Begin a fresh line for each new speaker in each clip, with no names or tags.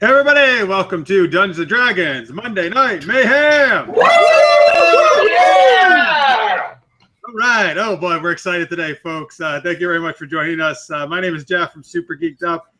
Hey everybody, welcome to Dungeons & Dragons Monday Night Mayhem!
Woo! Yeah!
All right, oh boy, we're excited today, folks. Thank you very much for joining us. My name is Jeff from Super Geeked Up.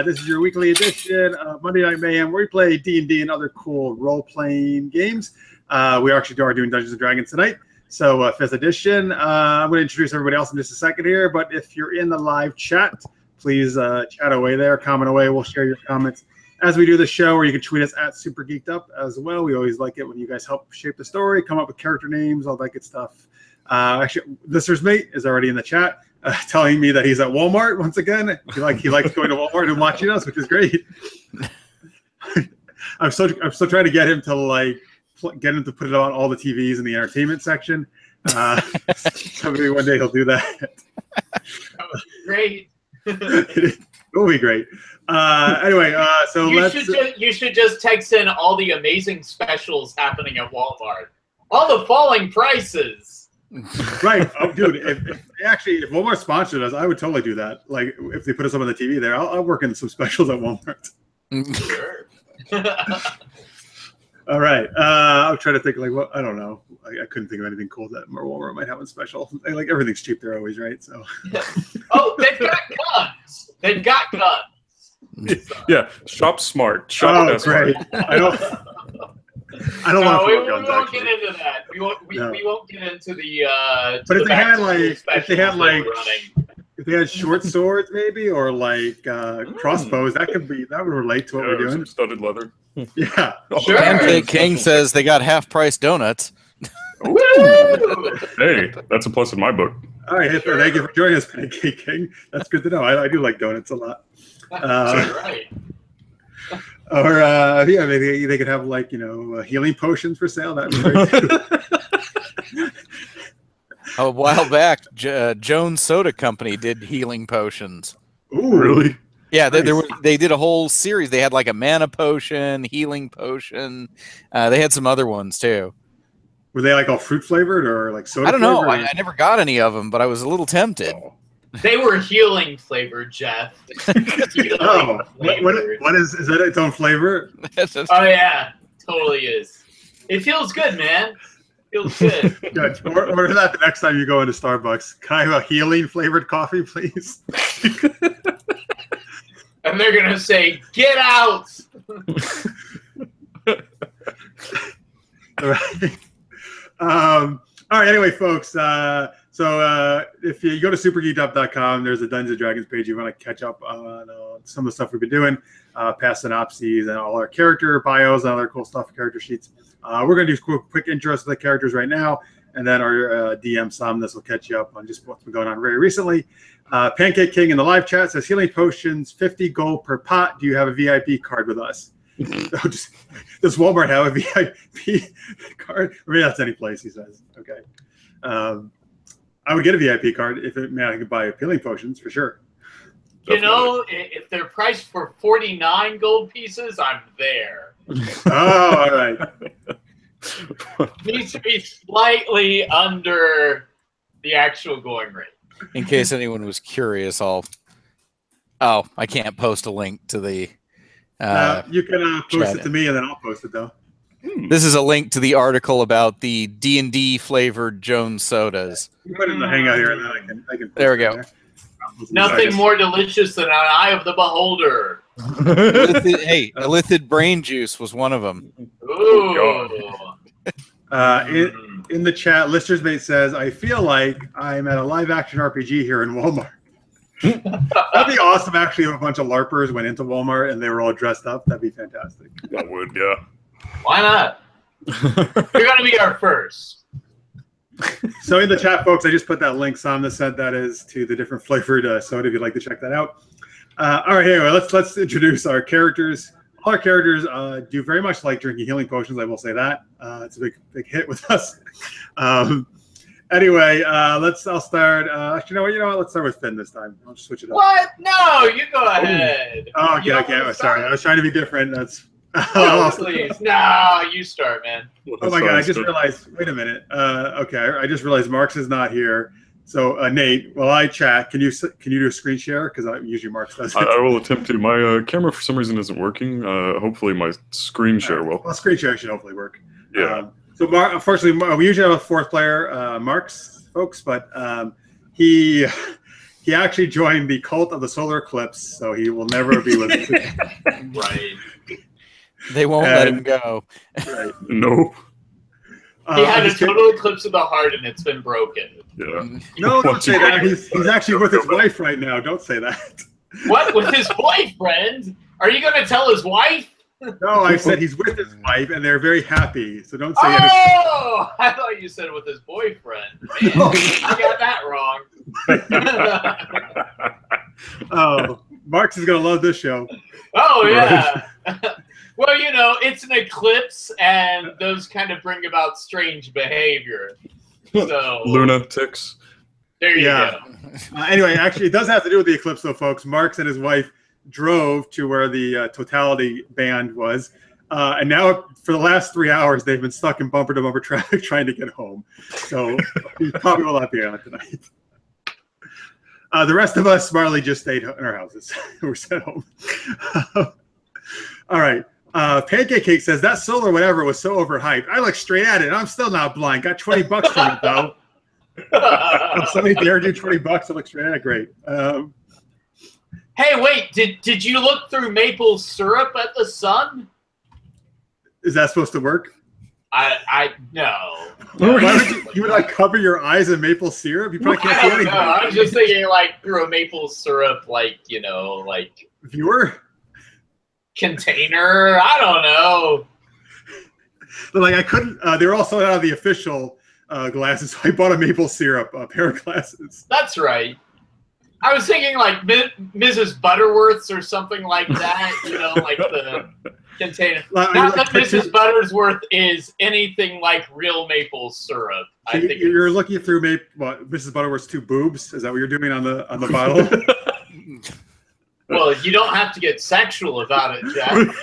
This is your weekly edition of Monday Night Mayhem, where we play D&D and other cool role-playing games. We actually are doing Dungeons & Dragons tonight, so 5th edition. I'm going to introduce everybody else in just a second here, but if you're in the live chat, please chat away there, comment away. We'll share your comments as we do the show, or you can tweet us at Super Geeked Up as well. We always like it when you guys help shape the story, come up with character names, all that good stuff. Actually, Listener's Mate is already in the chat, telling me that he's at Walmart once again. He likes going to Walmart and watching us, which is great. I'm still trying to get him to get him to put it on all the TVs in the entertainment section. So maybe one day he'll do that.
That was great.
It will be great. Anyway, so
you should just text in all the amazing specials happening at Walmart. All the falling prices.
Right. Oh, dude, if Walmart sponsored us, I would totally do that. Like, if they put us up on the TV there, I'll work in some specials at Walmart.
Sure.
All right. I'll try to think, I don't know. I couldn't think of anything cool that Walmart might have on special. Like, everything's cheap there always, right? So.
Oh, they've got guns. They've got guns.
Yeah, shop smart. Shop
great.
Smart.
I don't want to guns.
We won't get into that. We won't get into the.
But if they had short swords, maybe, or crossbows, that would relate to what we're doing.
Some studded leather.
Yeah.
Sure.
Pancake King says they got half-price donuts.
Hey, that's a plus in my book.
All right, sure. Thank you for joining us, Pancake King. That's good to know. I do like donuts a lot.
Right.
Or yeah, maybe they could have healing potions for sale. That'd be great too.
A while back, Jones Soda Company did healing potions.
Ooh,
Really?
Yeah,
nice.
they did a whole series. They had like a mana potion, healing potion. They had some other ones too.
Were they all fruit flavored or soda?
I don't know.
flavored?
I never got any of them, but I was a little tempted.
Oh.
They were healing flavored, Jeff.
Oh, what is that? Its own flavor?
Oh yeah, totally is. It feels good, man. Feels good.
Good. Order that the next time you go into Starbucks. Can I have a healing flavored coffee, please?
And they're gonna say, "Get out!"
All right. All right. Anyway, folks. So if you go to supergeekedup.com, there's a Dungeons & Dragons page. You want to catch up on some of the stuff we've been doing, past synopses and all our character bios and other cool stuff, character sheets. We're going to do quick intros to the characters right now, and then our DM sum. This will catch you up on just what's been going on very recently. Pancake King in the live chat says, healing potions, 50 gold per pot. Do you have a VIP card with us? Does Walmart have a VIP card? Or maybe that's any place, he says. Okay. I would get a VIP card if it meant I could buy healing potions for sure.
You know, if they're priced for 49 gold pieces, I'm there.
Oh, all right.
Needs to be slightly under the actual going rate.
In case anyone was curious, I can't post a link to the.
You can post
chat.
it to me, and then I'll post it though.
This is a link to the article about the D&D flavored Jones sodas.
You put it in the hangout here, and then I can.
There we go.
Nothing more delicious than an eye of the beholder.
Illithid brain juice was one of them.
Ooh.
In the chat, Lister's Mate says, I feel like I'm at a live action RPG here in Walmart. That'd be awesome, actually, if a bunch of LARPers went into Walmart and they were all dressed up. That'd be fantastic.
That would, yeah.
Why not? You're going to be our first.
So in the chat, folks, I just put that link. Sam sent that is to the different flavored soda if you'd like to check that out. All right, anyway, let's introduce our characters. All our characters do very much like drinking healing potions. I will say that it's a big hit with us. Anyway, I'll start. Actually, you know what? Let's start with Finn this time. I'll just switch it up.
What? No, you go ahead.
Oh, okay. Sorry, I was trying to be different. That's.
Oh, please. No, you start, man.
Oh my god! I just realized. Wait a minute. Okay, I just realized Marx is not here. So Nate, while I chat, can you do a screen share? Because usually Mark does it.
I will attempt to. My camera for some reason isn't working. Hopefully my screen share will.
Well, screen share should hopefully work.
Yeah.
So Mark, unfortunately, we usually have a fourth player, Mark's folks, but he actually joined the cult of the solar eclipse, so he will never be with us.
Right.
They won't let him go.
Right.
No.
He had a total eclipse of the heart, and it's been broken.
Yeah.
No, don't say that. He's actually with his wife right now. Don't say that.
What? With his boyfriend? Are you going to tell his wife?
No, I said he's with his wife, and they're very happy. So don't say
Oh! I thought you said with his boyfriend. Man, I got that wrong.
Oh, Marx is going to love this show.
Oh, yeah. Well, you know, it's an eclipse, and those kind of bring about strange behavior. So
Lunatics.
there you go.
Anyway, actually, it does have to do with the eclipse, though, folks. Marx and his wife drove to where the totality band was. And now, for the last 3 hours, they've been stuck in bumper-to-bumper traffic trying to get home. So we probably will not be on tonight. The rest of us smartly just stayed in our houses. We're sent home. All right. Pancake Cake says, that solar whatever was so overhyped. I looked straight at it. I'm still not blind. Got $20 from it, though. If somebody dared do $20 to look straight at it, great.
Hey, wait, did you look through maple syrup at the sun?
Is that supposed to work?
No.
Why would you would like cover your eyes in maple syrup? You probably can't see anything.
No, I was just thinking like through a maple syrup, like, you know, like
viewer
container. I don't know.
But like I couldn't. They were all sold out of the official glasses, so I bought a maple syrup pair of glasses.
That's right. I was thinking like Mrs. Butterworth's or something like that. You know, like the container. Not that Mrs. Butterworth is anything like real maple syrup.
So
I think
you're looking through Mrs. Butterworth's two boobs. Is that what you're doing on the bottle?
Well, you don't have to get sexual about it, Jack.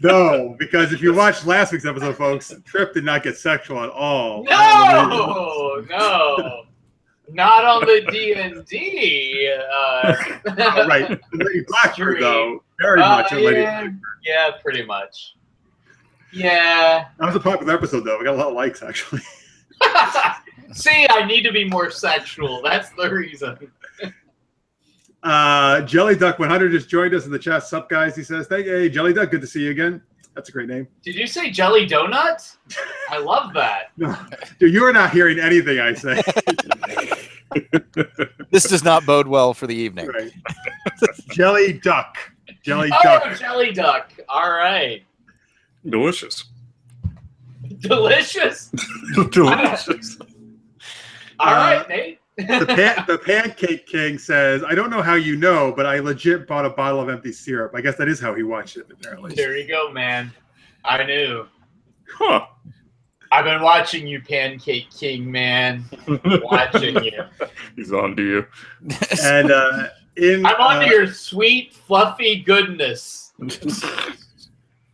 No, because if you watched last week's episode, folks, Trip did not get sexual at all.
No, no, not on the D&D.
Right, Lady Blackbird though, very much. Lady Blackbird.
Yeah, pretty much. Yeah.
That was a popular episode though. We got a lot of likes actually.
See, I need to be more sexual. That's the reason.
Jelly Duck 100 just joined us in the chat. Sup, guys? He says, "Hey, Jelly Duck, good to see you again." That's a great name.
Did you say Jelly Donuts? I love that.
No, dude, you are not hearing anything I say.
This does not bode well for the evening.
Right. Jelly Duck. Jelly
Oh,
Duck.
Jelly Duck. All right.
Delicious.
Delicious.
Delicious.
All right, Nate.
The Pancake King says, "I don't know how you know, but I legit bought a bottle of empty syrup." I guess that is how he watched it, apparently.
There you go, man. I knew.
Huh.
I've been watching you, Pancake King, man. Watching you.
He's on to you.
And
I'm on to your sweet, fluffy goodness.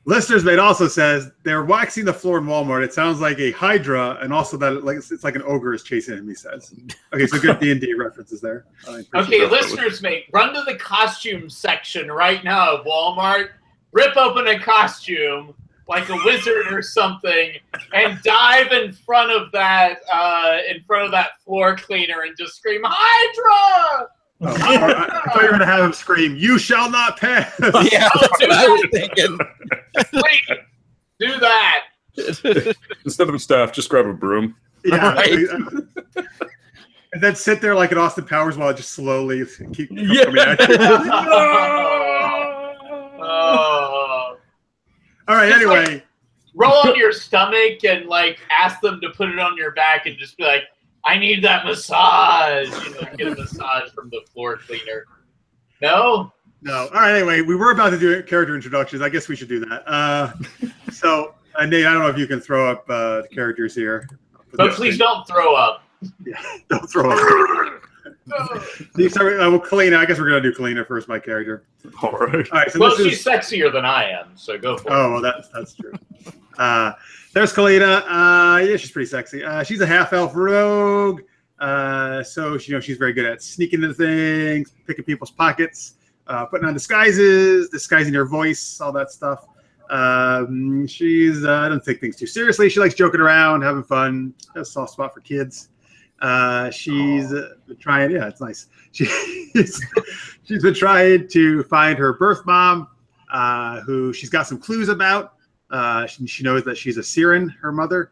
Listener's Mate also says they're waxing the floor in Walmart. It sounds like a Hydra, and also that it's like an ogre is chasing him. He says, "Okay, so good D&D references there."
Okay, Listener's Mate, run to the costume section right now of Walmart, rip open a costume like a wizard or something, and dive in front of that floor cleaner and just scream, "Hydra!"
Oh, I thought you were going to have him scream, "You shall not pass!"
Yeah, that's what I was thinking.
Please, do that.
Instead of a staff, just grab a broom.
Yeah,
Right.
And then sit there like an Austin Powers while it just slowly keep coming at you.
Oh.
All right,
Just
anyway.
like, roll on your stomach and like ask them to put it on your back and just be like, "I need that massage." You know, get a massage from the floor cleaner. No?
No. All right, anyway, we were about to do character introductions. I guess we should do that. So, Nate, I don't know if you can throw up the characters here.
But please don't throw up.
Yeah, don't throw up. Well, Kalyna, I guess we're going to do Kalyna first, my character.
All right.
All right, so
Well,
this
she's sexier than I am, so go for it.
Oh, well, that's true. There's Kalyna. Yeah, she's pretty sexy. She's a half-elf rogue. So she's very good at sneaking into things, picking people's pockets, putting on disguises, disguising her voice, all that stuff. She's doesn't take things too seriously. She likes joking around, having fun. Has a soft spot for kids. She's been trying. Yeah, it's nice. She's been trying to find her birth mom, who she's got some clues about. She knows that she's a Siren, her mother,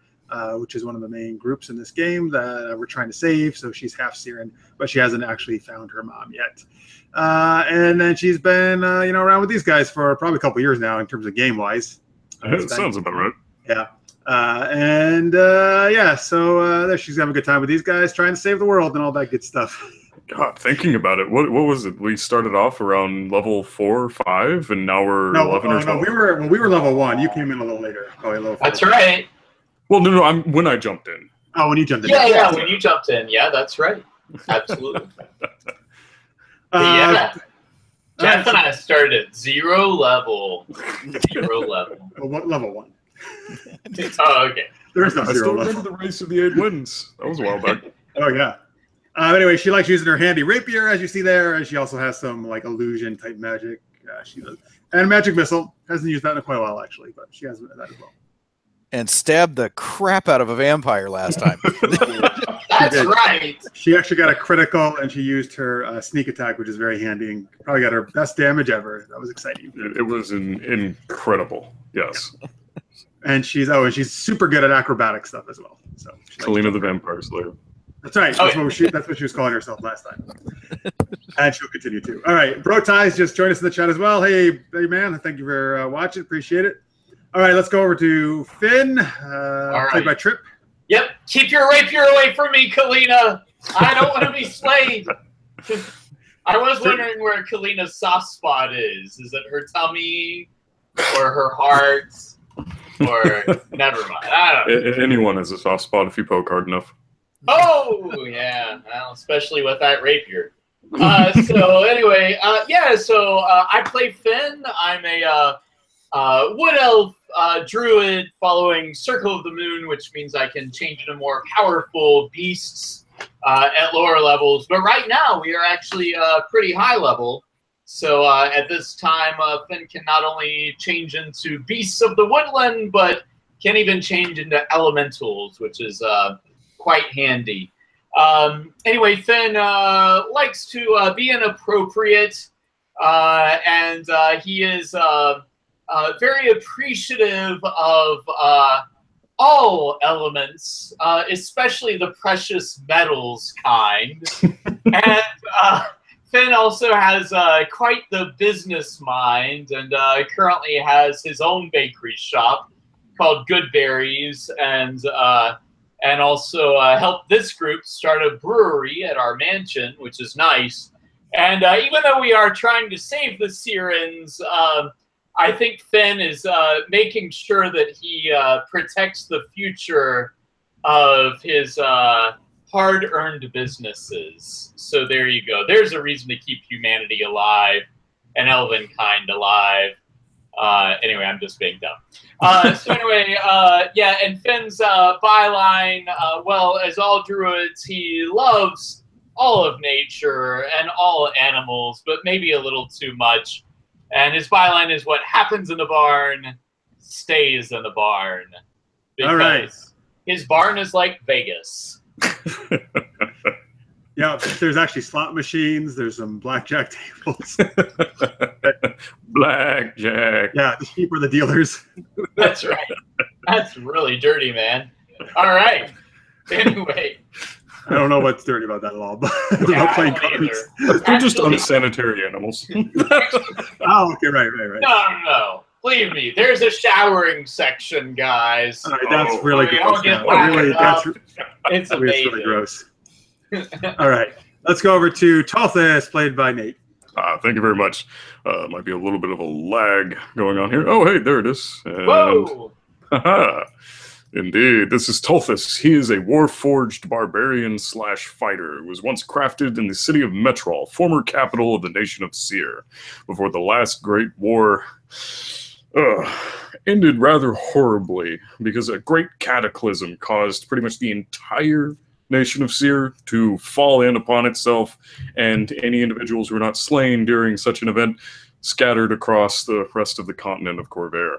which is one of the main groups in this game that we're trying to save. So she's half Siren, but she hasn't actually found her mom yet. And then she's been, around with these guys for probably a couple years now in terms of game-wise.
It sounds about right.
Yeah. So there she's having a good time with these guys, trying to save the world and all that good stuff.
God, thinking about it, what was it? We started off around level 4 or 5, and now we're 11 or 12.
No, we were level 1. You came in a little later, probably a little.
That's right.
Well, no, when I jumped in.
Oh, when you jumped in.
Yeah, when you jumped in. Yeah, that's right. Absolutely. Jeff and I started at 0 level. 0 level.
Well, what level 1?
Oh, okay.
There is no 0 level.
I still remember the race of the 8 wins. That was a while back.
Oh, yeah. Anyway, she likes using her handy rapier, as you see there, and she also has some illusion type magic. She does, and magic missile. Hasn't used that in quite a while actually, but she has that as well.
And stabbed the crap out of a vampire last time.
That's right.
She actually got a critical, and she used her sneak attack, which is very handy, and probably got her best damage ever. That was exciting.
It was incredible. Yes.
And she's super good at acrobatic stuff as well. So
Kalyna the Vampire Slayer.
That's right. That's what she was calling herself last time. And she'll continue to. All right. Bro Ties just joined us in the chat as well. Hey man. Thank you for watching. Appreciate it. All right. Let's go over to Finn. Played by Trip.
Yep. Keep your rapier away from me, Kalyna. I don't want to be slayed. I was wondering where Kalyna's soft spot is. Is it her tummy or her heart? Or never mind. I don't know.
Anyone has a soft spot if you poke hard enough.
Oh, yeah. Well, especially with that rapier. So anyway, I play Finn. I'm a wood elf druid following Circle of the Moon, which means I can change into more powerful beasts at lower levels. But right now, we are actually pretty high level. So at this time, Finn can not only change into beasts of the woodland, but can even change into elementals, which is quite handy. Anyway, Finn likes to be inappropriate, and he is very appreciative of all elements, especially the precious metals kind. And Finn also has quite the business mind, and currently has his own bakery shop called Good Berries, and also helped this group start a brewery at our mansion, which is nice. And even though we are trying to save the Sirens, I think Finn is making sure that he protects the future of his hard-earned businesses. So there you go. There's a reason to keep humanity alive and elven kind alive. Anyway, I'm just being dumb. And Finn's byline, well, as all druids, he loves all of nature and all animals, but maybe a little too much. And his byline is what happens in the barn stays in the barn. Because
all right.
His barn is like Vegas.
Yeah, there's actually slot machines. There's some blackjack tables.
Blackjack.
Yeah, the sheep are the dealers.
That's right. That's really dirty, man. All right. Anyway.
I don't know what's dirty about that at all, but
yeah,
playing cards.
They're just unsanitary animals.
Oh, okay, right.
No. Believe me, there's a showering section, guys.
All right, that's really gross.
It's amazing.
Really gross. All right, let's go over to Tothis, played by Nate.
Thank you very much. Might be a little bit of a lag going on here. Oh, hey, there it is. And,
whoa!
Indeed, this is Tulthus. He is a war-forged barbarian/fighter who was once crafted in the city of Metrol, former capital of the nation of Seer, before the last great war ended rather horribly because a great cataclysm caused pretty much the entire nation of Seer to fall in upon itself, and any individuals who were not slain during such an event scattered across the rest of the continent of Corvair.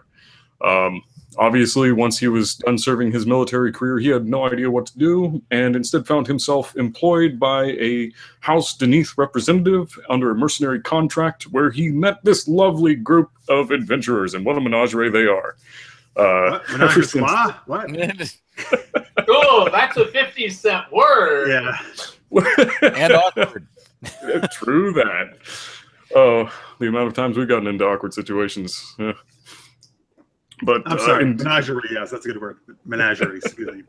Obviously, once he was done serving his military career, he had no idea what to do, and instead found himself employed by a House Deneath representative under a mercenary contract, where he met this lovely group of adventurers, and what a menagerie they are.
What?
Oh, that's a 50-cent word.
Yeah.
And awkward.
True that. Oh, the amount of times we've gotten into awkward situations. Yeah. But
I'm sorry, menagerie. Yes, that's a good word. Menagerie. Excuse me.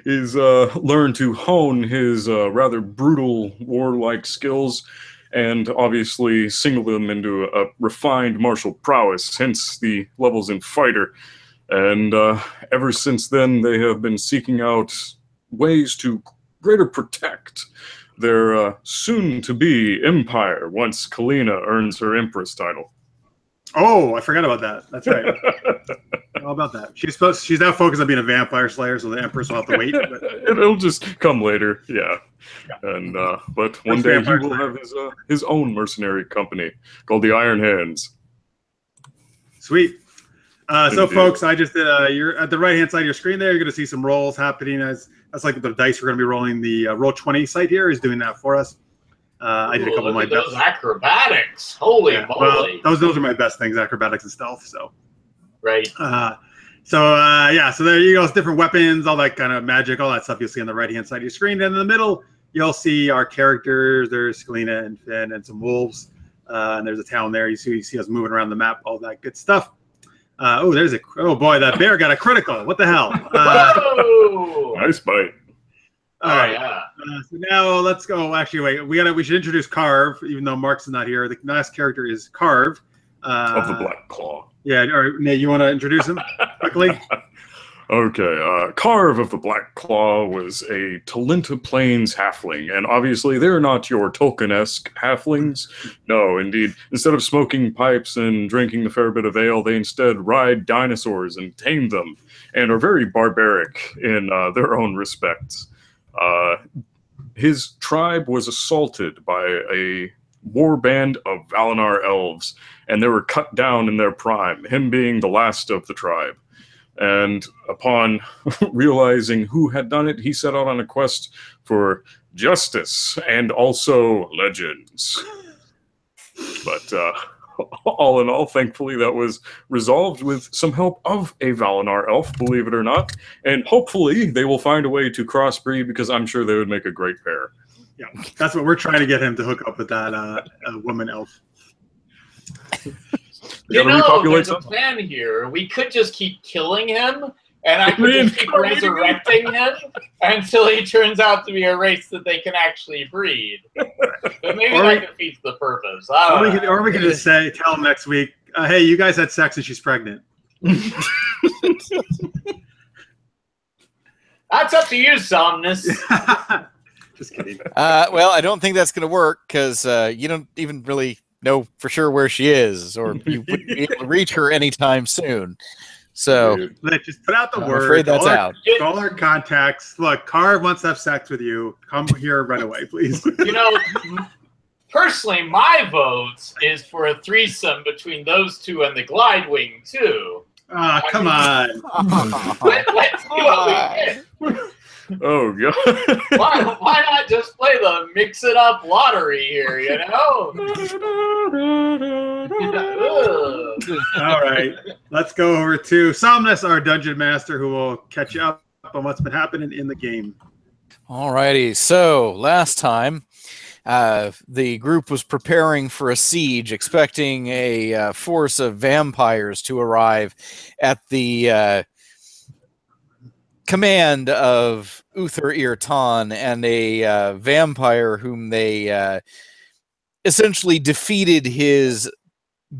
He's learned to hone his rather brutal warlike skills, and obviously single them into a refined martial prowess, hence the levels in fighter. And ever since then, they have been seeking out ways to greater protect their soon-to-be empire once Kalyna earns her Empress title.
Oh, I forgot about that. That's right. How about that? She's now focused on being a vampire slayer, so the Empress will have to wait. But...
It'll just come later, yeah. And but one day he will have his own mercenary company called the Iron Hands.
Sweet. So, folks, I just did. You're at the right-hand side of your screen. There, you're going to see some rolls happening. That's like the dice we're going to be rolling. The Roll20 site here is doing that for us. I did a couple of my
those acrobatics. Holy moly!
Well, those are my best things: acrobatics and stealth. So,
right.
So there you go. It's different weapons, all that kind of magic, all that stuff you'll see on the right-hand side of your screen. And in the middle, you'll see our characters. There's Kalyna and Finn and some wolves. And there's a town there. You see us moving around the map, all that good stuff. Oh boy, that bear got a critical. What the hell?
Whoa!
Nice bite.
All right.
Yeah.
So now let's go. Actually, wait. We should introduce Carve, even though Mark's not here. The last character is Carve.
Of the Black Claw.
Yeah. All right, Nate, you want to introduce him quickly?
Okay. Carve of the Black Claw was a Talenta Plains halfling, and obviously they're not your Tolkien-esque halflings. No, indeed. Instead of smoking pipes and drinking a fair bit of ale, they instead ride dinosaurs and tame them, and are very barbaric in their own respects. His tribe was assaulted by a war band of Valinor elves, and they were cut down in their prime, him being the last of the tribe. And upon realizing who had done it, he set out on a quest for justice and also legends. But all in all, thankfully, that was resolved with some help of a Valinor elf, believe it or not. And hopefully they will find a way to crossbreed, because I'm sure they would make a great pair.
Yeah, that's what we're trying to get him to hook up with that woman elf.
You know, there's a plan here. We could just keep killing him, and I could just keep resurrecting him until he turns out to be a race that they can actually breed. But maybe that defeats the purpose.
Or we could just tell him next week, hey, you guys had sex and she's pregnant.
That's up to you, Somnus.
Just kidding.
Well, I don't think that's going to work, because you don't even really know for sure where she is, or you wouldn't be able to reach her anytime soon. So
just put out the word.
I'm afraid that's out.
Call our contacts. Look, Carve wants to have sex with you. Come here right away, please.
You know, personally, my vote is for a threesome between those two and the Glidewing too.
Come on.
Let's see what we get.
Oh, God.
Why not just play the mix-it-up lottery here, you know?
All right. Let's go over to Somnus, our dungeon master, who will catch you up on what's been happening in the game.
All righty. So, last time, the group was preparing for a siege, expecting a force of vampires to arrive at the command of Uther Irtan, and a vampire whom they essentially defeated his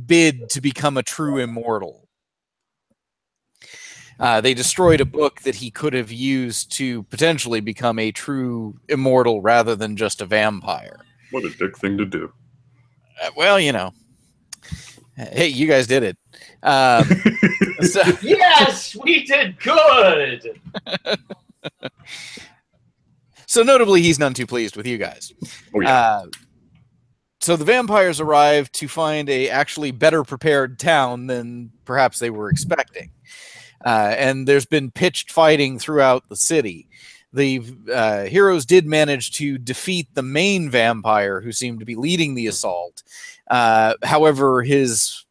bid to become a true immortal. They destroyed a book that he could have used to potentially become a true immortal rather than just a vampire.
What a dick thing to do.
Well, you know. Hey, you guys did it.
Yes, we did good.
So notably, he's none too pleased with you guys.
Oh, yeah.
So the vampires arrive to find a actually better prepared town than perhaps they were expecting. And there's been pitched fighting throughout the city. The heroes did manage to defeat the main vampire who seemed to be leading the assault. However, his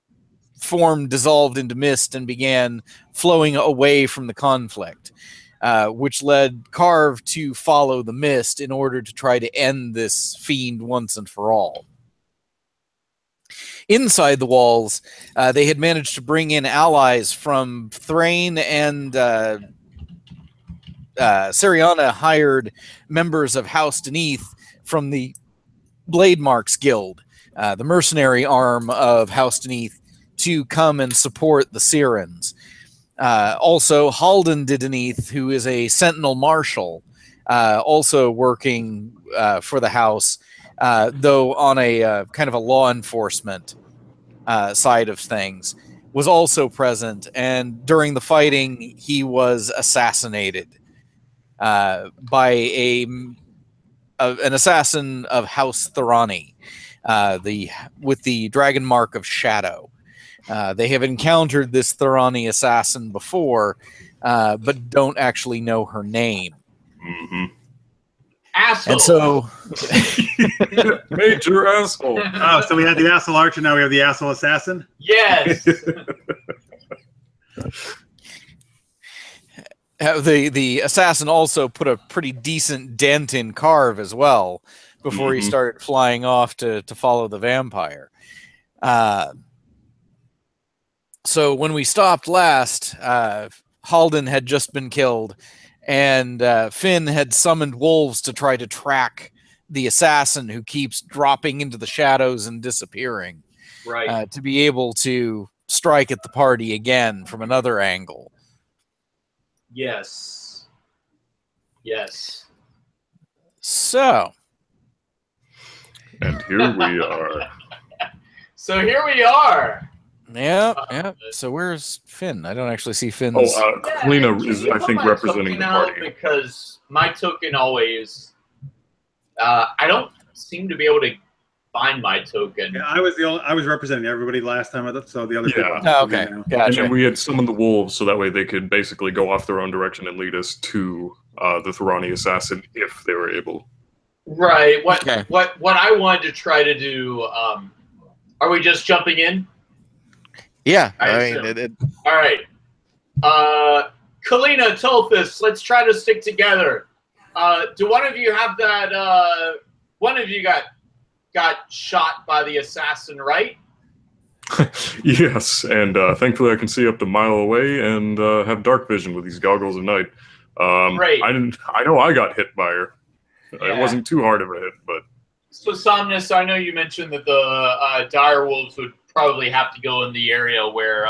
form dissolved into mist and began flowing away from the conflict, which led Carve to follow the mist in order to try to end this fiend once and for all. Inside the walls, they had managed to bring in allies from Thrain, and Seriana hired members of House Deneath from the Blade Marks Guild, the mercenary arm of House Deneath, to come and support the Sirens. Also, Halden de Deneath, who is a Sentinel Marshal, also working for the House, though on a kind of a law enforcement side of things, was also present. And during the fighting, he was assassinated by an assassin of House Thorani, with the dragon mark of Shadow. They have encountered this Thorani assassin before, but don't actually know her name.
Mm-hmm.
Asshole.
And so,
Major asshole.
Oh, so we had the asshole archer, now we have the asshole assassin?
Yes.
the assassin also put a pretty decent dent in Carve as well before he started flying off to follow the vampire. So when we stopped last, Halden had just been killed, and Finn had summoned wolves to try to track the assassin who keeps dropping into the shadows and disappearing,
Right.
to be able to strike at the party again from another angle.
Yes. Yes.
So,
And here we are.
So here we are.
yeah. So where's Finn? I don't actually see Finn's.
Kalyna is,
Can you
I
put
think,
my
representing
token
the
out?
party.
Because my token always... I don't seem to be able to find my token.
Yeah, I was representing everybody last time, so the other people.
Oh, okay.
And
Gotcha.
then we had summoned the wolves so that way they could basically go off their own direction and lead us to the Thorani assassin if they were able.
Right. What
Okay.
what I wanted to try to do, are we just jumping in?
Yeah.
I
I mean,
assume. All right. Kalyna, Tulthus, let's try to stick together. Do one of you have that? One of you got shot by the assassin, right?
Yes, and thankfully I can see up to a mile away and have dark vision with these goggles at night.
Great.
I know I got hit by her.
Yeah.
It wasn't too hard of a hit, but
So, Somnus, I know you mentioned that the dire wolves would probably have to go in the area where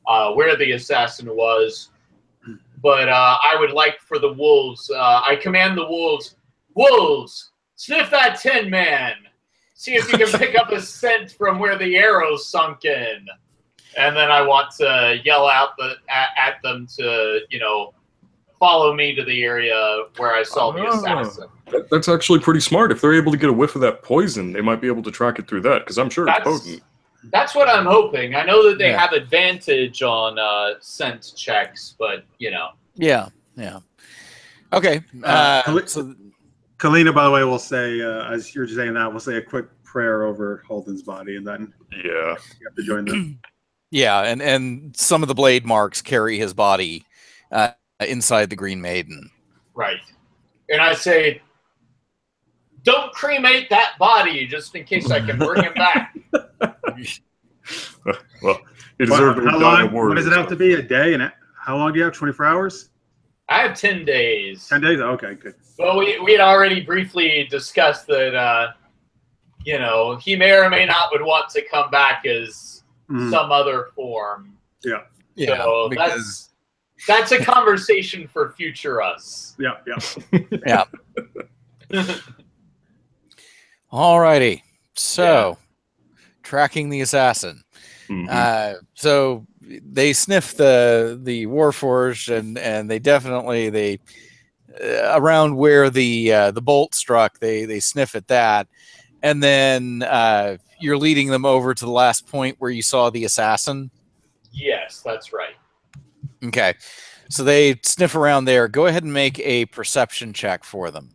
the assassin was. But I would like for the wolves. I command the wolves. Wolves, sniff that tin man. See if you can pick up a scent from where the arrows sunk in. And then I want to yell out at them to, follow me to the area where I saw the assassin.
That's actually pretty smart. If they're able to get a whiff of that poison, they might be able to track it through that, because I'm sure it's potent.
That's what I'm hoping. I know that they have advantage on scent checks, but,
Yeah. Okay. So
Kalyna, by the way, will say, as you're saying that, we'll say a quick prayer over Halden's body, and then
Yeah.
you have to join them.
yeah, and some of the blade marks carry his body inside the Green Maiden.
right. And I say, don't cremate that body just in case I can bring him back.
Well, he deserved
How
a
long?
award.
What does it have to be? A day? And how long do you have? 24 hours?
I have 10 days.
10 days? Okay, good.
Well, we had already briefly discussed that, he may or may not would want to come back as some other form.
Yeah.
Yeah,
So
because
that's a conversation for future us.
Yeah.
yeah. Alrighty. So, tracking the assassin. So they sniff the Warforged, and they definitely around where the bolt struck. They sniff at that, and then you're leading them over to the last point where you saw the assassin.
Yes, that's right.
Okay, so they sniff around there. Go ahead and make a perception check for them.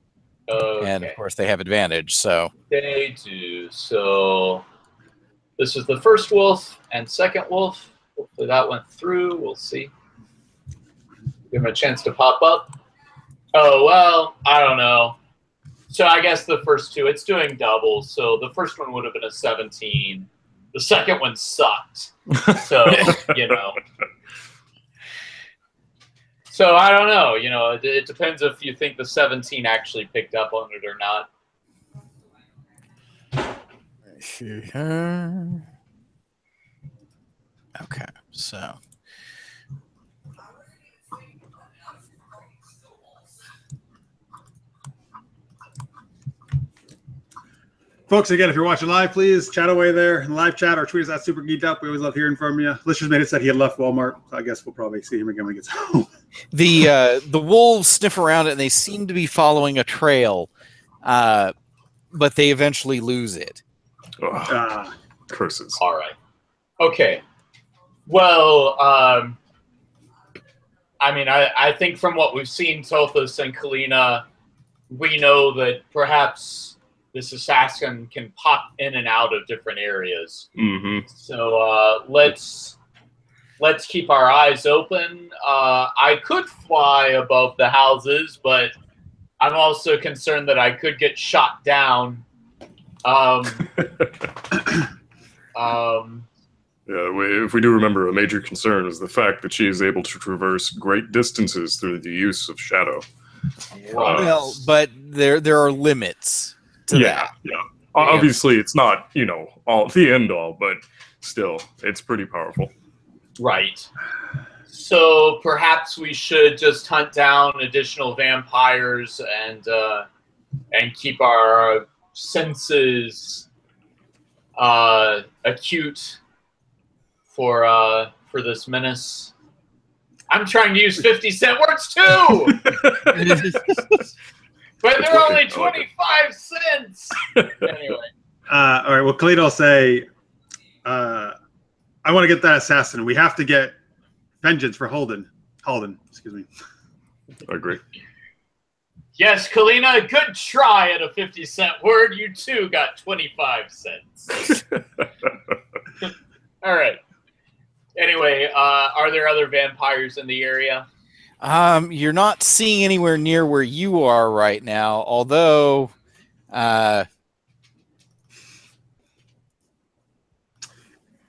Okay.
And of course, they have advantage. So
they do. So this is the first wolf and second wolf. Hopefully that went through. We'll see. Give him a chance to pop up. Oh, well, I don't know. So I guess the first two, it's doing double. So the first one would have been a 17. The second one sucked. So, you know. So I don't know. You know, it depends if you think the 17 actually picked up on it or not.
Okay, so.
Folks, again, if you're watching live, please chat away there in live chat or tweet us at Super Geeked Up. We always love hearing from you. Listeners made it said he had left Walmart, so I guess we'll probably see him again when he gets home.
The wolves sniff around it, and they seem to be following a trail, but they eventually lose it.
Curses.
All right. Okay. Well, I mean, I think from what we've seen, Tulthus and Kalyna, we know that perhaps this assassin can pop in and out of different areas.
Mm-hmm.
So let's keep our eyes open. I could fly above the houses, but I'm also concerned that I could get shot down.
Yeah, if we do remember, a major concern is the fact that she is able to traverse great distances through the use of shadow.
Well, but there are limits to that.
Yeah. Obviously, it's not, you know, all the end all, but still, it's pretty powerful.
Right. So perhaps we should just hunt down additional vampires and keep our senses acute for this menace. I'm trying to use 50-cent words too, but they're only 25 cents. Anyway.
All right. Well, Kalyna will say, "I want to get that assassin. We have to get vengeance for Holden. Excuse me."
I agree.
Yes, Kalyna, good try at a 50-cent word. You too got 25 cents. All right. Anyway, are there other vampires in the area?
You're not seeing anywhere near where you are right now, although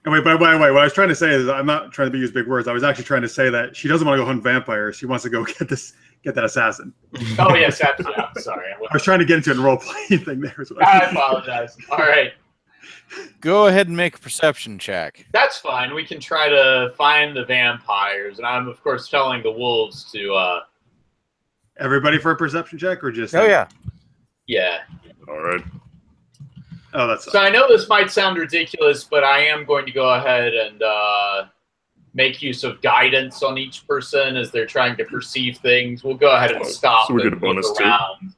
And wait, by the way, what I was trying to say is I'm not trying to use big words. I was actually trying to say that she doesn't want to go hunt vampires. She wants to go get that assassin.
Oh, yes, absolutely. I'm sorry.
I was trying to get into a role-playing thing there.
I apologize. All right.
Go ahead and make a perception check.
That's fine. We can try to find the vampires. And I'm, of course, telling the wolves to...
Everybody for a perception check or just...
Oh, yeah.
Yeah.
All right.
Oh, that's...
So I know this might sound ridiculous, but I am going to go ahead and make use of guidance on each person as they're trying to perceive things. We'll go ahead and stop
so we get a
and
bonus
look
too.
around.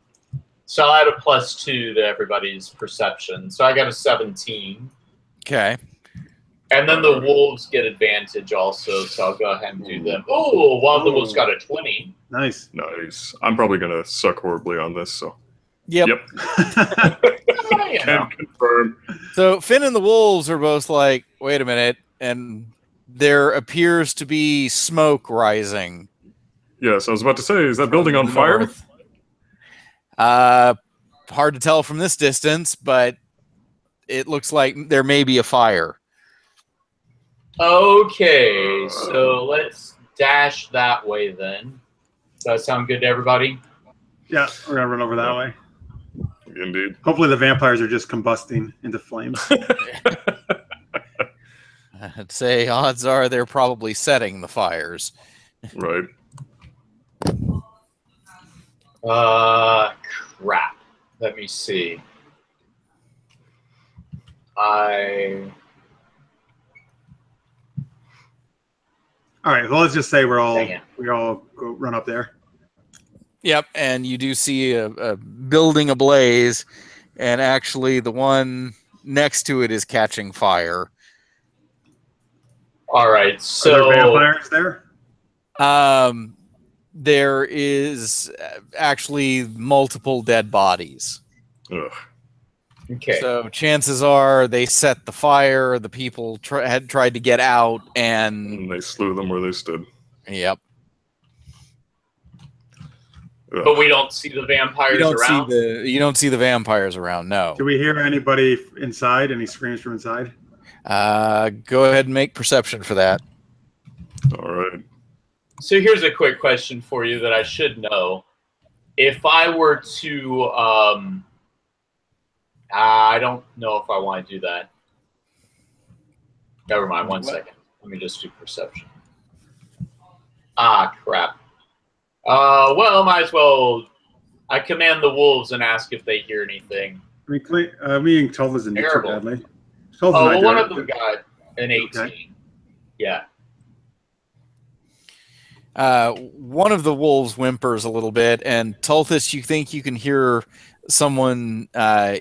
So I'll add a +2 to everybody's perception. So I got a 17.
Okay.
And then the wolves get advantage also, so I'll go ahead and do them. Oh, one of the wolves got a 20.
Nice.
Nice. I'm probably going to suck horribly on this, so.
Yep.
You know.
Can confirm.
So Finn and the wolves are both like, wait a minute, and there appears to be smoke rising.
Yes, I was about to say, is that building on fire?
North. Hard to tell from this distance, but it looks like there may be a fire.
Okay, so let's dash that way then. Does that sound good to everybody?
Yeah, we're going to run over that way.
Indeed.
Hopefully the vampires are just combusting into flames.
I'd say odds are they're probably setting the fires.
Right.
Crap. Let me see.
All right, well, let's just say we all go run up there.
Yep, and you do see a building ablaze, and actually the one next to it is catching fire.
All right, so
Are there vampires there?
There is actually multiple dead bodies.
Ugh.
okay.
So chances are they set the fire. The people had tried to get out, and
And they slew them where they stood.
yep.
Ugh.
But we don't see the vampires around.
You don't see the vampires around. No.
Do we hear anybody inside? Any screams from inside?
Go ahead and make perception for that.
All right.
So here's a quick question for you that I should know. If I were to, I don't know if I want to do that. Never mind. One second. Let me just do perception. Ah, crap. Well, might as well. I command the wolves and ask if they hear anything.
I mean, me and Tulthus and Nick are
Terrible.
badly.
Oh, well, one of them got an 18.
Okay.
Yeah.
One of the wolves whimpers a little bit, and Tulthus, you think you can hear someone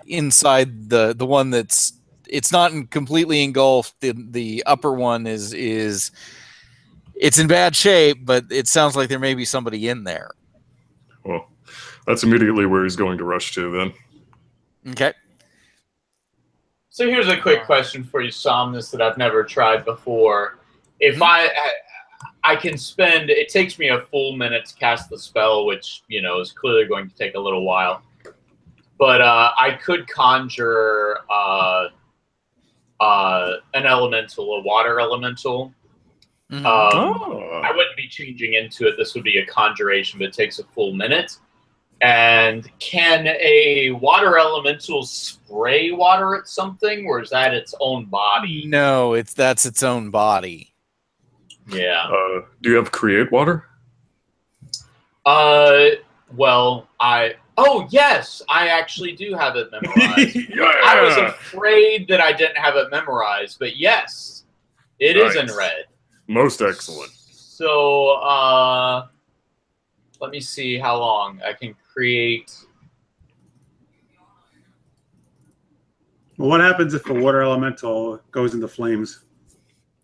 inside the one that's it's not completely engulfed. The upper one is it's in bad shape, but it sounds like there may be somebody in there.
Well, that's immediately where he's going to rush to then.
Okay.
So here's a quick question for you, Somnus, that I've never tried before. If I can spend, it takes me a full minute to cast the spell, which, you know, is clearly going to take a little while. But I could conjure an elemental, a water elemental. I wouldn't be changing into it. This would be a conjuration, but it takes a full minute. And can a water elemental spray water at something, or is that its own body?
No, that's its own body.
Yeah.
Do you have create water?
Well, oh yes, I actually do have it memorized.
Yeah.
I was afraid that I didn't have it memorized, but yes, it is in red.
Most excellent.
So, let me see how long I can create.
Well, what happens if the water elemental goes into flames?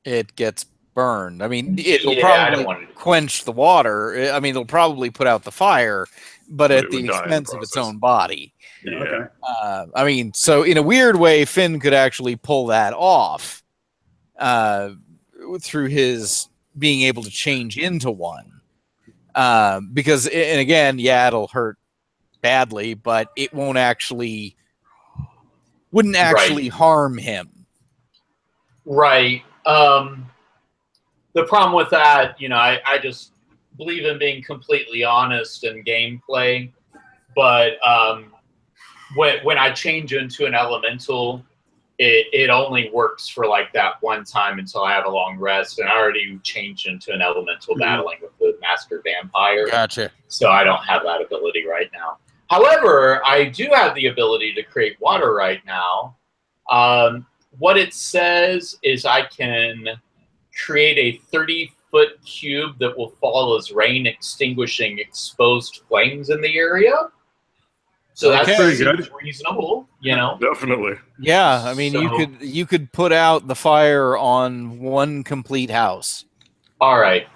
It gets burned. I mean, it'll
Yeah, I don't
probably
want to
quench the water. I mean, it'll probably put out the fire, but
But
at
it
the
would die in the
expense of its
process.
own body.
Yeah.
Okay.
I mean, so in a weird way, Finn could actually pull that off through his being able to change into one. Because, and again, yeah, it'll hurt badly, but it wouldn't actually harm him.
Right. The problem with that, you know, I just believe in being completely honest in gameplay, but when I change into an elemental, it only works for like that one time until I have a long rest, and I already changed into an elemental battling with the master vampire.
Gotcha.
So I don't have that ability right now. However, I do have the ability to create water right now. What it says is I can create a 30-foot cube that will fall as rain, extinguishing exposed flames in the area. So that's
pretty good.
Reasonable, you know.
Definitely.
Yeah, I mean,
So-
you could put out the fire on one complete house.
All right.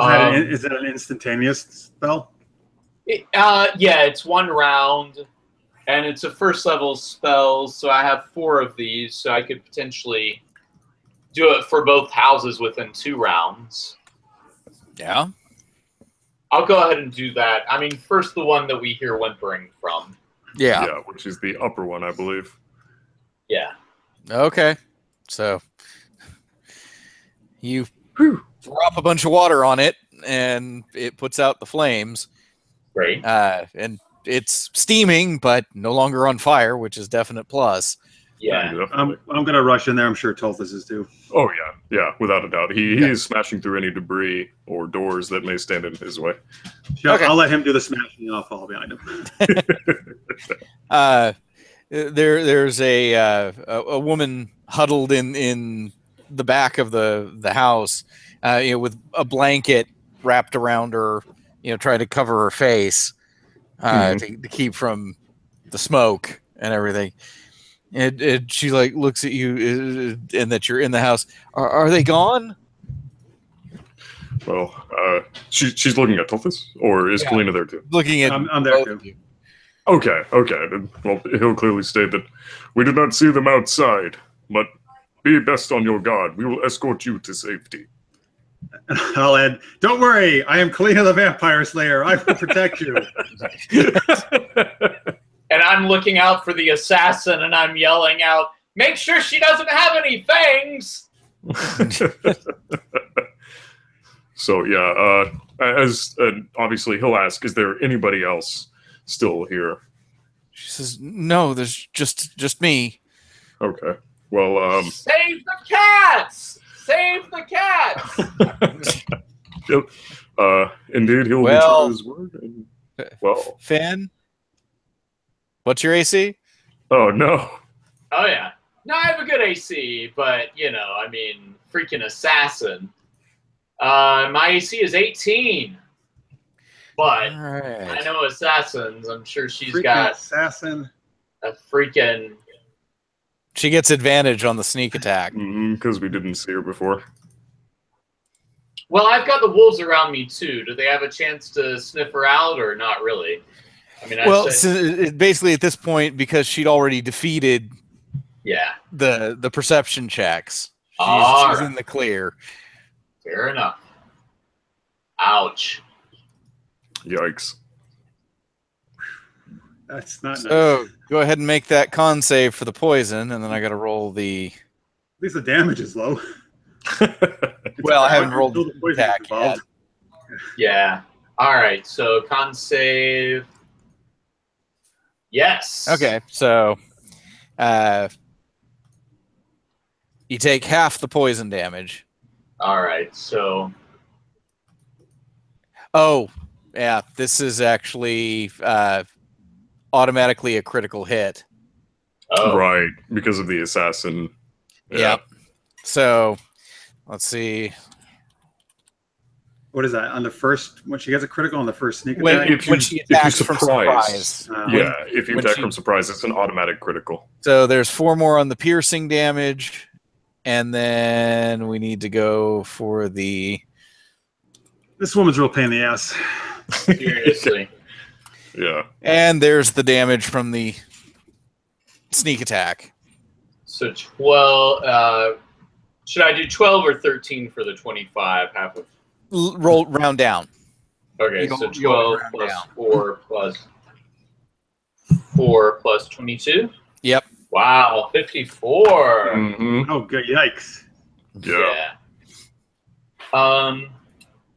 Is that an instantaneous spell?
Yeah, it's one round, and it's a first level spell, so I have 4 of these, so I could potentially do it for both houses within 2 rounds.
Yeah.
I'll go ahead and do that. I mean, first the one that we hear whimpering from.
Yeah.
Yeah, which is the upper one, I believe.
Yeah.
Okay. So you drop a bunch of water on it, and it puts out the flames.
Great.
And it's steaming, but no longer on fire, which is definite plus.
Yeah.
Definitely.
I'm gonna rush in there. I'm sure Tulthus is too.
Oh, yeah, without a doubt. He is smashing through any debris or doors that may stand in his way.
Yeah,
Okay.
I'll let him do the smashing, and I'll follow behind him.
There's a woman huddled in the back of the house, with a blanket wrapped around her, trying to cover her face. to keep from the smoke and everything. And she like looks at you and that you're in the house. Are they gone?
Well, she's looking at Tulthus, or is Kalyna there too?
Looking at
I'm there too.
Okay. Well, he'll clearly state that we did not see them outside, but be best on your guard. We will escort you to safety.
I'll add, don't worry, I am Kalyna the Vampire Slayer. I will protect you.
And I'm looking out for the assassin, and I'm yelling out, make sure she doesn't have any fangs!
So, yeah, as obviously he'll ask, is there anybody else still here?
She says, no, there's just me.
Okay. Well,
Save the cats! Save the cats!
Yep. Indeed, he'll be true to his word. And, well,
Finn, what's your AC?
Oh no.
Oh yeah. No, I have a good AC, but you know, I mean, freaking assassin. My AC is 18. But I know assassins. I'm sure she's got
assassin.
A freaking.
She gets advantage on the sneak attack
because we didn't see her before.
Well, I've got the wolves around me too. Do they have a chance to sniff her out, or not really? I mean,
well, so basically at this point, because she'd already defeated, the perception checks. She's in the clear.
Fair enough. Ouch.
Yikes.
That's not
so, go ahead and make that con save for the poison, and then I got to roll the...
At least the damage is low.
Well, I haven't rolled the attack yet.
Yeah. All right, so con save... Yes.
Okay, so... you take half the poison damage.
All right, so...
Oh, yeah, this is actually automatically a critical hit.
Oh.
Right, because of the assassin.
Yep. So, let's see.
What is that? On the first, when she gets a critical on the first sneak attack?
When she attacks from surprise.
If you attack from surprise, it's an automatic critical.
So there's 4 more on the piercing damage, and then we need to go for the...
This woman's real pain in the ass.
Seriously.
Yeah.
And there's the damage from the sneak attack.
So 12... should I do 12 or 13 for the 25? Half of...
Roll round down.
Okay, so 12 plus 4 plus 4 plus 22?
Yep.
Wow, 54.
Mm-hmm.
Oh, good. Yikes.
Yeah.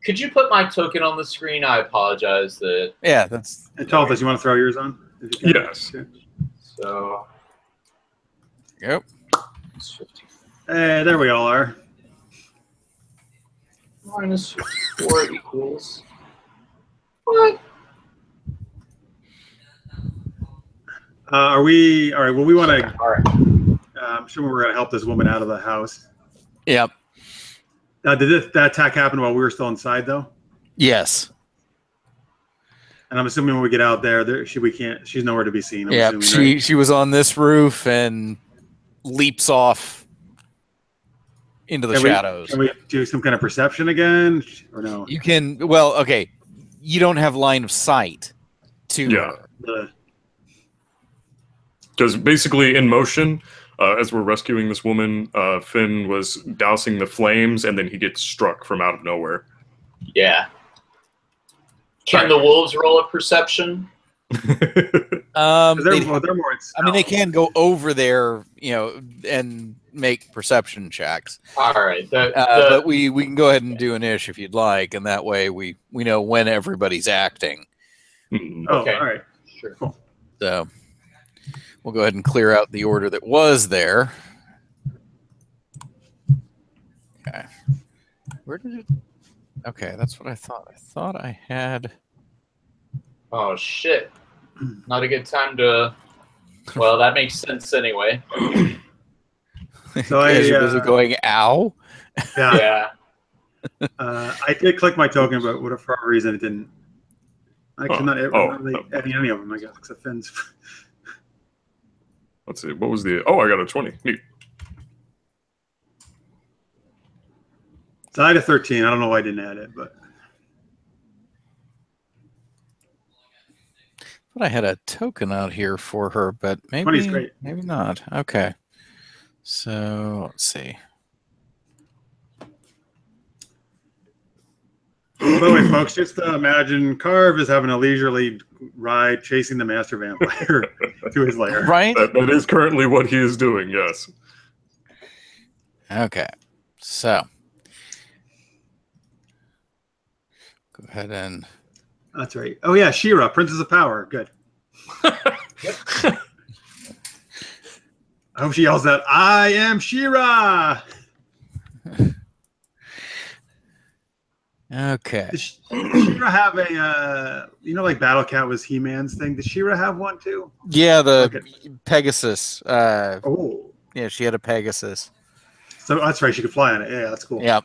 Could you put my token on the screen? I apologize that...
Yeah, that's...
And Tulthus, you want to throw yours on?
Yes.
Okay.
So...
Yep.
Hey, there we all are.
Minus 4 equals... What?
Are we... All right, well, we want to...
All right.
I'm sure we're going to help this woman out of the house.
Yep.
Did that attack happen while we were still inside, though?
Yes.
And I'm assuming when we get out there, she's nowhere to be seen.
Yeah, she was on this roof and leaps off into the shadows.
Can we do some kind of perception again, or no?
You can. Well, okay. You don't have line of sight to her.
Because basically, in motion, as we're rescuing this woman, Finn was dousing the flames, and then he gets struck from out of nowhere.
Yeah. Can the wolves roll a perception?
They're more.
I mean, they can go over there, and make perception checks.
All right,
but we can go ahead and do an ish if you'd like, and that way we know when everybody's acting.
Okay,
all right,
sure.
Cool.
So we'll go ahead and clear out the order that was there. Okay, where did it? Okay, that's what I thought. I thought I had.
Oh shit! Not a good time to. Well, that makes sense anyway.
So
was it going ow?
Yeah. I did click my token, but for whatever reason it didn't I cannot really any of them, I guess, except Finn's.
Let's see. What was the... Oh, I got a 20. Neat.
So I had a 13. I don't know why I didn't add it, but...
But I had a token out here for her, but
20 is great.
Maybe not. Okay. So, let's see.
By the way, folks, just imagine Carve is having a leisurely ride chasing the master vampire to his lair.
Right?
That is currently what he is doing, yes.
Okay. So, go ahead and...
That's right. Oh, yeah, She-Ra, Princess of Power. Good. I hope she yells out, I am She-Ra!
Okay.
Does She-Ra have a, like Battle Cat was He-Man's thing? Does She-Ra have one too?
Yeah, the Pegasus.
Oh.
Yeah, she had a Pegasus.
So that's right. She could fly on it. Yeah, that's cool.
Yep.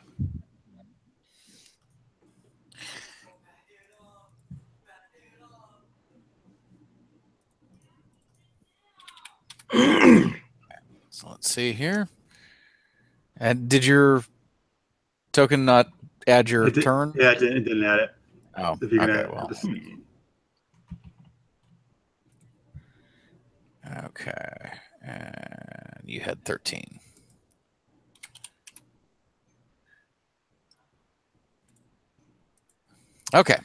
So let's see here. And did your token not add your turn?
Yeah, it didn't add it.
Oh,
if you can
okay.
add
Well.
Just...
Okay. And you had 13. Okay.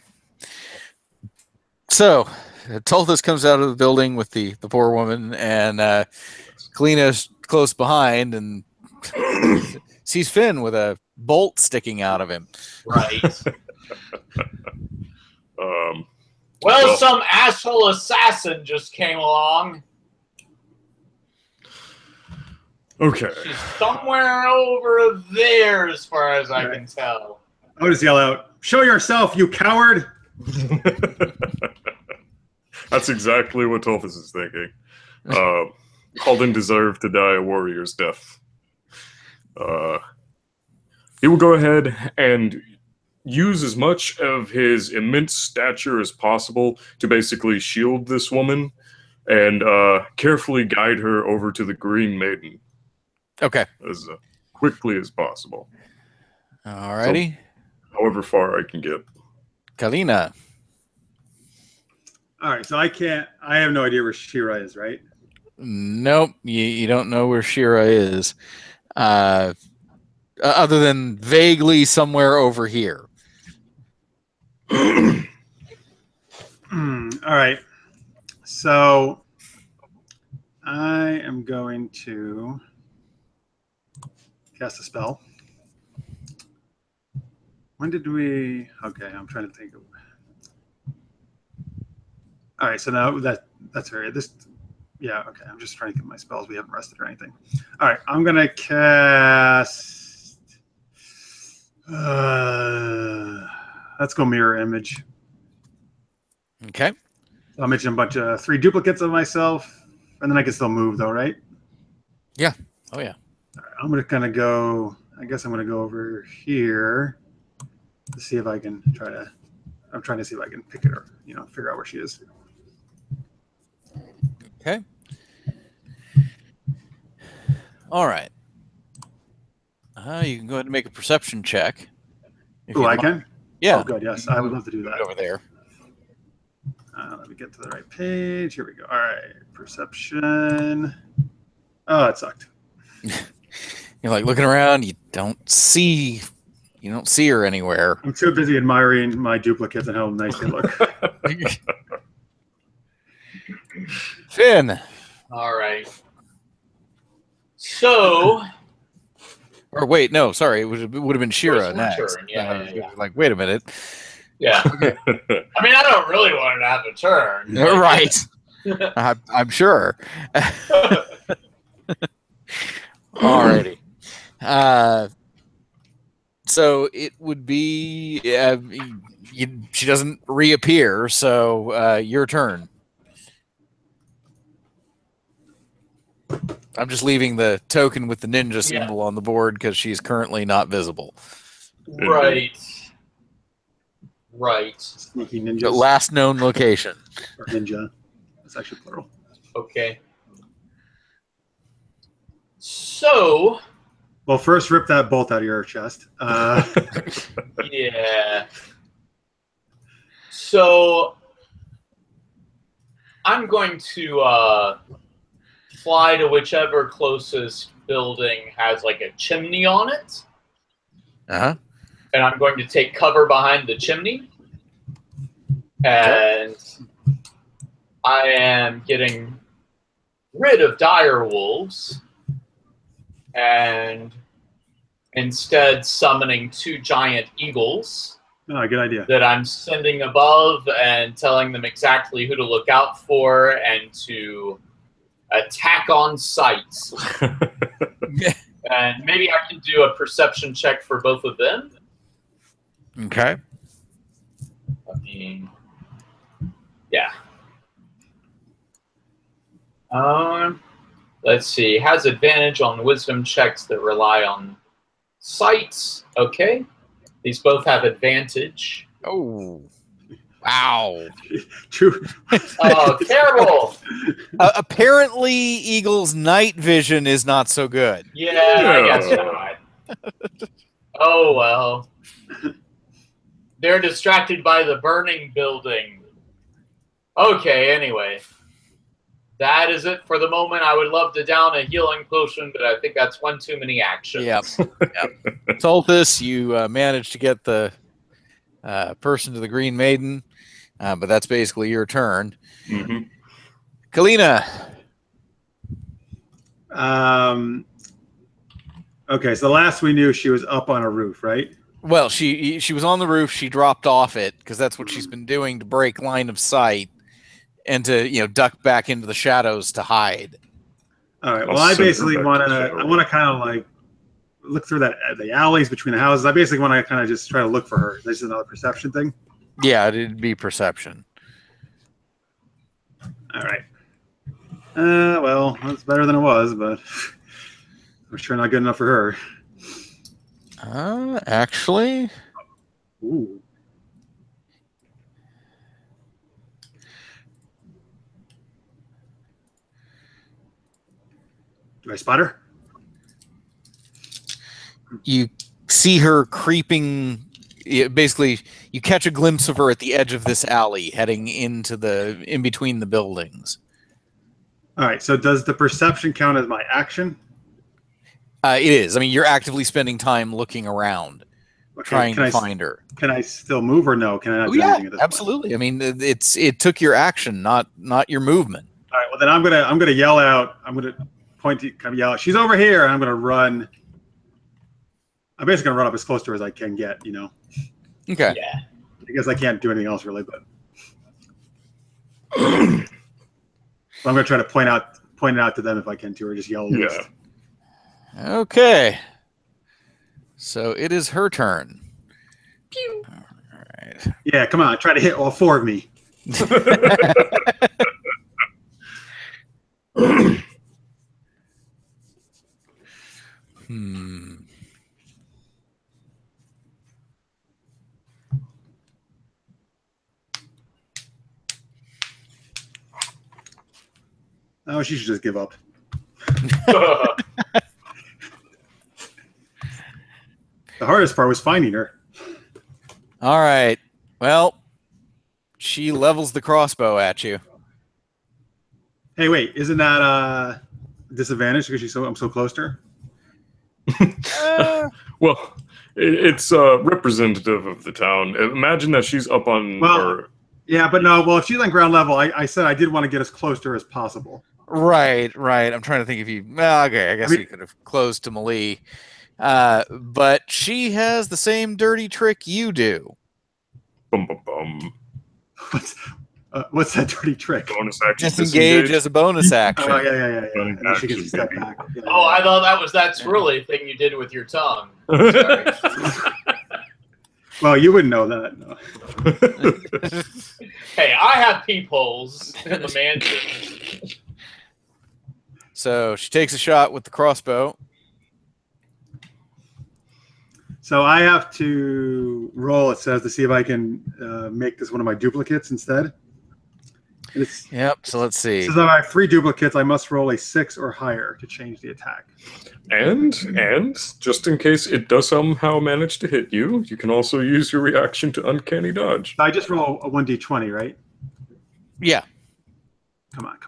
So, Tulthus comes out of the building with the poor woman, and Kalyna's close behind and sees Finn with a bolt sticking out of him.
Right. Well, some asshole assassin just came along.
Okay.
She's somewhere over there, as far as I can tell.
I'll just yell out, show yourself, you coward!
That's exactly what Tothis is thinking. Halden deserved to die a warrior's death. He will go ahead and use as much of his immense stature as possible to basically shield this woman and carefully guide her over to the Green Maiden.
Okay.
As quickly as possible.
Alrighty.
So, however far I can get.
Kalyna.
All right, so I have no idea where She-Ra is, right?
Nope, you don't know where She-Ra is. Other than vaguely somewhere over here.
All right. So I am going to cast a spell. When did we... Okay, I'm trying to think of... All right, so now that's very... Yeah, okay, I'm just trying to get my spells. We haven't rested or anything. All right, I'm going to cast... let's go Mirror Image.
Okay.
So I'll mention a bunch of 3 duplicates of myself, and then I can still move, though, right?
Yeah. Oh, yeah.
All right, I'm going to kind of go... I guess I'm going to go over here to see if I can try to... I'm trying to see if I can pick it or, figure out where she is.
Okay. All right. You can go ahead and make a perception check.
Oh, I can?
Yeah.
Oh, good. Yes, I would love to do that.
Over there.
Let me get to the right page. Here we go. All right. Perception. Oh, it sucked.
You're like looking around. You don't see her anywhere.
I'm too busy admiring my duplicates and how nice they look.
Finn.
All right. So...
Or wait, no, sorry. It would have been She-Ra next.
Turn. Yeah.
Like, wait a minute.
Yeah. I mean, I don't really want her to have a turn.
Right. I'm sure. Alrighty. So it would be she doesn't reappear, so your turn. I'm just leaving the token with the ninja symbol on the board because she's currently not visible.
Right. Right.
Sneaky
The
ninjas.
last known location.
Or ninja. It's actually plural.
Okay. So,
Well, first rip that bolt out of your chest.
yeah. So, I'm going to fly to whichever closest building has like a chimney on it.
Uh-huh.
And I'm going to take cover behind the chimney. And I am getting rid of dire wolves and instead summoning 2 giant eagles
Oh, good idea.
that I'm sending above and telling them exactly who to look out for and to attack on sight. And maybe I can do a perception check for both of them.
Okay.
I mean, yeah. Let's see. Has advantage on wisdom checks that rely on sight. Okay. These both have advantage.
Oh. Wow.
True.
Oh, terrible.
Apparently, Eagle's night vision is not so good.
Yeah, I guess not. Oh, well. They're distracted by the burning building. Okay, anyway. That is it for the moment. I would love to down a healing potion, but I think that's one too many actions.
Yep. Tulthus, you managed to get the person to the Green Maiden, but that's basically your turn.
Mm-hmm.
Kalyna.
Okay, so the last we knew, she was up on a roof, right?
Well, she was on the roof. She dropped off it because that's what she's been doing to break line of sight and to duck back into the shadows to hide.
All right. Well, I basically want to kind of like look through the alleys between the houses. I basically want to kind of just try to look for her. This is another perception thing.
Yeah, it'd be perception.
All right. Well, that's better than it was, but I'm sure not good enough for her.
Actually.
Ooh. Do I spot her?
You see her creeping. Basically, you catch a glimpse of her at the edge of this alley, heading into in between the buildings.
All right. So does the perception count as my action?
It is. I mean, you're actively spending time looking around, trying to find her.
Can I still move or no? Can I not do anything at this
absolutely. Point? I mean, it took your action, not your movement.
All right. Well, then I'm gonna yell out. I'm gonna point to kind of yell. She's over here, and I'm gonna run. I'm basically gonna run up as close to her as I can get.
Okay.
Yeah.
I guess I can't do anything else really, but I'm gonna try to point it out to them if I can too, or just yell.
Yeah.
Okay. So it is her turn. Pew. All right.
Yeah, come on. Try to hit all 4 of me. Oh, she should just give up. The hardest part was finding her.
All right. Well, she levels the crossbow at you.
Hey, wait, isn't that a disadvantage because I'm so close to her?
Well, it's representative of the town. Imagine that she's up on her.
Yeah, but no. Well, if she's on ground level, I said I did want to get as close to her as possible.
Right. I'm trying to think if you. Okay, I guess you could have closed to Malie. But she has the same dirty trick you do.
Bum, bum, bum.
What's that dirty trick?
Bonus action.
Disengage as a bonus action.
Oh, yeah. She gets a step back. Yeah,
oh, I thought that's really a thing you did with your tongue. Sorry.
Well, you wouldn't know that. No.
Hey, I have peepholes in the mansion.
So she takes a shot with the crossbow.
So I have to roll, it says, to see if I can make this one of my duplicates instead.
Yep, so let's see.
It says if I have 3 duplicates, I must roll a 6 or higher to change the attack.
And just in case it does somehow manage to hit you, you can also use your reaction to uncanny dodge.
I just roll a 1d20, right?
Yeah.
Come on.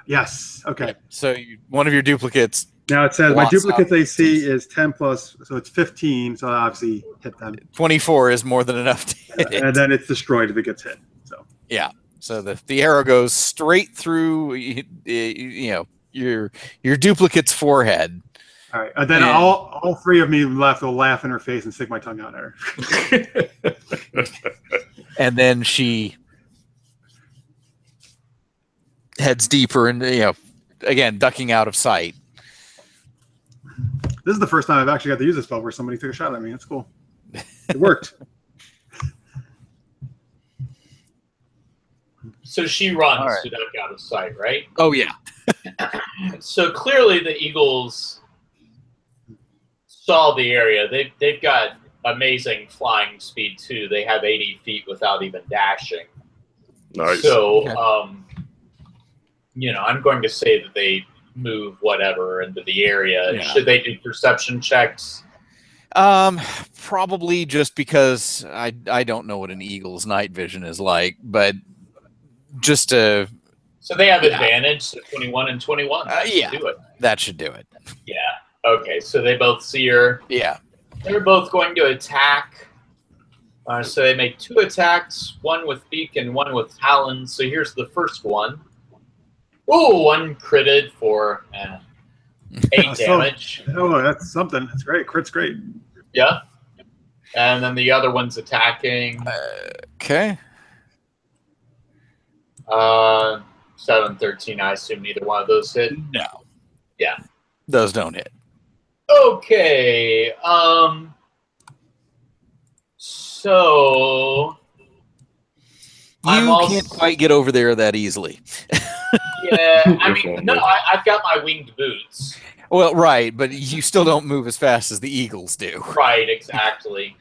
Yes. Okay.
Yep. So one of your duplicates.
Now it says my duplicate's AC is 10 plus, so it's 15. So I obviously hit them.
24 is more than enough to hit it.
And then it's destroyed if it gets hit. So
yeah. So the arrow goes straight through, your duplicate's forehead.
All right. And then all 3 of me left will laugh in her face and stick my tongue out at her.
And then she heads deeper and, again, ducking out of sight.
This is the first time I've actually got to use this spell where somebody took a shot at me. That's cool. It worked.
So she runs to duck out of sight, right?
Oh, yeah.
So clearly the Eagles saw the area. They've got amazing flying speed, too. They have 80 feet without even dashing.
Nice.
So, I'm going to say that they move whatever into the area. Yeah. Should they do perception checks?
Probably just because I don't know what an eagle's night vision is like, but just to...
So they have advantage, so 21 and 21.
Yeah,
do it.
That should do it.
Yeah. Okay, so they both see her.
Yeah.
They're both going to attack. So they make 2 attacks, one with beak and one with talons. So here's the first one. Oh, 1 critted for 8 damage.
Oh, that's something. That's great. Crit's great.
Yeah. And then the other one's attacking.
Okay.
7, 13. I assume neither one of those hit?
No.
Yeah.
Those don't hit.
Okay. So...
You can't quite get over there that easily.
Yeah, I mean, no, I've got my winged boots.
Well, right, but you still don't move as fast as the eagles do.
Right, exactly.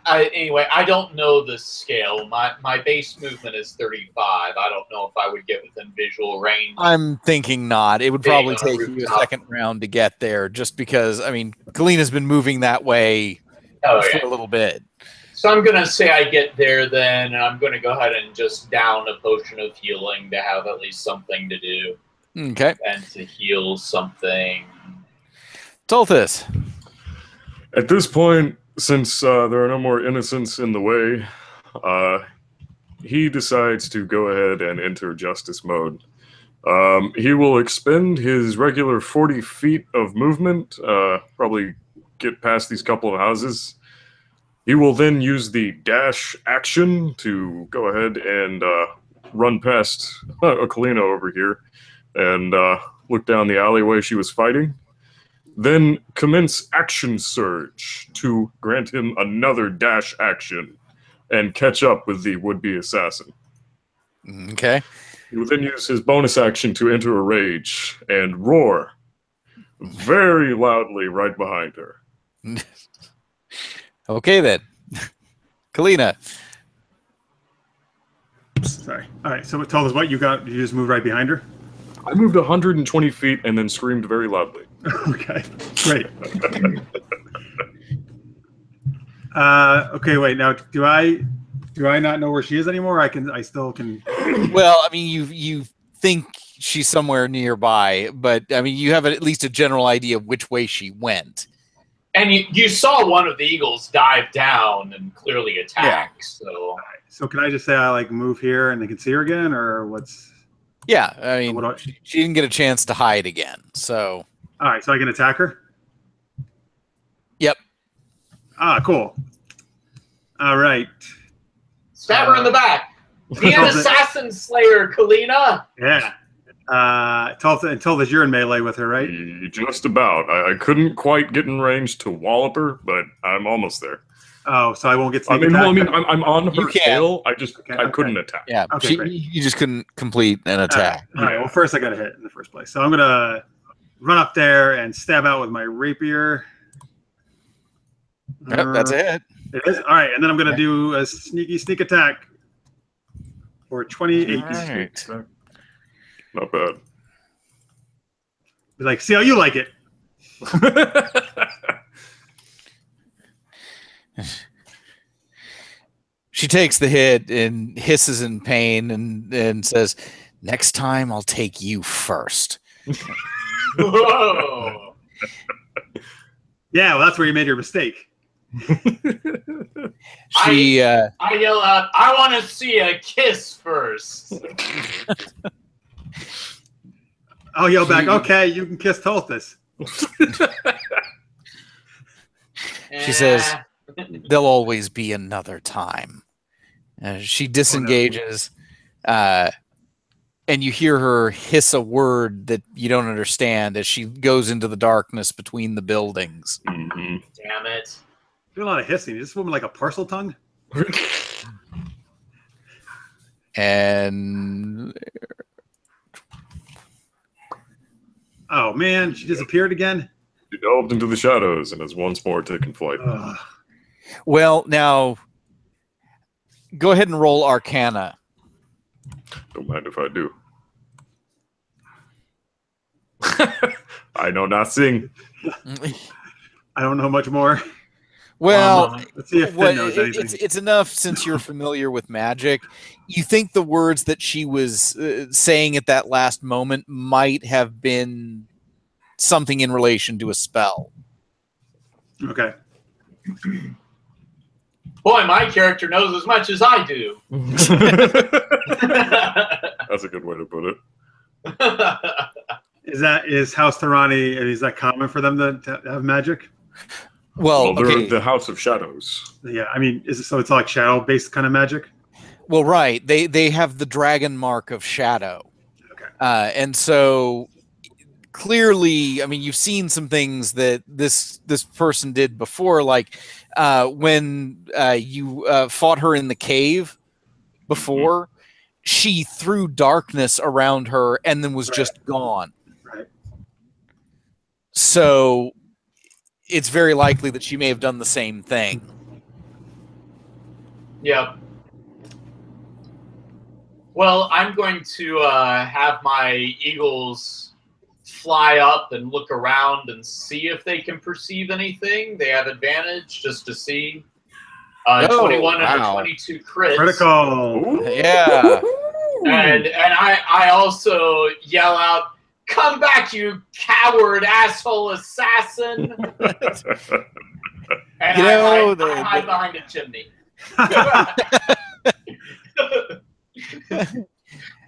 Anyway, I don't know the scale. My base movement is 35. I don't know if I would get within visual range.
I'm thinking not. It would probably take you a second round to get there, just because, I mean, Kalyna's been moving that way for a little bit.
So I'm going to say I get there then, and I'm going to go ahead and just down a potion of healing to have at least something to do.
Okay.
And to heal something.
Tulthus.
At this point, since there are no more innocents in the way, he decides to go ahead and enter justice mode. He will expend his regular 40 feet of movement, probably get past these couple of houses. He will then use the dash action to go ahead and run past Kalyna over here and look down the alleyway she was fighting. Then commence action surge to grant him another dash action and catch up with the would-be assassin.
Okay.
He will then use his bonus action to enter a rage and roar very loudly right behind her.
Okay, then. Kalyna.
Sorry. All right, so tell us what you got. You just moved right behind her?
I moved 120 feet and then screamed very loudly.
Okay, great. Okay, wait. Now, do I not know where she is anymore? I still can.
Well, I mean, you think she's somewhere nearby, but I mean, you have at least a general idea of which way she went.
And you saw one of the eagles dive down and clearly attack. Yeah.
So can I just say I move here and they can see her again, or what's?
Yeah, I mean, she didn't get a chance to hide again. So.
All right, so I can attack her.
Yep.
Ah, cool. All right.
Stab her in the back. Be an assassin slayer, Kalyna.
Yeah. Tulthus, you're in melee with her, right?
Just about. I couldn't quite get in range to wallop her, but I'm almost there.
Oh, so I won't get.
I'm on her tail. I couldn't attack.
Yeah,
okay,
you just couldn't complete an attack.
All right. Well, first I got to hit in the first place, so I'm gonna run up there and stab out with my rapier.
Yep, that's it.
It is? All right, and then I'm going to do a sneak attack for 28.
All right.
Not bad.
Be like, see how you like it.
She takes the hit and hisses in pain and says, "Next time I'll take you first."
Whoa!
Yeah, well, that's where you made your mistake.
She
I yell out, "I want to see a kiss first."
I'll yell back, okay, you can kiss Tulthus.
She says, "There'll always be another time." She disengages, and you hear her hiss a word that you don't understand as she goes into the darkness between the buildings.
Mm-hmm.
Damn it!
Doing a lot of hissing. Is this woman like a parcel tongue?
And
oh man, she disappeared again.
She delved into the shadows and has once more taken flight.
well, now go ahead and roll Arcana.
Don't mind if I do. I know nothing.
I don't know much more.
Well,
let's see if Finn knows anything.
It's enough since you're familiar with magic. You think the words that she was saying at that last moment might have been something in relation to a spell.
Okay.
Boy, my character knows as much as I do.
That's a good way to put it.
Is House Tarani, and is that common for them to have magic?
Well,
they're
okay.
the House of Shadows.
Yeah, I mean, so it's like shadow-based kind of magic?
Well, right. They have the dragon mark of shadow.
Okay.
And so clearly, I mean, you've seen some things that this person did before, like when you fought her in the cave before, she threw darkness around her and then was just gone.
Right.
So it's very likely that she may have done the same thing.
Yep. Well, I'm going to have my eagles fly up and look around and see if they can perceive anything. They have advantage just to see. 21 and a 22 crits.
Critical.
Yeah.
And I also yell out, "Come back, you coward asshole assassin!" And I hide behind a chimney.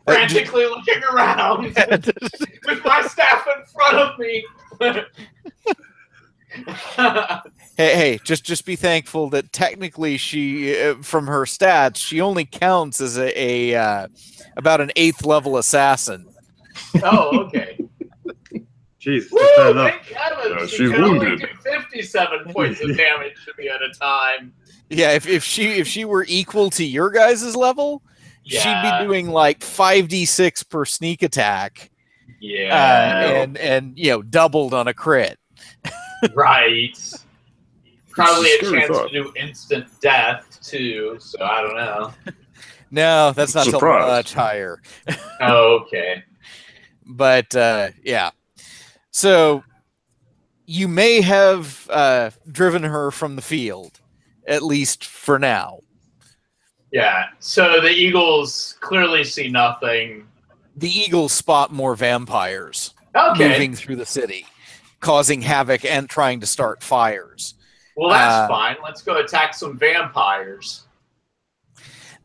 Frantically looking around with my staff in front of me.
Hey, just be thankful that technically she, from her stats, she only counts as a about an 8th level assassin.
Oh, okay.
Jeez,
Woo,
just enough.
thank heavens. She
she's
can only
wounded.
do 57 points of damage to me at a time.
Yeah, if she were equal to your guys' level, she'd be doing like 5d6 per sneak attack.
Yeah.
And you know, doubled on a crit.
Right. Probably a
Scary
chance
thought.
to do instant death, too, so I don't know.
No, that's not till
Surprise.
much higher.
Oh, okay.
But yeah. So you may have driven her from the field, at least for now.
Yeah, so the eagles clearly see nothing.
The eagles spot more vampires
Okay.
moving through the city, causing havoc and trying to start fires.
Well, that's fine. Let's go attack some vampires.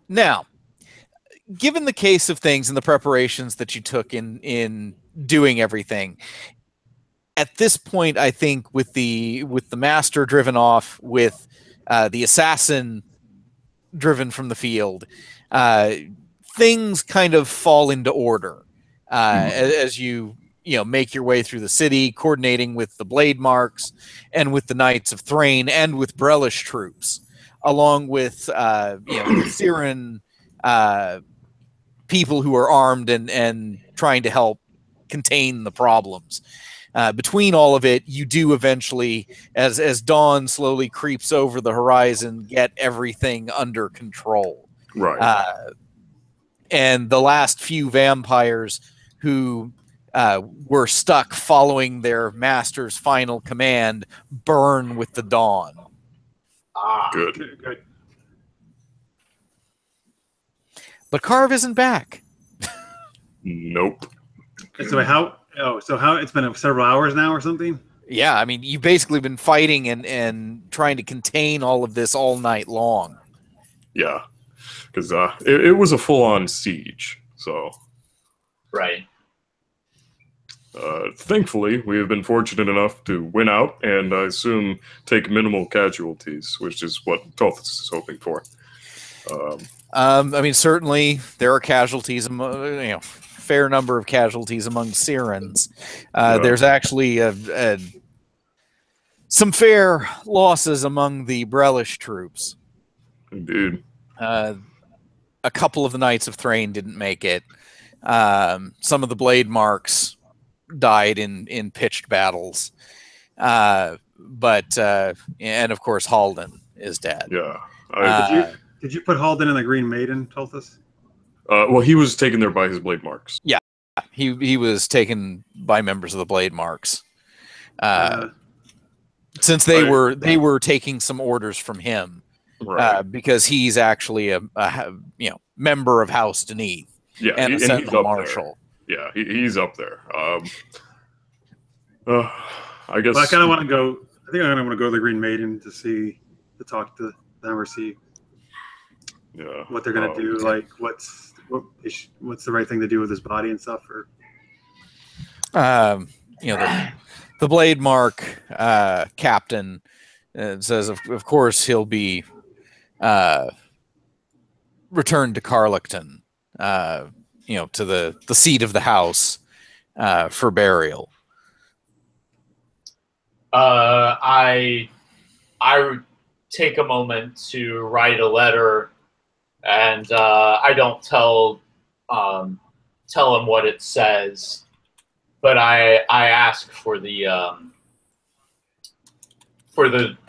Now, given the case of things and the preparations that you took in doing everything, at this point, I think with the master driven off, with the assassin driven from the field, things kind of fall into order as you make your way through the city, coordinating with the Blade Marks and with the Knights of Thrain and with Brelish troops, along with Siren people who are armed and trying to help contain the problems. between all of it, you do eventually, as dawn slowly creeps over the horizon, get everything under control.
Right.
And the last few vampires who were stuck following their master's final command burn with the dawn.
Good.
Good.
But Carve isn't back.
Nope.
So how? Oh, so how? It's been several hours now, or something.
Yeah, I mean, you've basically been fighting and trying to contain all of this all night long.
Yeah, because it was a full-on siege. So,
Right.
thankfully, we have been fortunate enough to win out, and I assume take minimal casualties, which is what Tothis is hoping for.
I mean, certainly there are casualties, fair number of casualties among Sirens. There's actually some fair losses among the Brelish troops.
Indeed.
A couple of the Knights of Thrain didn't make it. Some of the Blade Marks died in pitched battles. And of course, Halden is dead.
Yeah.
Did you put Halden in the Green Maiden, Tulthus?
Well, he was taken there by his blade marks.
Yeah, he was taken by members of the Blade Marks. Since they were taking some orders from him,
right.
because he's actually a member of House Denis,
yeah,
and a Sentinel Marshal.
There. Yeah, he's up there. I guess.
Well, I kind of want to go. I think I'm going to go to the Green Maiden to talk to them or see what they're going to do. Like, what's the right thing to do with his body and stuff? Or
the Blade Mark captain says, of course, he'll be returned to Carlicton, to the seat of the house for burial.
I take a moment to write a letter, and I don't tell him what it says, but I ask for the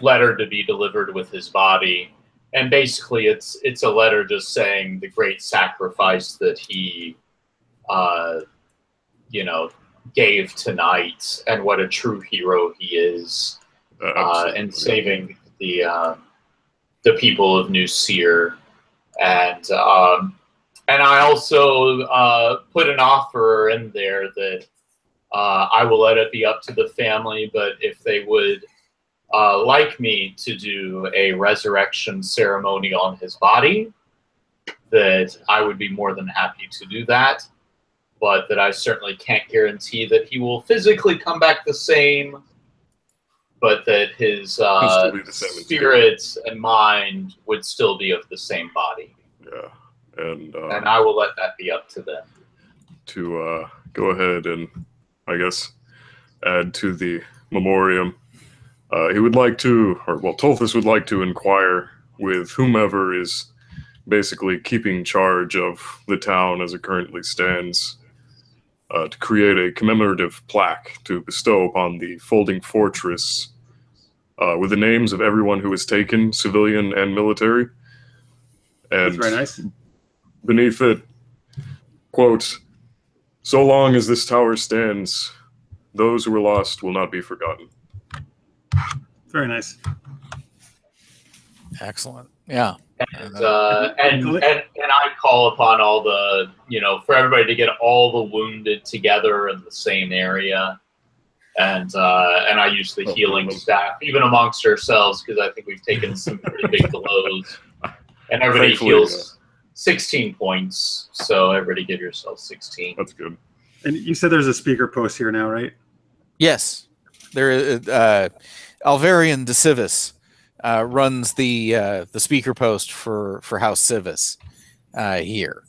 letter to be delivered with his body, and basically it's a letter just saying the great sacrifice that he gave tonight, and what a true hero he is in saving the people of New Seer. And I also put an offer in there that I will let it be up to the family, but if they would like me to do a resurrection ceremony on his body, that I would be more than happy to do that, but that I certainly can't guarantee that he will physically come back the same, but that his spirit and mind would still be of the same body.
Yeah, and
I will let that be up to them.
To go ahead and, I guess, add to the memoriam. He would like to, Tulthus would like to inquire with whomever is basically keeping charge of the town as it currently stands, to create a commemorative plaque to bestow upon the Folding Fortress with the names of everyone who was taken, civilian and military. And
that's very nice.
Beneath it, quote, "So long as this tower stands, those who were lost will not be forgotten."
Very nice.
Excellent. Yeah.
And I call upon all the, for everybody to get all the wounded together in the same area. And I use the healing staff, even amongst ourselves, because I think we've taken some pretty big blows. And everybody heals 16 points, so everybody give yourself 16.
That's good.
And you said there's a speaker post here now, right?
Yes. There is Alvarian de Civis runs the speaker post for House Civis here.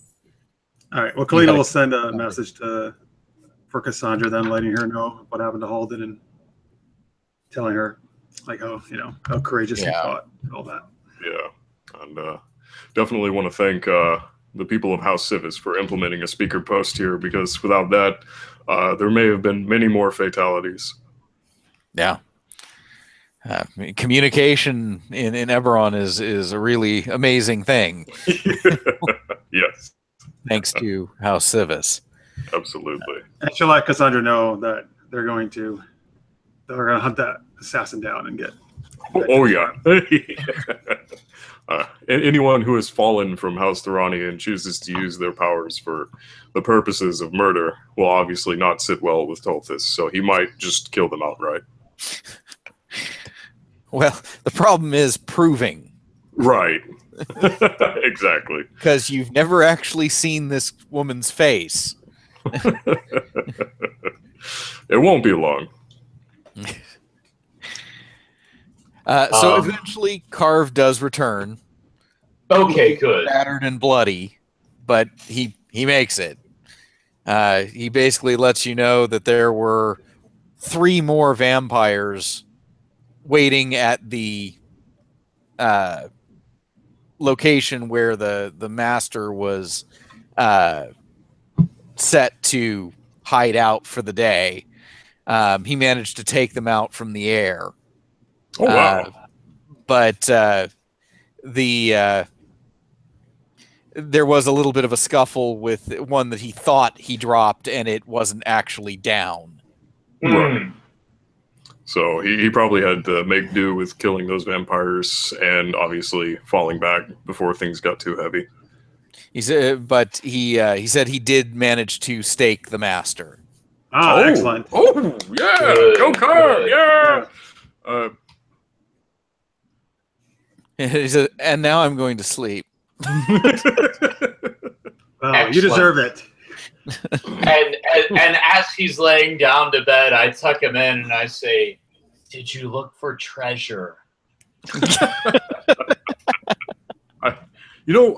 All right. Well, Kalyna will send a message for Cassandra, then letting her know what happened to Halden and telling her, like, how courageous he fought and all that.
Yeah, and definitely want to thank the people of House Civis for implementing a speaker post here, because without that, there may have been many more fatalities.
Yeah. Communication in Eberron is a really amazing thing.
Yes.
Thanks to House Civis.
Absolutely.
And she'll let Cassandra know that they're going to hunt that assassin down and get.
Oh yeah. Anyone who has fallen from House Thorani and chooses to use their powers for the purposes of murder will obviously not sit well with Tulthus, so he might just kill them outright.
Well, the problem is proving.
Right. Exactly.
Because you've never actually seen this woman's face.
It won't be long.
So eventually, Carve does return.
Okay, good.
Battered and bloody, but he makes it. He basically lets you know that there were 3 more vampires waiting at the location where the master was set to hide out for the day. He managed to take them out from the air.
Oh wow!
But there was a little bit of a scuffle with one that he thought he dropped, and it wasn't actually down.
Right. So he probably had to make do with killing those vampires and obviously falling back before things got too heavy.
He said, but he said he did manage to stake the master.
Oh, excellent!
Oh yeah,
Good,
go Carve! Yeah.
He said, and now I'm going to sleep.
Oh, you deserve it.
And as he's laying down to bed, I tuck him in and I say, "Did you look for treasure?"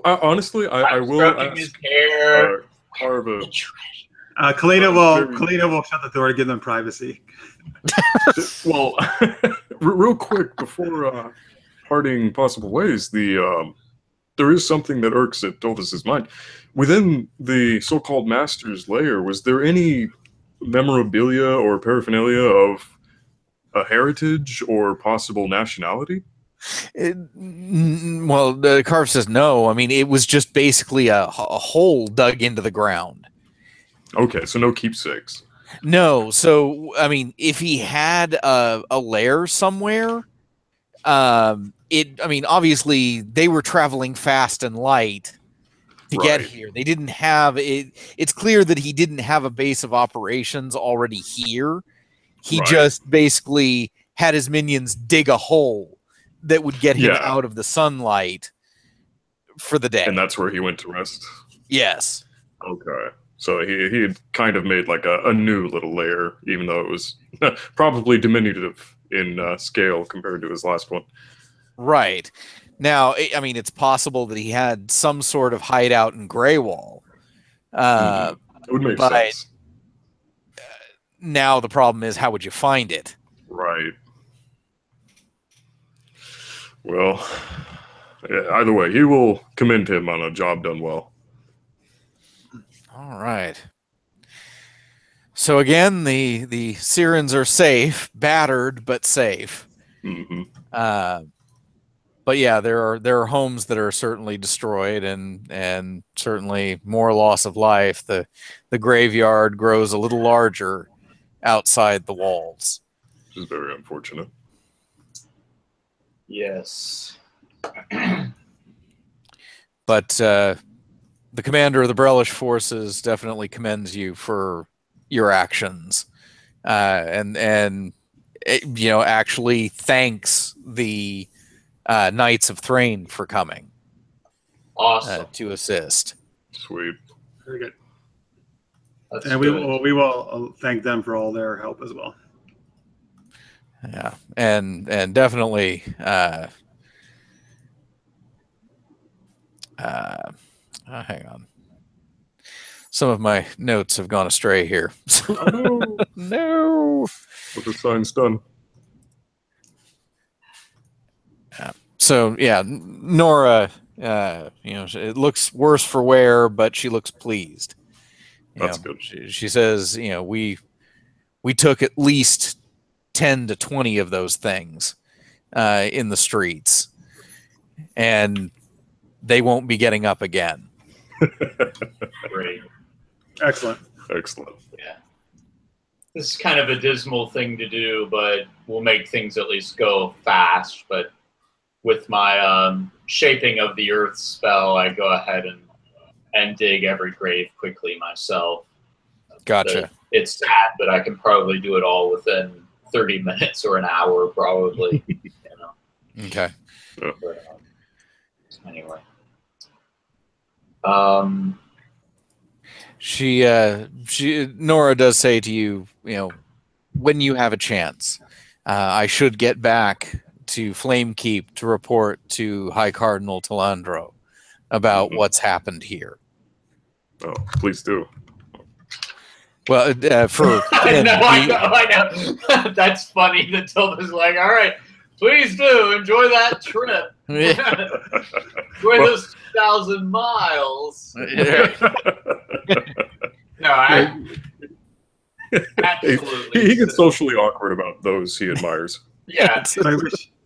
Honestly, I will ask
his hair.
Carve a
Kalyna will shut the door to give them privacy.
Well, real quick before parting possible ways, there is something that irks at Tothis' mind. Within the so-called Master's Lair, was there any memorabilia or paraphernalia of a heritage or possible nationality?
Well, the Carve says no. I mean, it was just basically a hole dug into the ground.
Okay, so no keepsakes.
No, so I mean, if he had a lair somewhere, obviously they were traveling fast and light to get here. They didn't have it. It's clear that he didn't have a base of operations already here. He just basically had his minions dig a hole that would get him out of the sunlight for the day.
And that's where he went to rest?
Yes.
Okay. So he had kind of made like a new little lair, even though it was probably diminutive in scale compared to his last one.
Right. Now, I mean, it's possible that he had some sort of hideout in Greywall.
It would make sense.
Now the problem is, how would you find it?
Right. Well, either way, he will commend him on a job done well.
All right. So again, the Sirens are safe, battered but safe.
Mm-hmm.
But yeah, there are homes that are certainly destroyed, and certainly more loss of life. The graveyard grows a little larger outside the walls.
Which is very unfortunate.
Yes.
But the commander of the Brellish forces definitely commends you for your actions, and actually thanks the Knights of Thrain for coming.
Awesome.
To assist.
Sweet.
Very good.
That's
and
good.
we will thank them for all their help as well.
Yeah, and definitely. Hang on. Some of my notes have gone astray here.
Oh, no.
No.
But the sign's done.
So yeah, Nora It looks worse for wear, but she looks pleased.
That's good.
She says, we took at least 10 to 20 of those things in the streets, and they won't be getting up again.
Great.
Excellent.
Excellent.
Yeah. This is kind of a dismal thing to do, but we'll make things at least go fast. But with my shaping of the earth spell, I go ahead and dig every grave quickly myself.
Gotcha.
It's sad, but I can probably do it all within 30 minutes or an hour, probably.
Okay.
But, anyway.
Nora does say to you, when you have a chance, I should get back to Flamekeep to report to High Cardinal Talandro about what's happened here.
Oh, please do.
Well, for
I know. That's funny. The Tulthus is like, all right, please do enjoy that trip. Enjoy those 2,000 miles. No, absolutely.
He gets socially awkward about those he admires.
Yeah.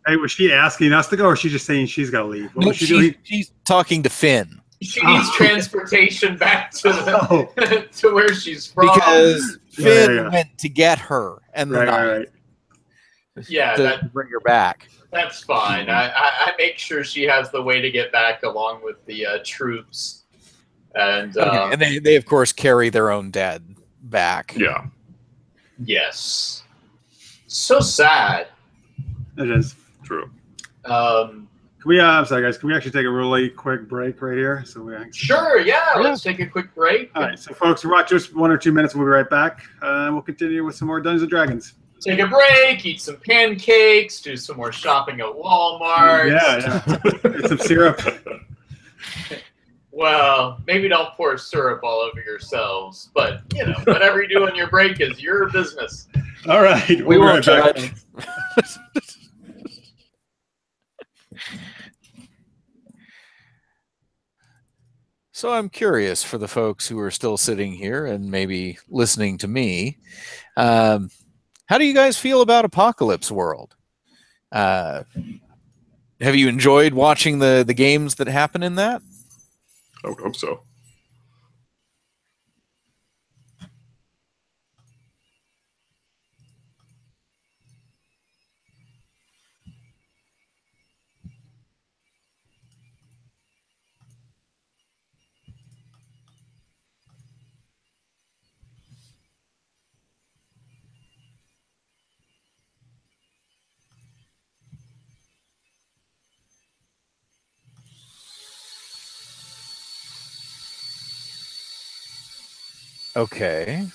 Was she asking us to go, or was she just saying she's got to leave? What
No,
was she doing?
she's talking to Finn.
She needs transportation back to to where she's from.
Because Finn went to get her and the
Right.
Yeah,
bring her back.
That's fine. I make sure she has the way to get back along with the troops. And
And they of course carry their own dead back.
Yeah.
Yes. So sad.
It is.
True.
Can we, I'm sorry, guys. Can we actually take a really quick break right here?
Sure. Yeah. Let's take a quick break.
All right. So, folks, watch just 1 or 2 minutes. We'll be right back. We'll continue with some more Dungeons and Dragons.
Take a break, eat some pancakes, do some more shopping at Walmart.
Yeah. Get some syrup.
Well, maybe don't pour syrup all over yourselves, but whatever you do on your break is your business.
All right.
We won't judge. So I'm curious, for the folks who are still sitting here and maybe listening to me, how do you guys feel about Apocalypse World? Have you enjoyed watching the games that happen in that?
I would hope so.
Okay.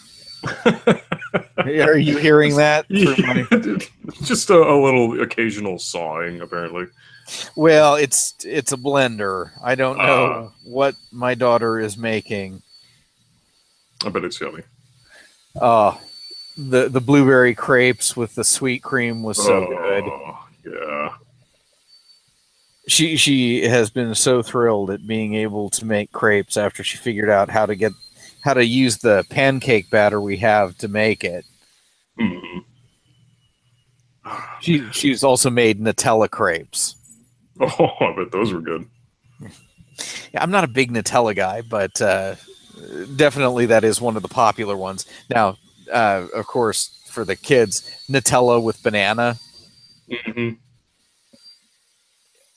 Are you hearing that?
Just a little occasional sawing, apparently.
Well, it's a blender. I don't know what my daughter is making.
I bet it's yummy.
The blueberry crepes with the sweet cream was so good.
Yeah.
She has been so thrilled at being able to make crepes after she figured out how to use the pancake batter we have to make it.
Mm-hmm.
She's also made Nutella crepes.
Oh, I bet those were good.
Yeah, I'm not a big Nutella guy, but definitely that is one of the popular ones. Now, of course, for the kids, Nutella with banana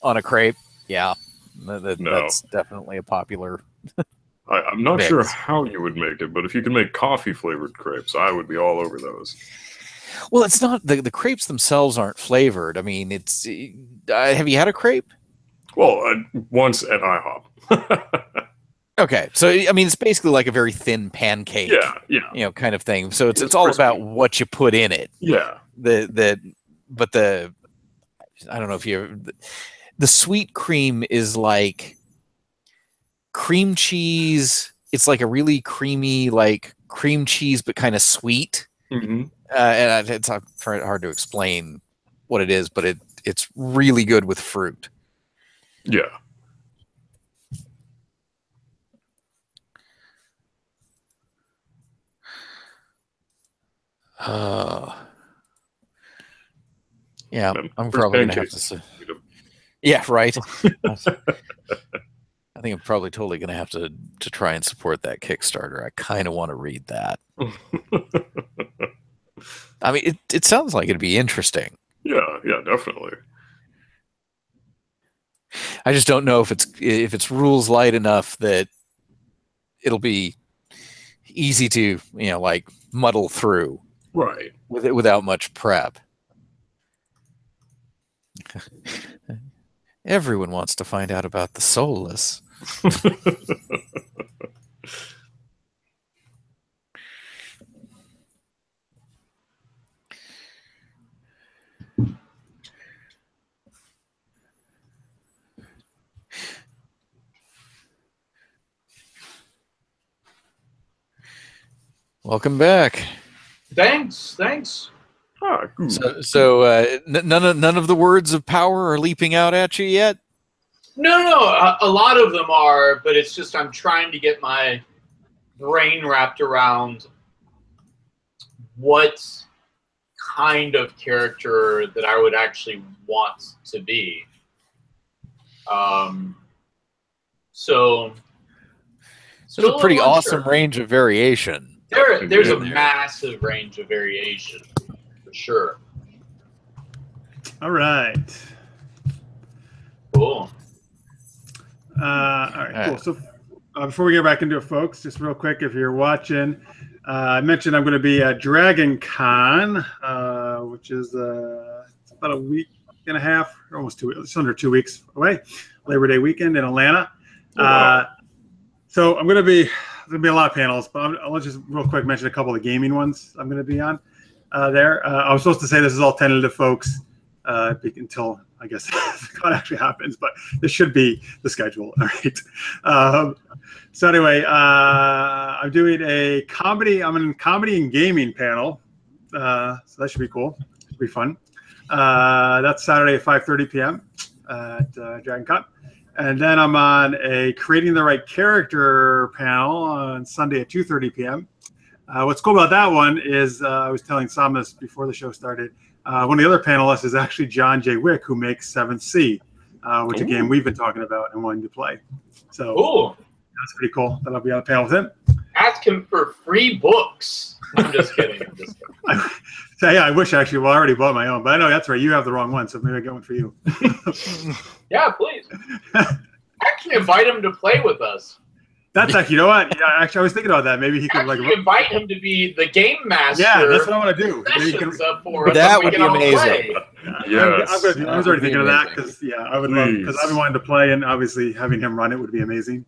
on a crepe. Yeah, that's definitely a popular.
I'm not sure how you would make it, but if you can make coffee-flavored crepes, I would be all over those.
Well, it's not the crepes themselves aren't flavored. I mean, it's. Have you had a crepe?
Well, once at IHOP.
Okay, so I mean, it's basically like a very thin pancake.
Yeah.
Kind of thing. So it's all about what you put in it.
Yeah.
I don't know if the sweet cream is like cream cheese. It's like a really creamy, like cream cheese, but kind of sweet.
Mm-hmm.
And it's hard to explain what it is, but it's really good with fruit.
Yeah.
Yeah, I'm probably going to have to say. Yeah, right. I think I'm probably totally going to have to try and support that Kickstarter. I kind of want to read that. I mean, it sounds like it'd be interesting.
Yeah, definitely.
I just don't know if it's rules light enough that it'll be easy to, like muddle through.
Right.
Without much prep. Everyone wants to find out about the soulless. Welcome back.
Thanks.
Ah, good.
So none of the words of power are leaping out at you yet?
No. A lot of them are, but it's just I'm trying to get my brain wrapped around what kind of character that I would actually want to be. So
there's a pretty awesome range of variation.
There's a massive range of variation, for sure.
All right.
Cool.
All right, cool. So before we get back into it, folks, just real quick, if you're watching, I mentioned I'm going to be at Dragon Con, which is about a week and a half, almost 2 weeks, just under 2 weeks away, Labor Day weekend in Atlanta. So I'm going to be... There's going to be a lot of panels, but I'll just real quick mention a couple of the gaming ones I'm going to be on there. I was supposed to say this is all tentative, folks, until, I guess, the con actually happens, but this should be the schedule. All right. So anyway, I'm doing a comedy. I'm in a comedy and gaming panel. So that should be cool. Should be fun. That's Saturday at 5:30 p.m. at Dragon Con. And then I'm on a Creating the Right Character panel on Sunday at 2:30 p.m. What's cool about that one is I was telling Samus before the show started, one of the other panelists is actually John J. Wick, who makes 7th Sea, which is a game we've been talking about and wanting to play. So that's pretty cool that I'll be on a panel with him.
Ask him for free books. I'm just kidding.
So, yeah, I wish actually. Well, I already bought my own, but I know that's right. You have the wrong one, so maybe I get one for you.
Yeah, please. Actually, invite him to play with us.
That's actually, you know what? Yeah, actually, I was thinking about that. Maybe he could
invite him to be the game master.
Yeah, that's what I want to do.
That would be amazing.
Yeah, I was already thinking of that because I would love because I've been wanting to play, and obviously having him run it would be amazing.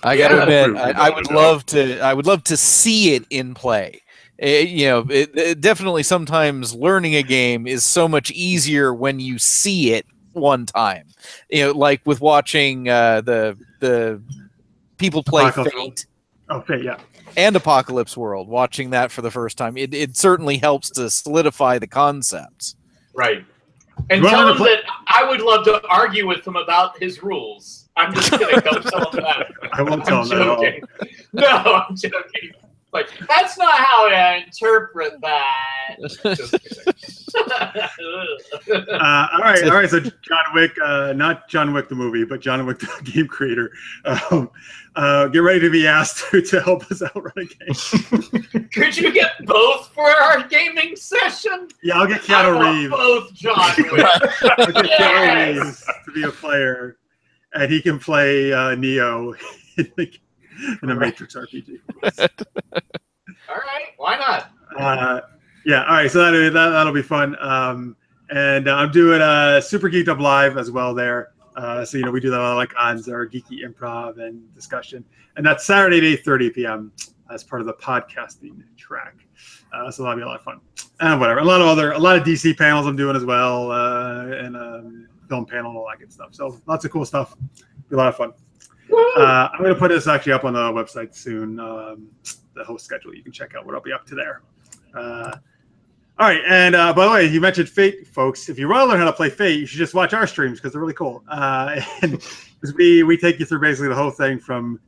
I got to admit, I would love to. I would love to see it in play. It definitely sometimes learning a game is so much easier when you see it one time. Like with watching the people play Fate.
Oh, Fate, yeah.
And Apocalypse World. Watching that for the first time, it certainly helps to solidify the concepts.
Right. And tell him that I would love to argue with him about his rules. I'm just gonna go tell him that.
I won't tell him that.
No, I'm joking. Like, that's not how I interpret that.
All right. So John Wick, not John Wick the movie, but John Wick the game creator. Get ready to be asked to help us out run a game.
Could you get both for our gaming session?
Yeah, I'll get Keanu Reeves.
Both John Wick.
I'll get Keanu Reeves to be a player, and he can play Neo in a Matrix RPG.
All right, why not?
Yeah, all right. So that'll be fun. And I'm doing Super Geeked Up Live as well there. So we do that like on our geeky improv and discussion, and that's Saturday at 8:30 p.m. as part of the podcasting track. So that'll be a lot of fun. And whatever, a lot of DC panels I'm doing as well, and film panel and all that good stuff. So lots of cool stuff. Be a lot of fun. I'm going to put this actually up on the website soon, the host schedule. You can check out what I'll be up to there. All right, and by the way, you mentioned Fate, folks. If you want to learn how to play Fate, you should just watch our streams because they're really cool. And we take you through basically the whole thing from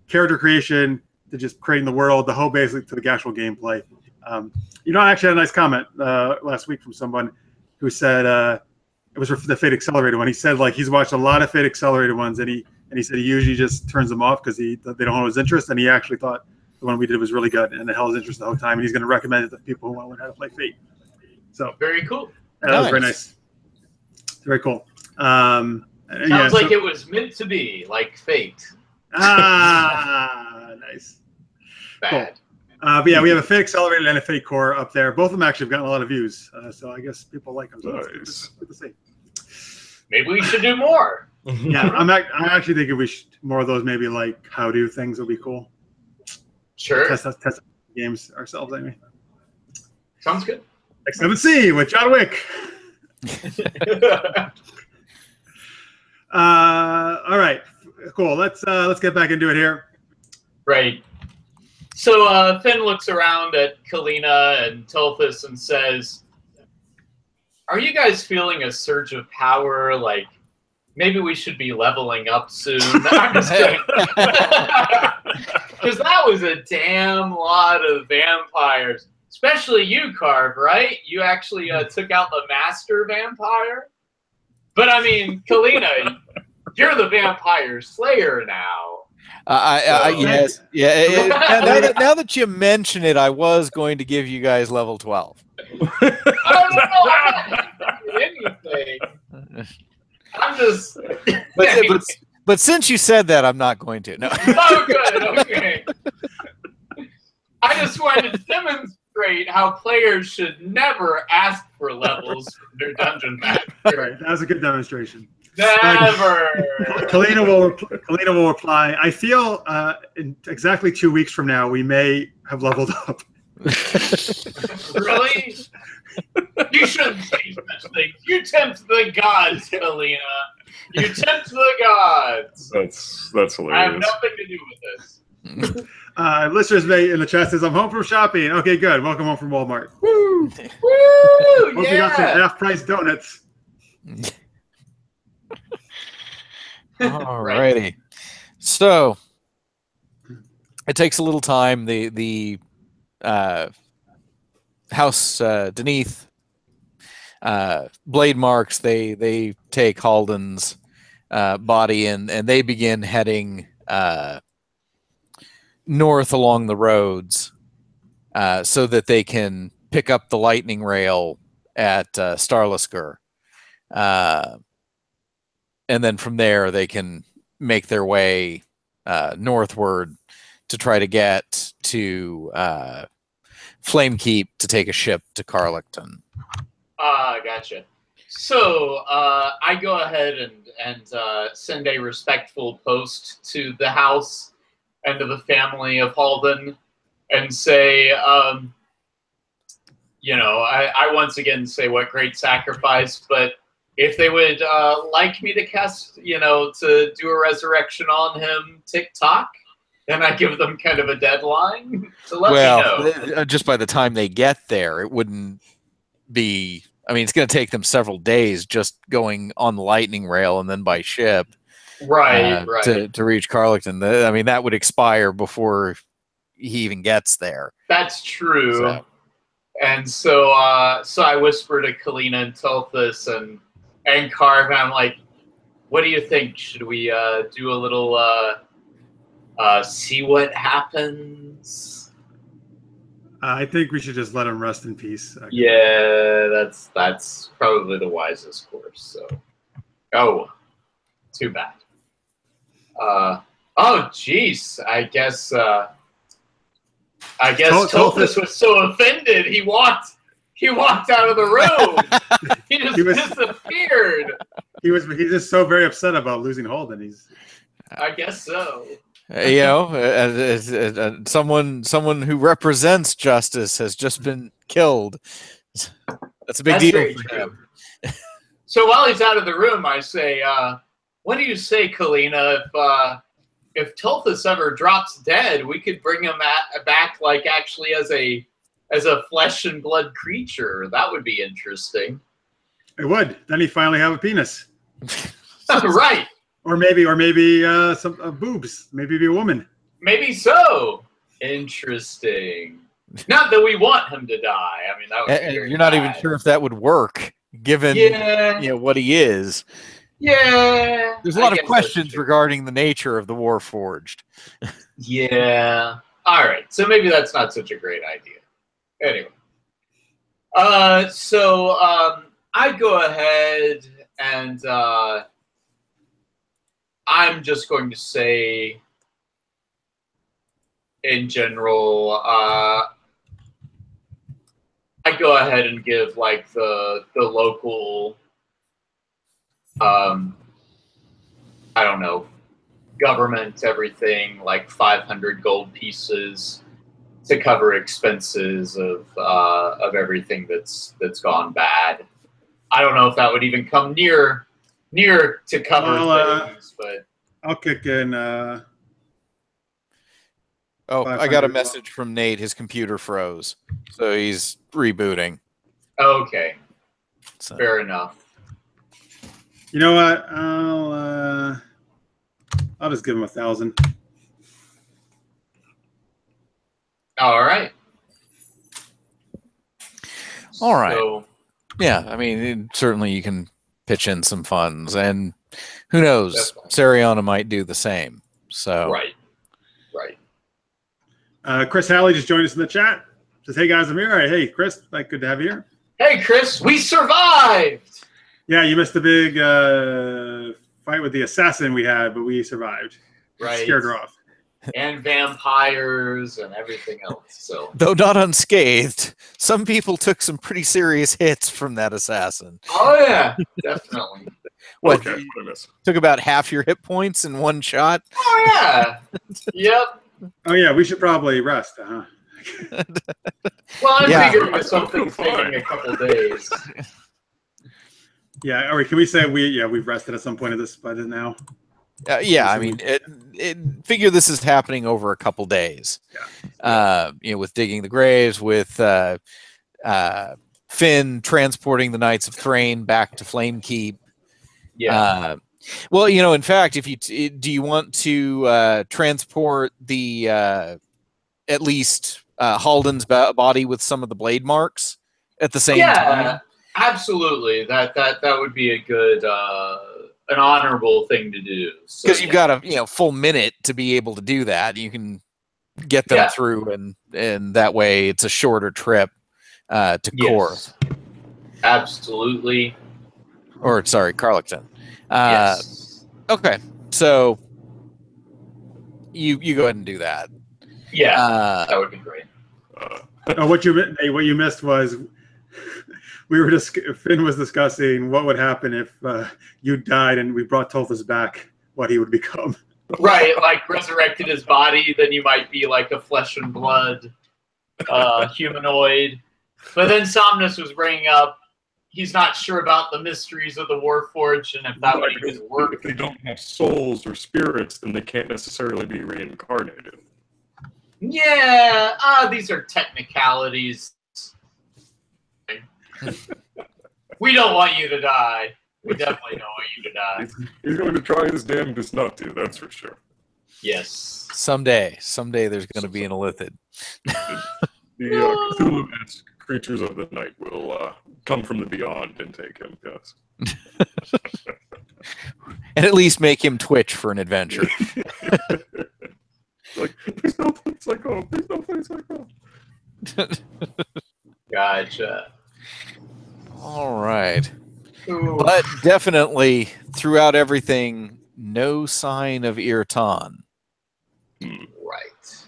character creation to just creating the world, the whole basically to the actual gameplay. I actually had a nice comment last week from someone who said it was for the Fate Accelerated one. He said like he's watched a lot of Fate Accelerated ones, and he said he usually just turns them off because they don't hold his interest, and he actually thought the one we did was really good and it held his interest the whole time, and he's going to recommend it to people who want to learn how to play Fate. So
very cool.
That was very nice. Very cool.
Sounds like it was meant to be, like Fate.
Nice.
Bad.
Cool. But yeah, we have a Fate Accelerated and a Fate Core up there. Both of them actually have gotten a lot of views, so I guess people like them. So that's good to see.
Maybe we should do more.
Yeah, I'm actually thinking we should more of those. Maybe like how-do things would be cool.
Sure.
Test games ourselves anyway.
Sounds good.
X7C with John Wick. All right, cool. Let's get back into it here.
Right. So Finn looks around at Kalyna and Tulthus and says, "Are you guys feeling a surge of power? Like maybe we should be leveling up soon." I'm just kidding. Because that was a damn lot of vampires. Especially you, Carve, right? You actually took out the master vampire. But I mean, Kalyna, you're the vampire slayer now.
Yes. Yeah. Now that you mention it, I was going to give you guys level 12.
I don't know anything. I'm just...
But since you said that, I'm not going to. No.
Oh, good. Okay. I just wanted to demonstrate how players should never ask for levels from their dungeon master.
Right, that was a good demonstration.
Never.
Kalyna will reply. I feel in exactly 2 weeks from now we may have leveled up.
Really? You shouldn't say such things. You tempt the gods, Kalyna. You tempt the gods.
That's hilarious.
I have nothing to do with this.
Listeners may in the chat says, "I'm home from shopping." Okay, good. Welcome home from Walmart.
Woo!
Hope you got some half-price donuts.
Alrighty. So it takes a little time. The house beneath blade marks. They take Halden's body and they begin heading north along the roads so that they can pick up the lightning rail at Starlisker. And then from there, they can make their way northward to try to get to Flamekeep to take a ship to Carlicton.
Gotcha. So I go ahead and send a respectful post to the house and to the family of Halden and say, I once again say what great sacrifice, but if they would like me to cast, to do a resurrection on him, TikTok, then I give them kind of a deadline to let me know.
Just by the time they get there, it wouldn't be... I mean, it's going to take them several days just going on the lightning rail and then by ship.
Right.
To reach Carlicton. I mean, that would expire before he even gets there.
That's true. So. And so I whisper to Kalyna and Tulthus and Carve, and I'm like, what do you think? Should we do a little see what happens?
I think we should just let him rest in peace.
Yeah, that's probably the wisest course. So, too bad. Jeez. I guess Tulthus was so offended he walked out of the room. He just disappeared.
He's just so very upset about losing Halden.
I guess so.
Someone who represents justice has just been killed. That's a big deal for him.
So while he's out of the room, I say, what do you say, Kalyna, if Tulthus ever drops dead, we could bring him back like actually as a flesh and blood creature. That would be interesting.
It would. Then he'd finally have a penis.
Right.
Or maybe some boobs. Maybe be a woman.
Maybe so. Interesting. Not that we want him to die. I mean, that would be very
You're not even
bad.
sure if that would work, given what he is.
Yeah.
There's a lot of questions regarding the nature of the Warforged.
Yeah. All right. So maybe that's not such a great idea. Anyway. So I go ahead and I'm just going to say, in general, I go ahead and give like the local, I don't know, government, everything, like 500 gold pieces to cover expenses of everything that's gone bad. I don't know if that would even come near to cover things, but
I'll kick in.
I got a message from Nate. His computer froze, so he's rebooting.
Okay, fair enough.
You know what? I'll just give him 1,000.
All right.
All right.
So,
yeah, I mean, certainly you can pitch in some funds, and who knows, Sariana might do the same. So
right.
Chris Halley just joined us in the chat. Says, "Hey guys, I'm here." All right, hey Chris, good to have you here.
Hey Chris, we survived.
Yeah, you missed a big fight with the assassin we had, but we survived.
Right.
Scared her off.
And vampires and everything else. So,
though not unscathed, some people took some pretty serious hits from that assassin.
Oh yeah, definitely.
What? Okay, took about half your hit points in one shot.
Oh yeah. Yep.
Oh yeah, we should probably rest, huh?
Well, I'm figuring that something's taking a couple days.
Yeah, all right. Can we say we've rested at some point of this by now?
Yeah, I mean, figure this is happening over a couple days.
Yeah.
With digging the graves, with Finn transporting the Knights of Thrain back to Flamekeep.
Yeah.
Well, in fact, if do you want to transport the at least Halden's body with some of the blade marks at the same time?
Absolutely. That would be a good, an honorable thing to do.
Because you've got a full minute to be able to do that. You can get them through, and that way it's a shorter trip to Korth.
Absolutely.
Or sorry, Carlington.
Yes.
Okay, so you go ahead and do that.
Yeah, that would be great.
What you missed was Finn was discussing what would happen if you died and we brought Tulthus back, what he would become.
Right, like resurrected his body, then you might be like a flesh and blood humanoid. But then Somnus was bringing up he's not sure about the mysteries of the Warforged, and if that would even work.
If they don't have souls or spirits, then they can't necessarily be reincarnated.
Yeah, these are technicalities. We don't want you to die. We definitely don't want you to die.
He's going to try his damnedest not to, that's for sure.
Yes.
Someday there's going to be an Illithid.
The Cthulhu-esque creatures of the night will come from the beyond and take him, yes.
And at least make him twitch for an adventure.
Like, please no place like home. Please no place like home.
Gotcha.
All right.
Ooh.
But definitely, throughout everything, no sign of Irtan.
Right.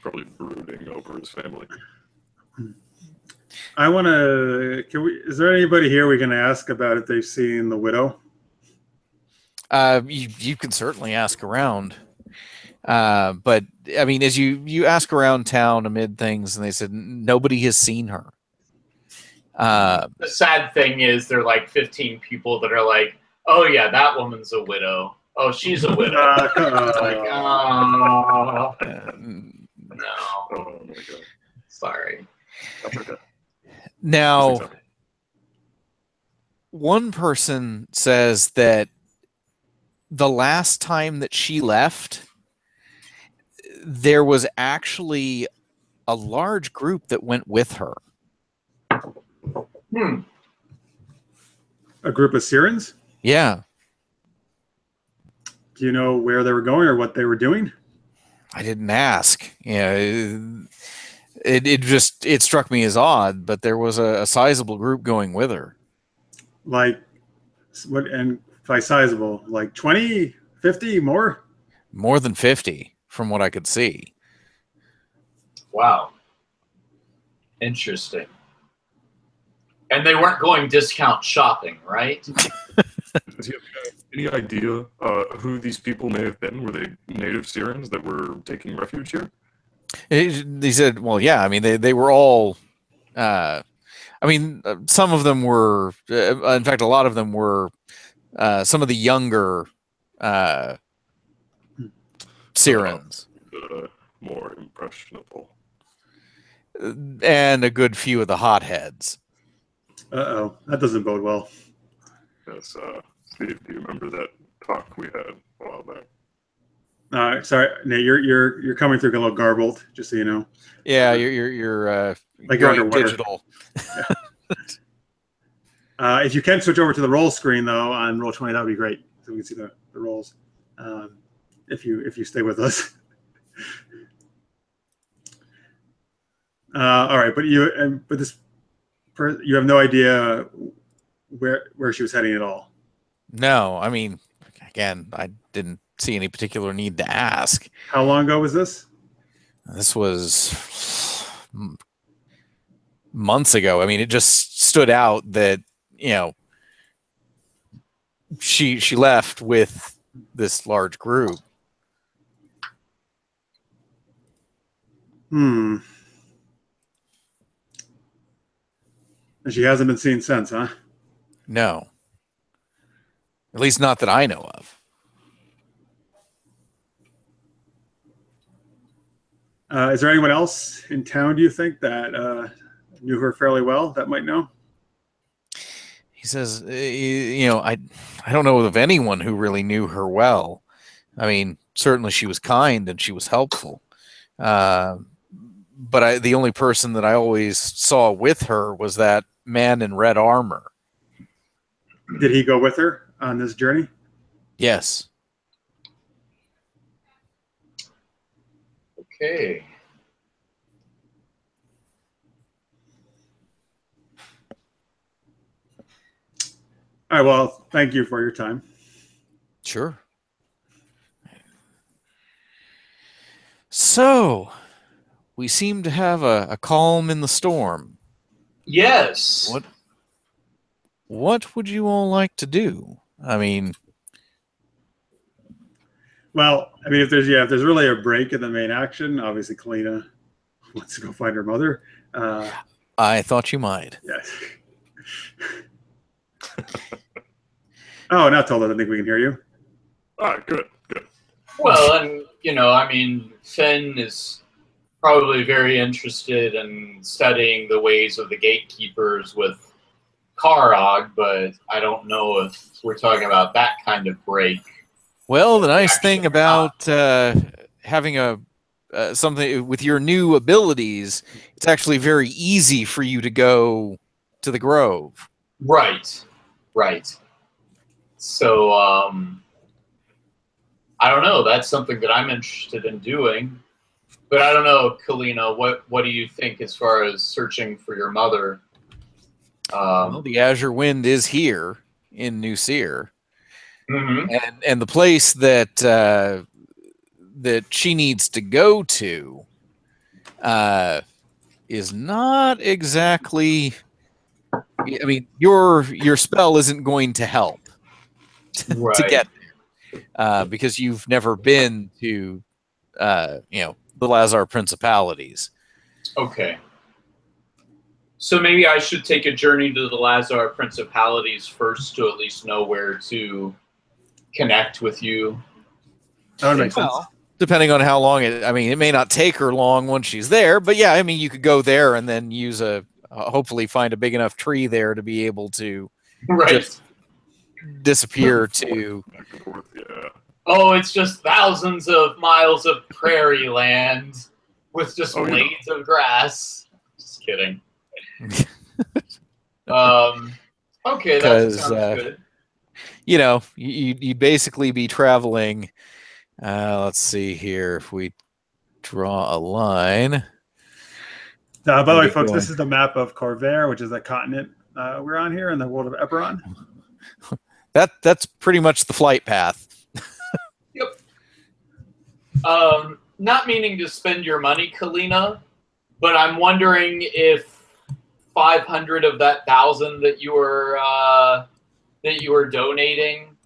Probably brooding over his family.
I want to. Is there anybody here we can ask about if they've seen the widow?
You can certainly ask around. But I mean, as you ask around town amid things, and they said nobody has seen her.
The sad thing is, there are like 15 people that are like, "Oh yeah, that woman's a widow. Oh, she's a widow." It's like, oh no.
Oh my god.
Sorry.
That's okay.
Now, one person says that the last time that she left, there was actually a large group that went with her.
A group of Sirens?
Yeah.
Do you know where they were going or what they were doing?
I didn't ask. Yeah, it struck me as odd, but there was a sizable group going with her.
Like, what? And by sizable, like 20, 50, more?
More than 50, from what I could see.
Wow. Interesting. And they weren't going discount shopping, right?
Does he have any idea who these people may have been? Were they native Sirens that were taking refuge here?
He said, well, yeah, I mean, they were all, I mean, some of them were, in fact, a lot of them were some of the younger Sirens.
More impressionable.
And a good few of the hotheads.
Uh-oh, that doesn't bode well.
Yes, Steve, do you remember that talk we had a while back?
Sorry, Nate, you're coming through a little garbled, just so you know.
Yeah, you're
like you're
going
underwater.
digital.
If you can switch over to the roll screen though on Roll20, that would be great, so we can see the rolls. If you stay with us. All right, but you have no idea where she was heading at all.
No, I mean, again, I didn't see any particular need to ask.
How long ago was this?
This was months ago. I mean, it just stood out that, you know, she left with this large group.
And she hasn't been seen since, huh?
No. At least not that I know of.
Is there anyone else in town, do you think, that knew her fairly well that might know?
He says, you know, I don't know of anyone who really knew her well. I mean, certainly she was kind and she was helpful. But the only person that I always saw with her was that man in red armor.
Did he go with her on this journey?
Yes.
Okay.
All right, well, thank you for your time.
Sure. So, we seem to have a calm in the storm.
Yes.
What would you all like to do? I mean...
Well, I mean, if there's really a break in the main action, obviously Kalyna wants to go find her mother.
I thought you might.
Yes. Oh, now Tulthus, I think we can hear you.
Ah, good.
Well, and, you know, I mean, Finn is probably very interested in studying the ways of the gatekeepers with Karog, but I don't know if we're talking about that kind of break.
Well, the nice thing about having something with your new abilities, it's actually very easy for you to go to the Grove.
Right. So, I don't know. That's something that I'm interested in doing. But I don't know, Kalyna, what do you think as far as searching for your mother?
Well, the Azure Wind is here in New Seer.
Mm-hmm.
And the place that that she needs to go to is not exactly... I mean, your spell isn't going to help to get there because you've never been to, you know, the Lazar Principalities.
Okay. So maybe I should take a journey to the Lazar Principalities first to at least know where to connect with you.
That would make sense.
Depending on how long I mean, it may not take her long once she's there, but yeah, I mean, you could go there and then use hopefully find a big enough tree there to be able to just disappear to...
Yeah. Oh, it's just thousands of miles of prairie land. with just
Oh, yeah.
blades of grass. Just kidding. Okay, that
'Cause,
sounds good.
You know, you'd basically be traveling. Let's see here. If we draw a line.
By the
Are
way,
we
folks,
going-
this is the map of Corvair, which is the continent we're on here in the world of Eberron.
That's pretty much the flight path.
Yep. Not meaning to spend your money, Kalyna, but I'm wondering if 500 of that 1,000 that you were donating,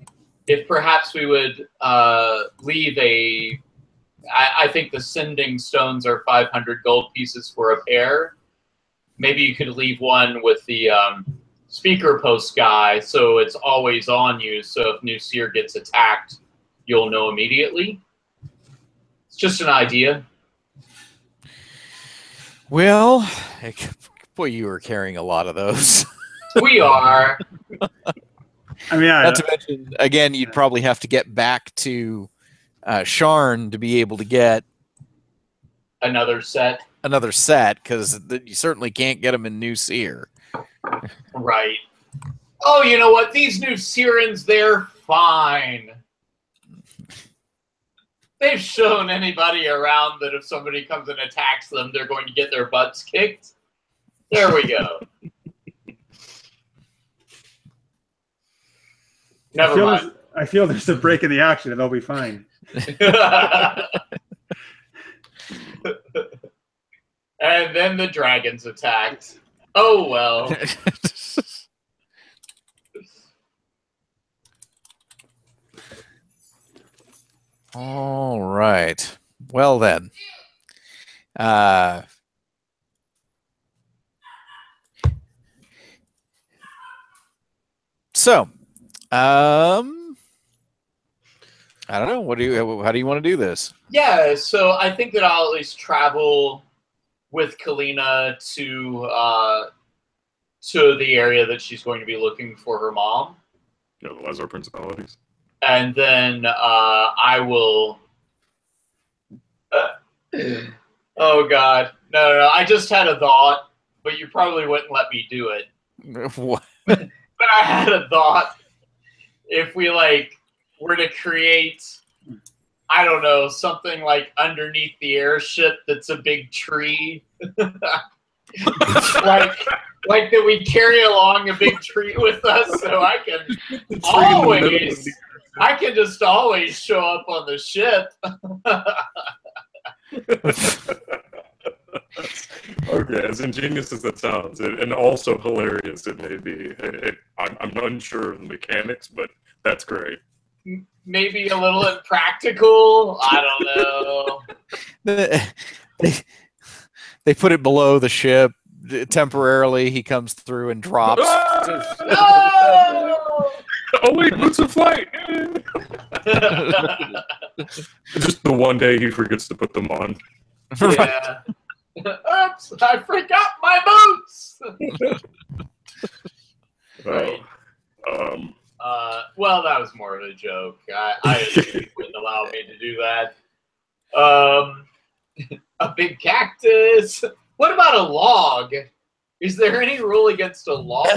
if perhaps we would leave a. I think the sending stones are 500 gold pieces for a pair. Maybe you could leave one with the speaker post guy, so it's always on you. So if New Seer gets attacked, you'll know immediately. It's just an idea.
Well, boy, you were carrying a lot of those.
We are.
I mean,
Not to mention, again, you'd probably have to get back to Sharn to be able to get
Another set.
another set, because you certainly can't get them in New Seer.
Right. Oh, you know what? These New Seerans, they're fine. They've shown anybody around that if somebody comes and attacks them, they're going to get their butts kicked. There we go. Never mind.
I feel there's a break in the action and they'll be fine.
And then the dragons attacked. Oh, well.
All right. Well then. So, I don't know. How do you want to do this?
Yeah, so I think that I'll at least travel with Kalyna to the area that she's going to be looking for her mom.
Yeah, the Lazar Principalities.
And then I will... oh, God. No. I just had a thought, but you probably wouldn't let me do it.
What?
But I had a thought. If we, were to create... I don't know, something like underneath the airship that's a big tree. like that we carry along a big tree with us, so I can just always show up on the ship.
Okay, as ingenious as that sounds, and also hilarious it may be, I'm unsure of the mechanics, but that's great.
Maybe a little impractical. I don't know.
They put it below the ship temporarily. He comes through and drops.
No!
Oh wait, boots of flight! Just the one day he forgets to put them on.
Yeah. Oops! I forgot my boots. Right. Well, that was more of a joke. I wouldn't allow me to do that. A big cactus. What about a log? Is there any rule against a log?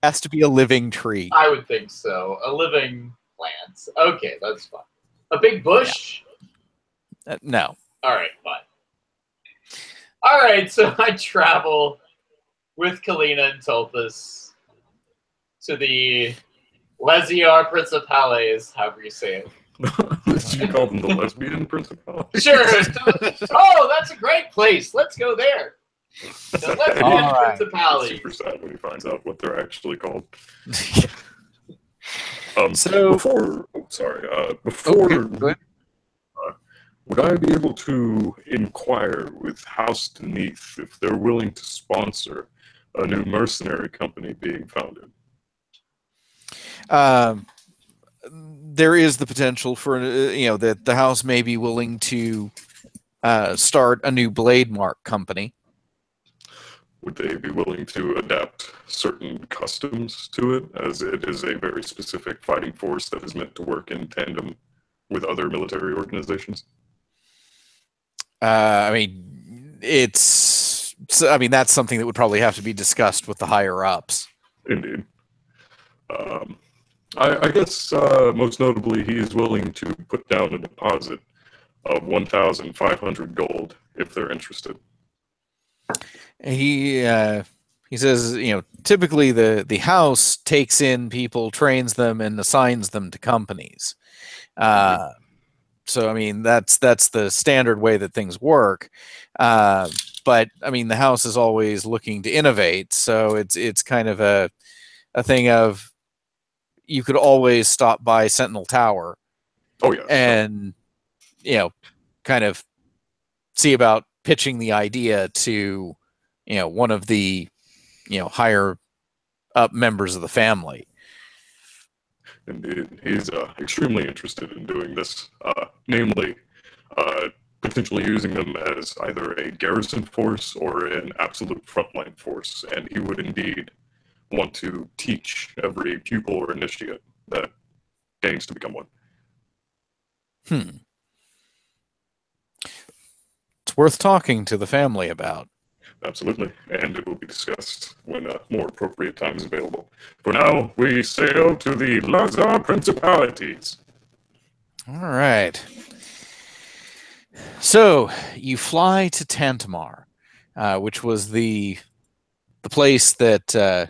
Has to be a living tree.
I would think so. A living plant. Okay, that's fine. A big bush?
No.
All right, fine. All right, so I travel with Kalyna and Tulthus to the Leziar Principales, however you say it.
Did you call them the lesbian principalities?
Sure. Oh, that's a great place. Let's go there. The lesbian Principalities.
Super sad when he finds out what they're actually called.
So
before, would I be able to inquire with House Beneath if they're willing to sponsor a new mercenary company being founded?
There is the potential for that the house may be willing to start a new blade mark company.
Would they be willing to adapt certain customs to it, as it is a very specific fighting force that is meant to work in tandem with other military organizations?
I mean, that's something that would probably have to be discussed with the higher ups.
Indeed. I guess most notably, he is willing to put down a deposit of 1,500 gold if they're interested.
He says, typically the house takes in people, trains them, and assigns them to companies. So I mean, that's the standard way that things work. But I mean, the house is always looking to innovate, so it's kind of a thing of you could always stop by Sentinel Tower.
Oh yeah,
and kind of see about pitching the idea to one of the higher up members of the family.
Indeed, he's extremely interested in doing this, namely potentially using them as either a garrison force or an absolute frontline force, and he would indeed want to teach every pupil or initiate that gains to become one.
It's worth talking to the family about.
Absolutely, and it will be discussed when more appropriate time is available. For now, we sail to the Lazar Principalities.
All right. So you fly to Tantamar, which was the place that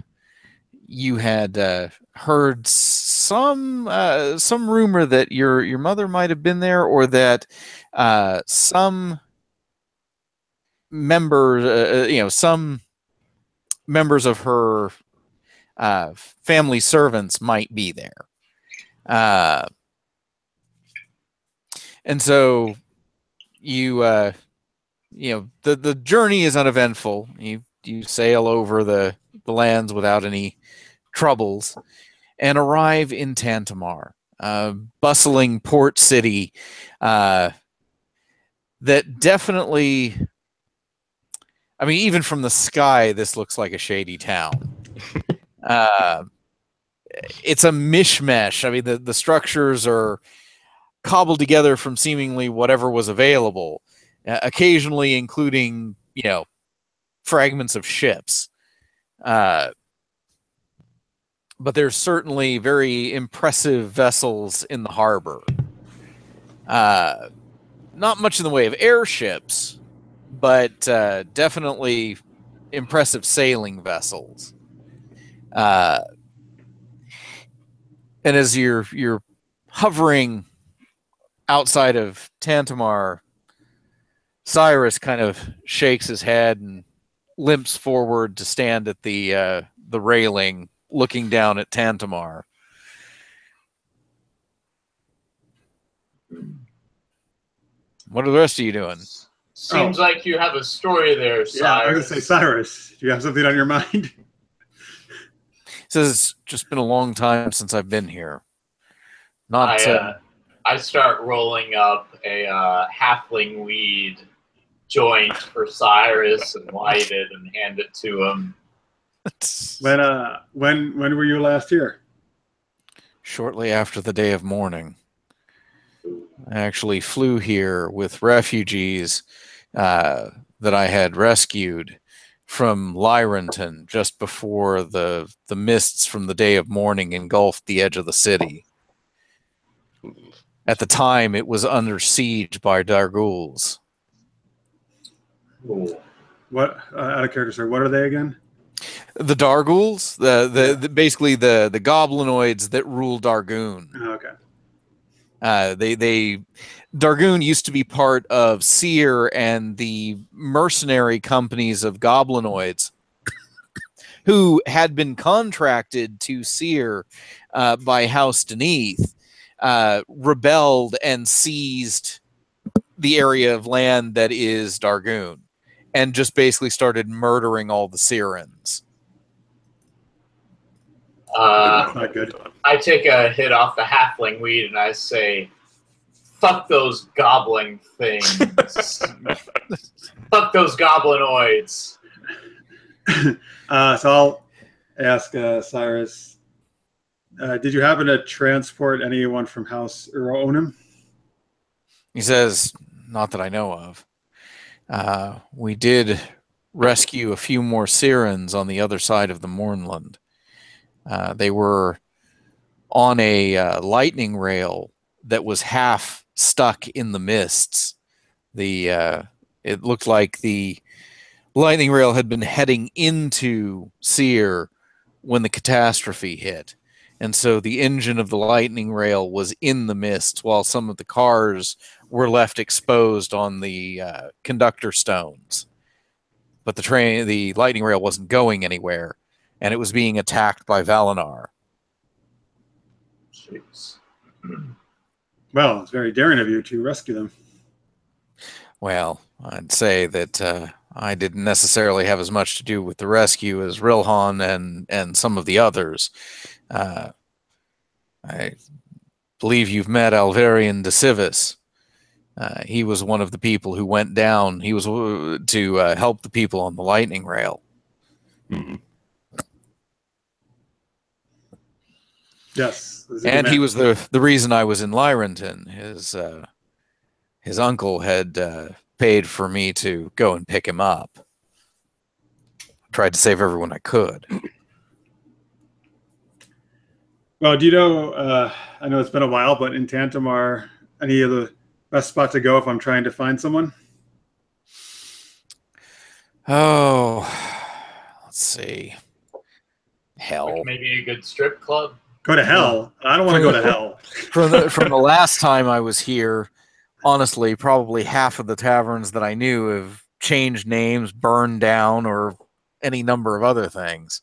you had heard some rumor that your mother might have been there, or that some members, some members of her family servants might be there. And so the journey is uneventful. You sail over the lands without any troubles and arrive in Tantamar, bustling port city that definitely, I mean, even from the sky, this looks like a shady town. It's a mishmash. I mean, the structures are cobbled together from seemingly whatever was available, occasionally including, fragments of ships. But there's certainly very impressive vessels in the harbor. Not much in the way of airships, but definitely impressive sailing vessels. And as you're hovering outside of Tantamar, Cyrus kind of shakes his head and limps forward to stand at the railing, looking down at Tantamar. What are the rest of you doing?
Seems like you have a story there, Cyrus.
Yeah, I was going to say, Cyrus, do you have something on your mind?
Says it's just been a long time since I've been here.
I start rolling up a halfling weed joint for Cyrus and light it and hand it to him.
When were you last here?
Shortly after the day of mourning. I actually flew here with refugees that I had rescued from Lyrenton just before the mists from the day of mourning engulfed the edge of the city. At the time, it was under siege by Darguls.
What, out of character, sir, what are they again?
The Darguls, basically the goblinoids that rule Dargoon.
Oh, okay.
Dargoon used to be part of Seer and the mercenary companies of goblinoids who had been contracted to Seer by House Deneath, rebelled and seized the area of land that is Dargoon and just basically started murdering all the Seerans.
Not good.
I take a hit off the halfling weed and I say, fuck those gobbling things. Fuck those goblinoids.
So I'll ask Cyrus, did you happen to transport anyone from House Uronim?
He says, not that I know of. We did rescue a few more Sirens on the other side of the Mournland. They were on a lightning rail that was half stuck in the mists. It looked like the lightning rail had been heading into Seer when the catastrophe hit. And so the engine of the lightning rail was in the mist while some of the cars were left exposed on the conductor stones. But the lightning rail wasn't going anywhere, and it was being attacked by Valinar.
Jeez.
Well, it's very daring of you to rescue them.
Well, I'd say that I didn't necessarily have as much to do with the rescue as Rilhan and some of the others. I believe you've met Alvarian de Civis. He was one of the people who went down. He was to help the people on the lightning rail.
Mm-hmm.
Yes.
And he was the reason I was in Lyrenton. His uncle had paid for me to go and pick him up. Tried to save everyone I could.
Well, do you know, I know it's been a while, but in Tantamar, any of the best spot to go if I'm trying to find someone?
Oh, let's see. Hell.
Like maybe a good strip club?
Go to hell. I don't want to go to hell.
From the last time I was here, honestly, probably half of the taverns that I knew have changed names, burned down, or any number of other things.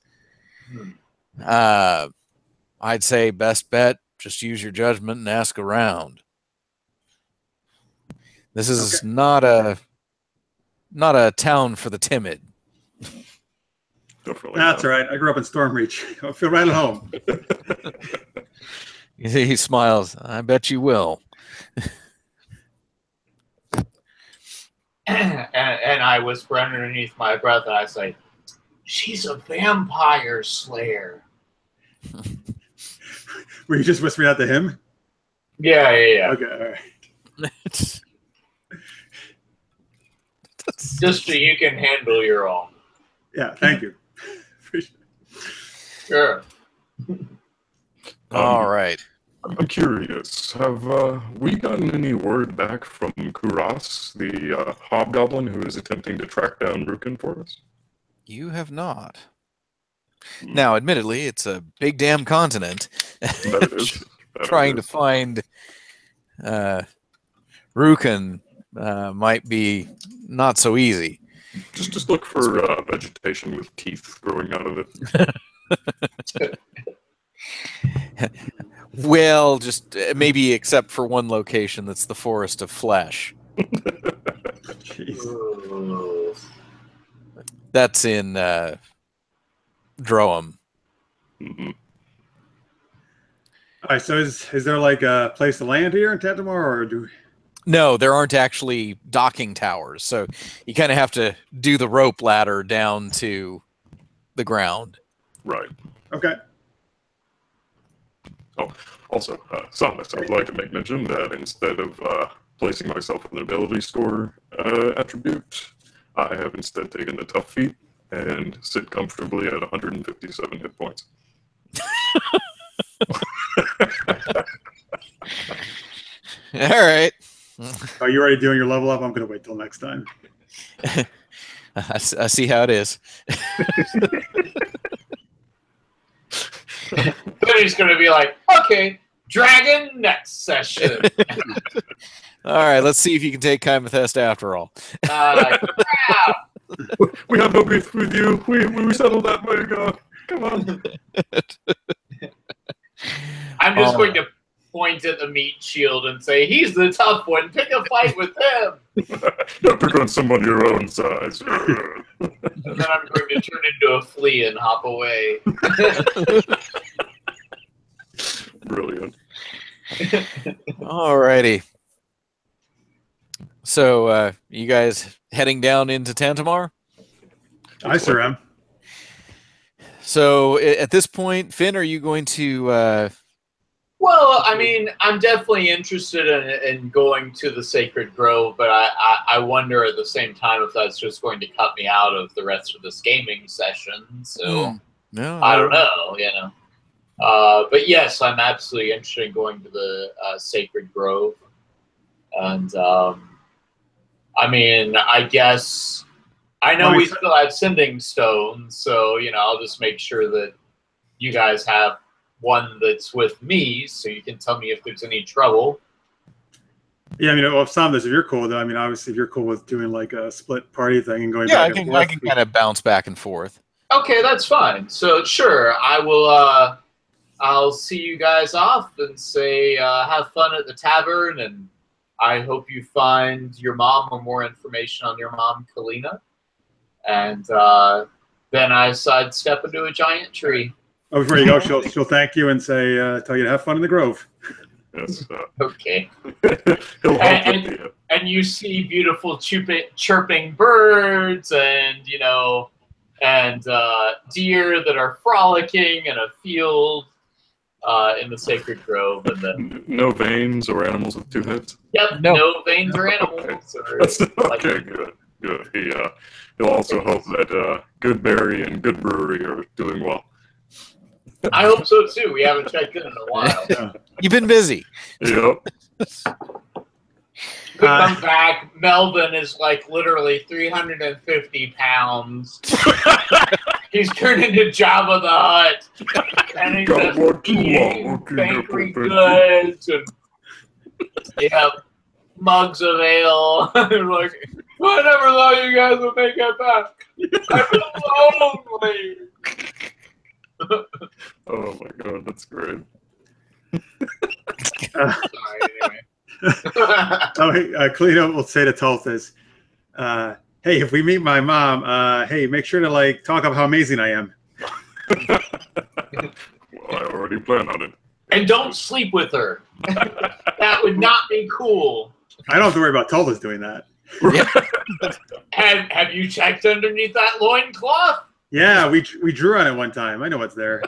I'd say best bet, just use your judgment and ask around. This is not a town for the timid.
That's all right. I grew up in Stormreach. I feel right at home.
He smiles. I bet you will.
and I whisper underneath my breath, and I say, "She's a vampire slayer."
Were you just whispering out to him?
Yeah.
Okay, all right.
Just so you can handle your own.
Yeah, thank you.
Sure.
All right.
I'm curious. Have we gotten any word back from Kuras, the hobgoblin who is attempting to track down Rukin for us?
You have not. Now, admittedly, it's a big damn continent.
That is.
Trying to find Rukin might be not so easy.
Just look for vegetation with teeth growing out of it.
Well, just maybe except for one location that's the Forest of Flesh. That's in Droam.
Mm-hmm.
All right, so is there like a place to land here in Tantamar, or do we...
No, there aren't actually docking towers, so you kind of have to do the rope ladder down to the ground.
Right.
Okay.
Oh, also, Samus, I would like to make mention that instead of placing myself with an ability score attribute, I have instead taken the tough feat and sit comfortably at 157 hit points.
All right.
Are you already doing your level up? I'm going to wait till next time.
I see how it is.
Then he's going to be like, okay, dragon next session.
All right, let's see if you can take Kymethest after all.
We have no beef with you. We settled that way ago. Come on.
I'm just going to point at the meat shield and say, he's the tough one. Pick a fight with him.
Don't pick on someone your own size.
And then I'm going to turn into a flea and hop away.
Brilliant.
All righty. So, you guys heading down into Tantamar?
I sir am.
So, at this point, Finn, are you going to...
Well, I mean, I'm definitely interested in going to the Sacred Grove, but I wonder at the same time if that's just going to cut me out of the rest of this gaming session. So
No,
I don't know, but yes, I'm absolutely interested in going to the Sacred Grove. And I mean, I guess I know we still have sending stones, so I'll just make sure that you guys have one that's with me, so you can tell me if there's any trouble.
Yeah, I mean, well, if you're cool, though. I mean, obviously, if you're cool with doing like a split party thing and going back and forth.
I can kind of bounce back and forth.
Okay, that's fine. So sure, I will. I'll see you guys off and say have fun at the tavern, and I hope you find your mom or more information on your mom, Kalyna. And then I sidestep into a giant tree.
Oh, before you go, she'll thank you and say, tell you to have fun in the grove.
Yes.
Okay. And you see beautiful chirping birds and, deer that are frolicking in a field in the Sacred Grove. And then
no veins or animals with 2 heads?
Yep, no veins or animals.
Okay, good. He'll also hope that Goodberry and Good Brewery are doing well.
I hope so too. We haven't checked in a while.
Yeah.
You've been busy.
Yep.
We come back. Melvin is like literally 350 pounds. He's turned into Jabba the Hutt. And he's just eating bakery goods and mugs of ale. Like, I never thought you guys would make it back. I've been lonely.
Oh my god, that's great.
Sorry, anyway.
Kalyna will say to Tulthus, hey, if we meet my mom, hey, make sure to talk up how amazing I am.
Well, I already plan on it.
And don't sleep with her. That would not be cool.
I don't have to worry about Tulthus doing that.
Have you checked underneath that loincloth?
Yeah, we drew on it one time. I know what's there.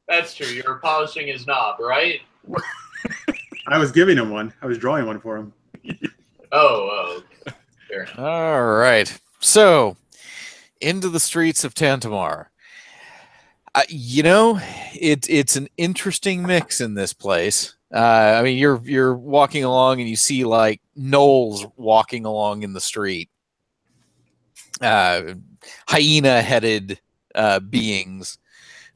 That's true. You were polishing his knob, right?
I was giving him one. I was drawing one for him.
Oh, fair enough.
All right. So, into the streets of Tantamar. It's an interesting mix in this place. I mean, you're walking along and you see gnolls walking along in the street. Hyena-headed beings.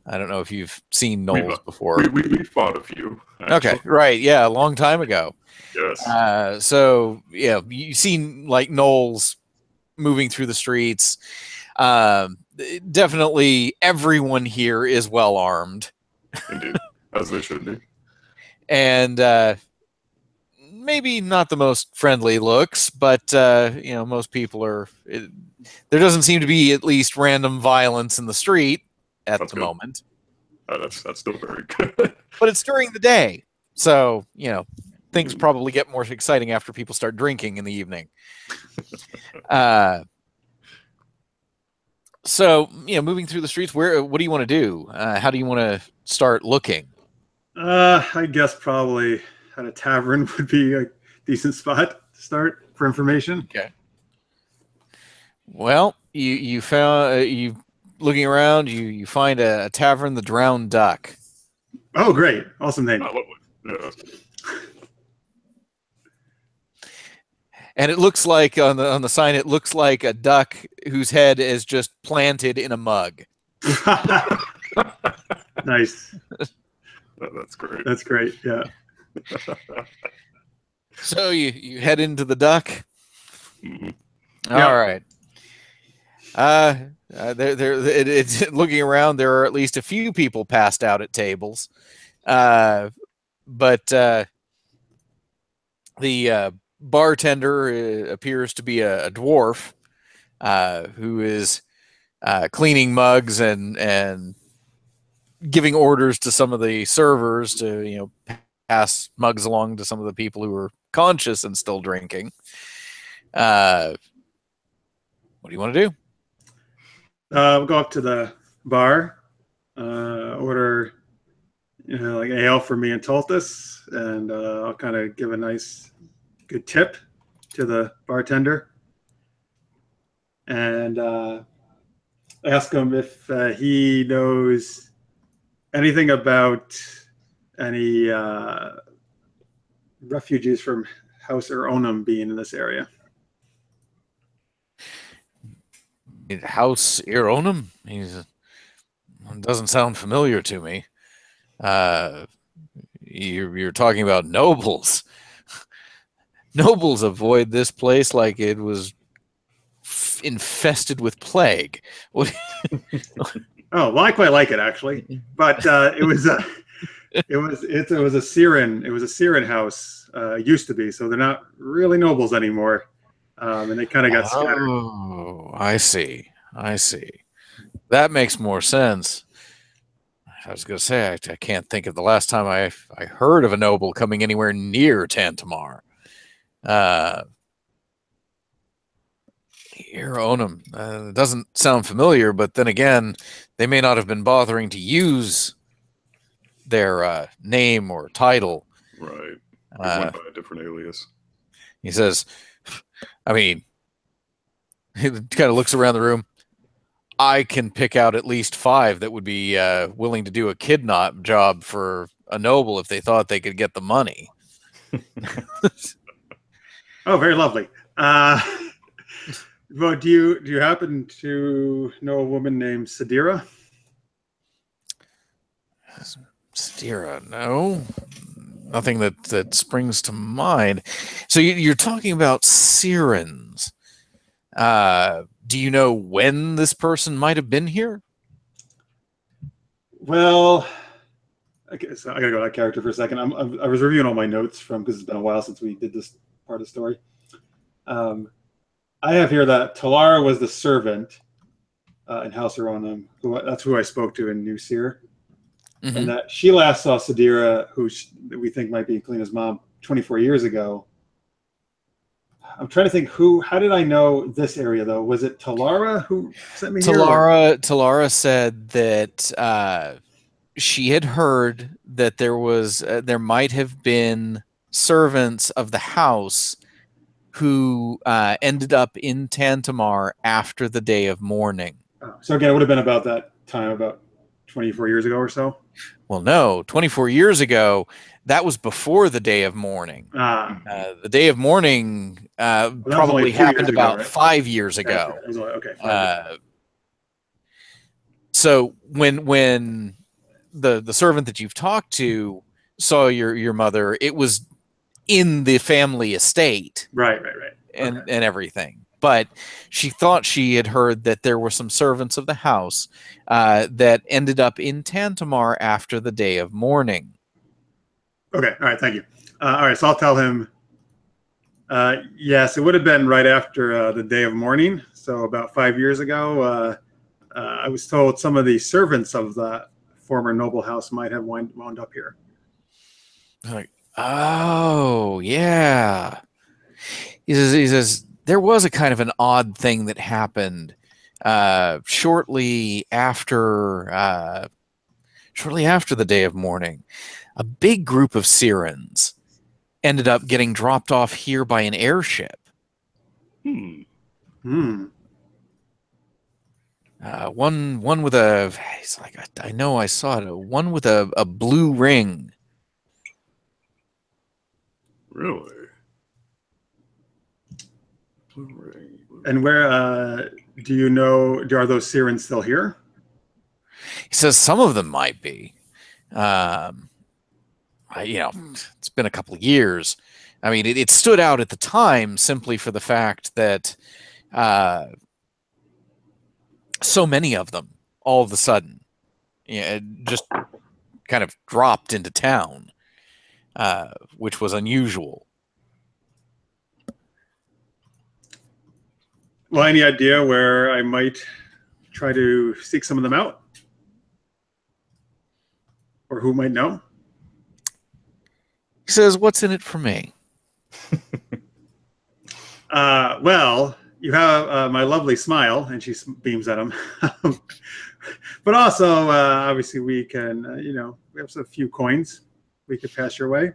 I don't know if you've seen gnolls before.
We fought a few. Actually.
Okay, right, yeah, a long time ago.
Yes.
So, yeah, you've seen gnolls moving through the streets. Definitely everyone here is well armed.
Indeed, as they should be.
And maybe not the most friendly looks, but most people are. There doesn't seem to be at least random violence in the street at the moment.
That's still very good.
But it's during the day, so things probably get more exciting after people start drinking in the evening. So moving through the streets, what do you want to do? How do you want to start looking?
I guess probably at a tavern would be a decent spot to start for information.
Okay. Well, you found you looking around. You find a tavern, the Drowned Duck.
Oh, great! Awesome name.
Lovely. Yeah.
And it looks like on the sign, it looks like a duck whose head is just planted in a mug.
Nice.
That's great.
That's great. Yeah.
So you head into the duck.
Mhm.
All right. It's looking around. There are at least a few people passed out at tables, but the bartender appears to be a dwarf who is cleaning mugs and giving orders to some of the servers to pass mugs along to some of the people who are conscious and still drinking. What do you want to do?
We'll go up to the bar, order like ale for me and Tulthus, and I'll kind of give a nice, good tip to the bartender, and ask him if he knows anything about any refugees from House Eronum being in this area.
House Eronum? Doesn't sound familiar to me. You're talking about nobles. Nobles avoid this place like it was infested with plague. What?
Oh, well, I quite like it actually, but it was a Siren house. Used to be, so they're not really nobles anymore, and they kind of got scattered.
Oh, I see. That makes more sense. I was going to say, I can't think of the last time I heard of a noble coming anywhere near Tantamar. Eronum doesn't sound familiar, but then again, they may not have been bothering to use their name or title.
Right. They went by a different alias.
He says, I mean, he kind of looks around the room. I can pick out at least 5 that would be willing to do a kidnap job for a noble if they thought they could get the money.
Oh, very lovely. Well, do you happen to know a woman named Sadira?
Sadira, no. Nothing that springs to mind. So you're talking about Sirens. Do you know when this person might have been here?
Well, okay, so I gotta go to that character for a second. I was reviewing all my notes because it's been a while since we did this part of the story. I have here that Talara was the servant in House Eronum. That's who I spoke to in New Seer. Mm-hmm. And that she last saw Sadira, who we think might be Kalyna's mom, 24 years ago. I'm trying to think how did I know this area though? Was it Talara who sent me here?
Talara said that she had heard that there might have been servants of the house who ended up in Tantamar after the day of mourning.
Oh, so again, it would have been about that time, about 24 years ago or so?
Well, no, 24 years ago, that was before the day of mourning. The day of mourning probably happened about 5 years ago.
Okay.
So when the servant that you've talked to saw your mother, it was in the family estate.
Right.
And everything. But she thought she had heard that there were some servants of the house that ended up in Tantamar after the day of mourning.
Okay, all right, thank you. All right, so I'll tell him, yes, it would have been right after the day of mourning, so about 5 years ago. I was told some of the servants of the former noble house might have wound up here.
Like, oh, yeah. He says there was a kind of an odd thing that happened shortly after the day of mourning. A big group of Sirens ended up getting dropped off here by an airship. One with a, he's like, I know I saw it. One with a blue ring.
Really? Blue ring.
And where do you know? Are those Sirens still here?
He says some of them might be. It's been a couple of years. I mean, it stood out at the time simply for the fact that so many of them all of a sudden just kind of dropped into town, which was unusual.
Well, any idea where I might try to seek some of them out? Or who might know?
He says, what's in it for me?
Well, you have my lovely smile, and she beams at him. but also, obviously, we can, we have a few coins we could pass your way.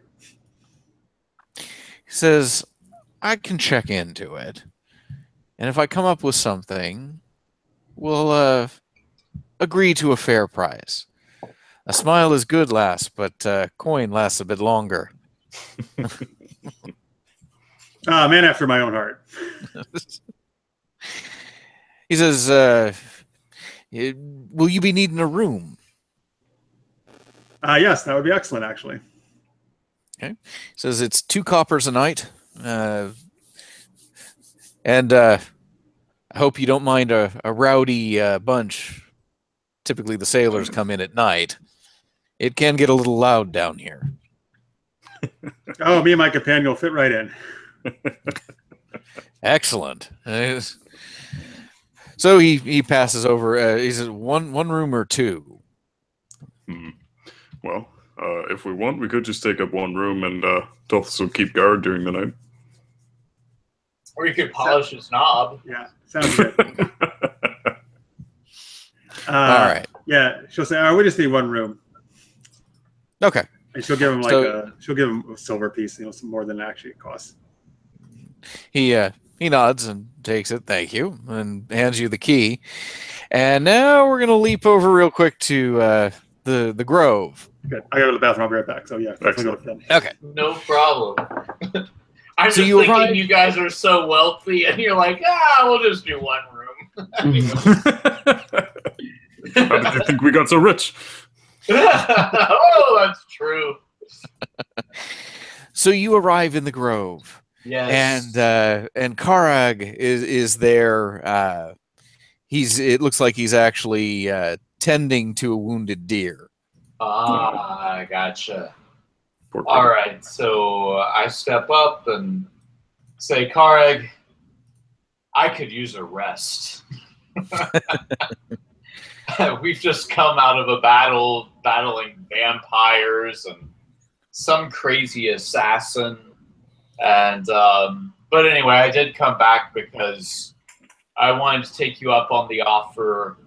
He says, I can check into it. And if I come up with something, we'll agree to a fair price. A smile is good, lass, but coin lasts a bit longer.
Man after my own heart.
He says, will you be needing a room?
Yes, that would be excellent, actually.
Okay. He says it's 2 coppers a night. And I hope you don't mind a rowdy bunch. Typically, the sailors come in at night. It can get a little loud down here.
Oh, me and my companion will fit right in.
Excellent. So he passes over. He says, one room or 2?
Well, if we want, we could just take up 1 room and Tothis will keep guard during the night.
Or you could polish his knob.
Yeah, sounds good.
All right.
Yeah, she'll say, we just need 1 room.
Okay.
And she'll give him she'll give him a silver piece, some more than actually it costs.
He nods and takes it, thank you, and hands you the key. And now we're gonna leap over real quick to the Grove.
Good. I gotta go to the bathroom. I'll be right back. So yeah, definitely go with them.
Okay.
No problem. I'm
So
just
you
thinking
arrive-
you guys are so wealthy, and you're like, we'll just do 1 room.
How did you think we got so rich?
Oh, that's true.
So you arrive in the Grove.
Yes.
And Karag is there. It looks like he's actually tending to a wounded deer.
I gotcha. All right, so I step up and say, Karag, I could use a rest. We've just come out of a battle battling vampires and some crazy assassin. And but anyway, I did come back because I wanted to take you up on the offer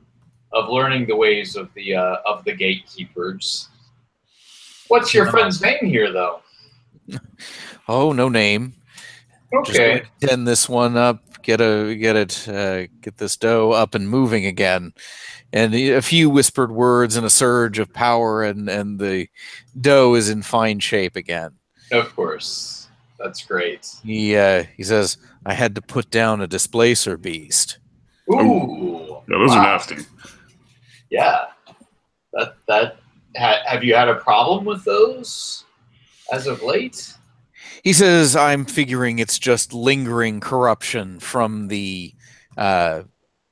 of learning the ways of the gatekeepers. What's your friend's name here, though?
Oh, no name.
Okay.
Just tend this one up, get this dough up and moving again, and a few whispered words and a surge of power, and the dough is in fine shape again.
Of course, that's great.
He says, "I had to put down a displacer beast."
Ooh,
yeah, those are nasty.
Yeah, have you had a problem with those as of late?
He says, I'm figuring it's just lingering corruption from the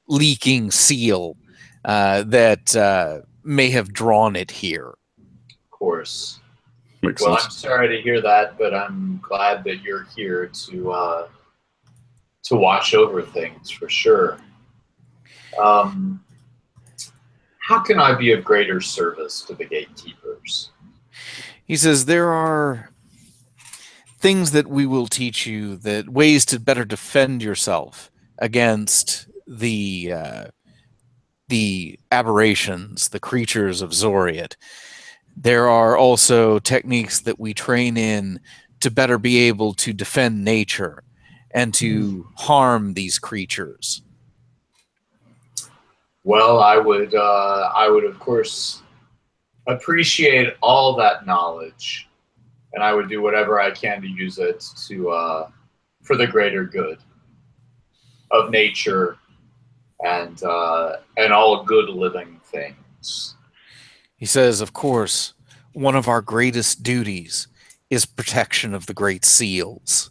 leaking seal that may have drawn it here.
Of course.
Makes
Well,
sense.
I'm sorry to hear that, but I'm glad that you're here to watch over things for sure. How can I be of greater service to the gatekeepers?
He says there are things that we will teach you, that ways to better defend yourself against the aberrations, the creatures of Zoriat. There are also techniques that we train in to better be able to defend nature and to harm these creatures.
Well, I would of course appreciate all that knowledge, and I would do whatever I can to use it to for the greater good of nature and all good living things.
He says, of course, one of our greatest duties is protection of the great seals.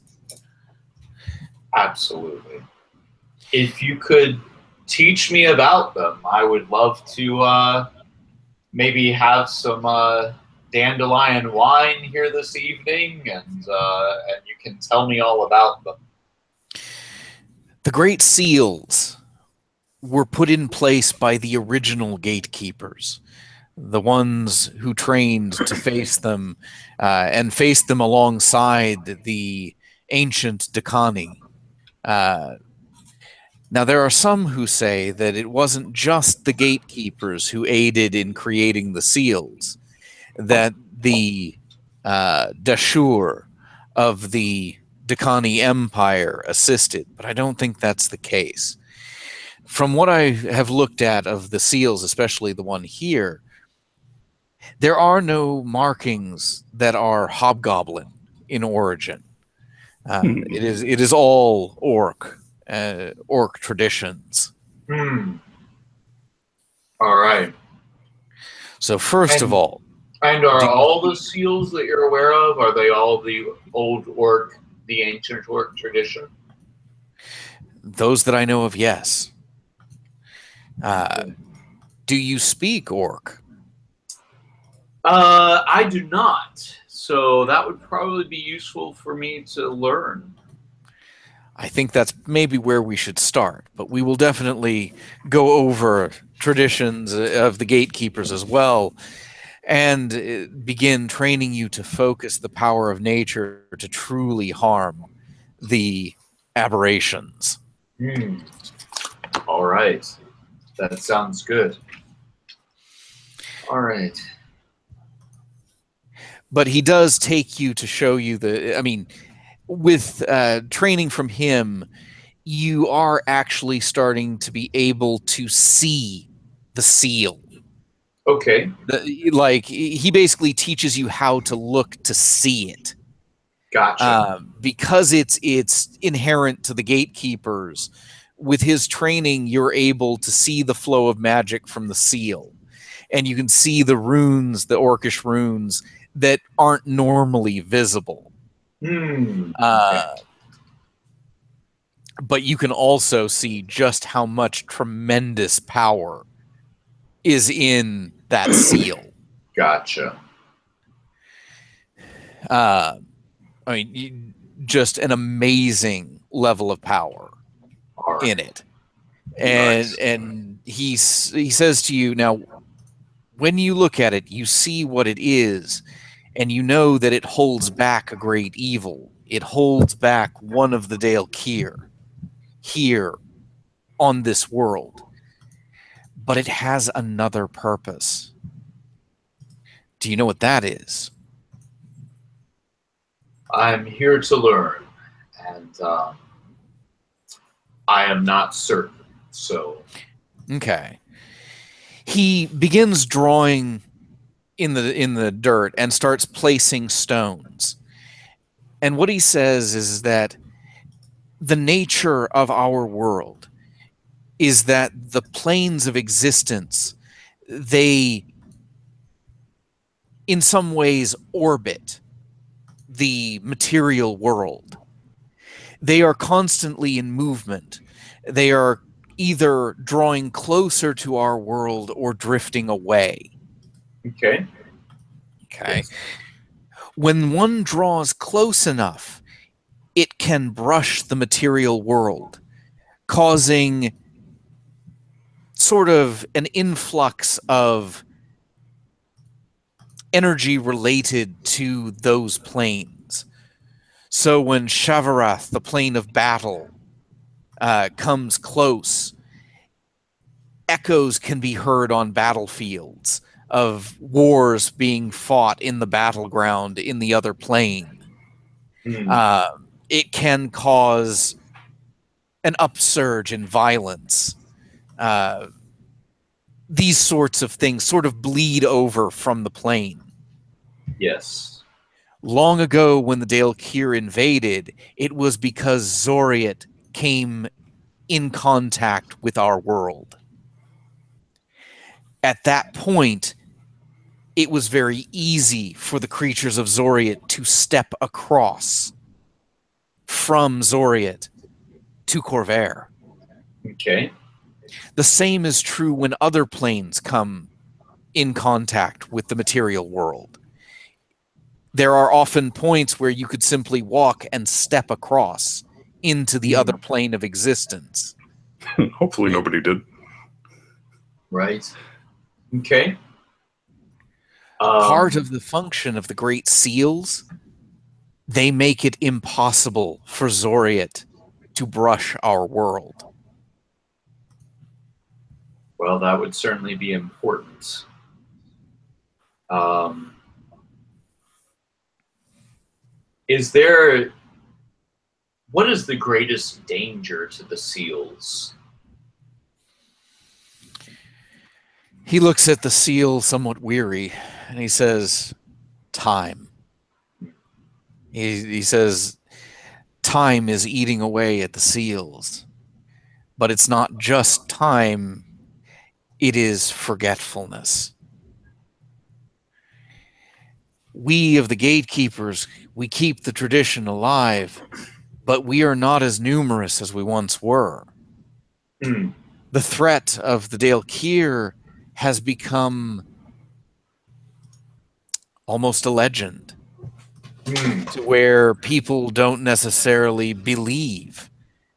Absolutely. If you could teach me about them, I would love to maybe have some dandelion wine here this evening, and you can tell me all about them.
The great seals were put in place by the original gatekeepers, the ones who trained to face them and faced them alongside the ancient Dakani. Now, there are some who say that it wasn't just the gatekeepers who aided in creating the seals, that the Dashur of the Dakani Empire assisted, but I don't think that's the case. From what I have looked at of the seals, especially the one here, there are no markings that are hobgoblin in origin. It is all orc traditions.
All right.
So first of all,
and are all the seals that you're aware of, are they all the old orc, the ancient orc tradition?
Those that I know of, yes. Do you speak orc?
I do not. So that would probably be useful for me to learn.
I think that's maybe where we should start, but we will definitely go over traditions of the gatekeepers as well, and begin training you to focus the power of nature to truly harm the aberrations.
All right. That sounds good. All right.
But he does take you to show you with training from him, you are actually starting to be able to see the seal.
Okay.
He basically teaches you how to look to see it.
Gotcha.
Because it's inherent to the gatekeepers. With his training, you're able to see the flow of magic from the seal, and you can see the runes, the orcish runes that aren't normally visible.
Okay.
But you can also see just how much tremendous power is in that seal.
Gotcha.
Just an amazing level of power in it. And he says to you, now, when you look at it, you see what it is, and you know that it holds back a great evil. It holds back one of the Dale Kier here on this world. But it has another purpose. Do you know what that is?
I'm here to learn, and I am not certain, so...
Okay. He begins drawing in the dirt and starts placing stones. And what he says is that the nature of our world is that the planes of existence, they in some ways orbit the material world. They are constantly in movement. They are either drawing closer to our world or drifting away.
Okay.
Yes. When one draws close enough, it can brush the material world, causing sort of an influx of energy related to those planes. So when Shavarath, the plane of battle, comes close, echoes can be heard on battlefields of wars being fought in the battleground in the other plane. It can cause an upsurge in violence. These sorts of things sort of bleed over from the plane.
Yes.
Long ago, when the Dale Kier invaded, it was because Zoriat came in contact with our world. At that point, it was very easy for the creatures of Zoriat to step across from Zoriat to Corvair.
Okay.
The same is true when other planes come in contact with the material world. There are often points where you could simply walk and step across into the other plane of existence.
Hopefully nobody did.
Right. Okay.
Part of the function of the Great Seals, they make it impossible for Zoriat to brush our world.
Well, that would certainly be important. What is the greatest danger to the seals?
He looks at the seal somewhat weary, and he says, time. He says, time is eating away at the seals. But it's not just time, it is forgetfulness. We of the gatekeepers, we keep the tradition alive, but we are not as numerous as we once were. The threat of the Daelkyr has become almost a legend, to where people don't necessarily believe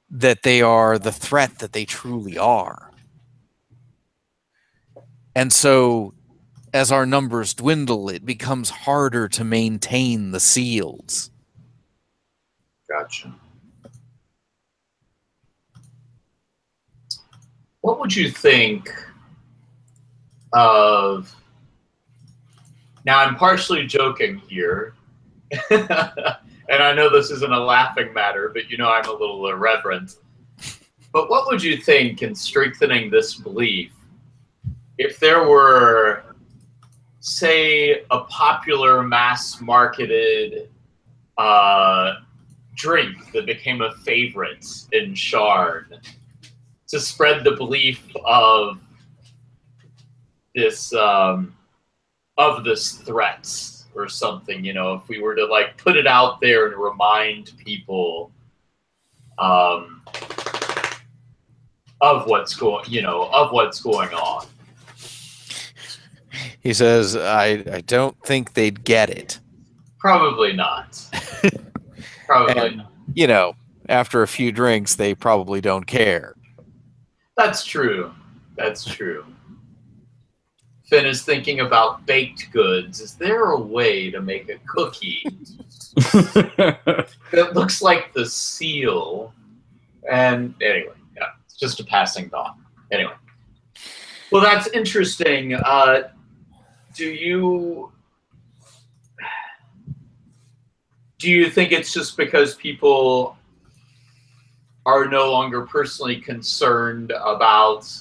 that they are the threat that they truly are. And so, as our numbers dwindle, it becomes harder to maintain the seals.
Gotcha. What would you think of... Now, I'm partially joking here, and I know this isn't a laughing matter, but you know I'm a little irreverent. But what would you think in strengthening this belief if there were, say, a popular mass-marketed drink that became a favorite in Shard to spread the belief of this threat or something? You know, if we were to like put it out there and remind people of what's going on.
He says, I don't think they'd get it.
Probably not. Probably
And,
not.
you know, after a few drinks, they probably don't care.
That's true. That's true. Finn is thinking about baked goods. Is there a way to make a cookie that looks like the seal? And anyway, yeah, it's just a passing thought. Anyway. Well, that's interesting. Do you think it's just because people are no longer personally concerned about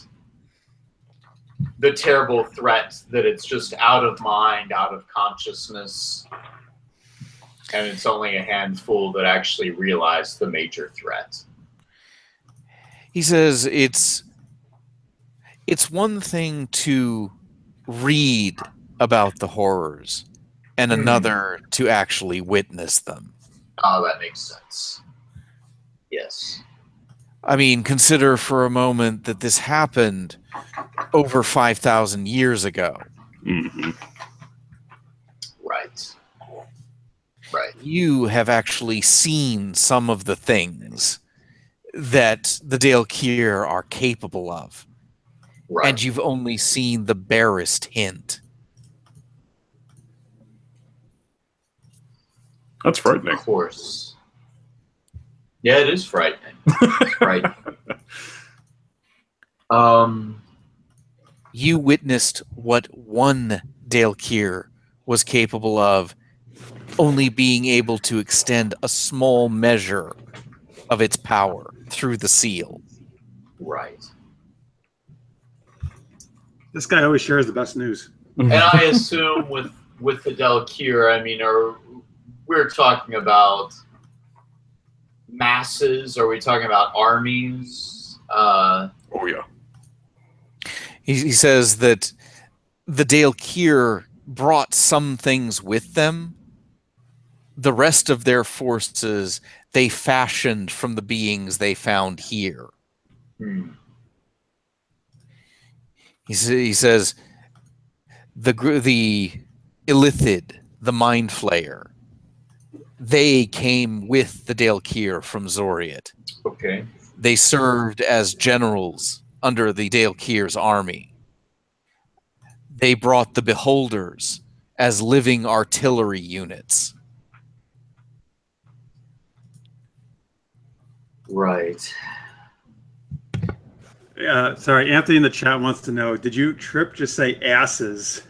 the terrible threat, that it's just out of mind, out of consciousness, and it's only a handful that actually realize the major threat?
He says it's one thing to read about the horrors and another to actually witness them.
Oh, that makes sense. Yes.
I mean, consider for a moment that this happened over 5,000 years ago.
Mm-hmm.
Right. Right.
You have actually seen some of the things that the Daelkyr are capable of.
Right.
And you've only seen the barest hint.
That's frightening.
Of course. Yeah, it is frightening. It's frightening.
You witnessed what one Daelkyr was capable of, only being able to extend a small measure of its power through the seal.
Right.
This guy always shares the best news.
And I assume with the Daelkyr, I mean, we're talking about masses? Are we talking about armies?
Oh, yeah.
He says that the Daelkyr brought some things with them. The rest of their forces they fashioned from the beings they found here. He says the Illithid, the Mind Flayer, they came with the Daelkyr from Zoriat.
Okay.
They served as generals under the Daelkyr's army. They brought the Beholders as living artillery units.
Right.
Sorry, Anthony in the chat wants to know, did you, Trip, just say asses?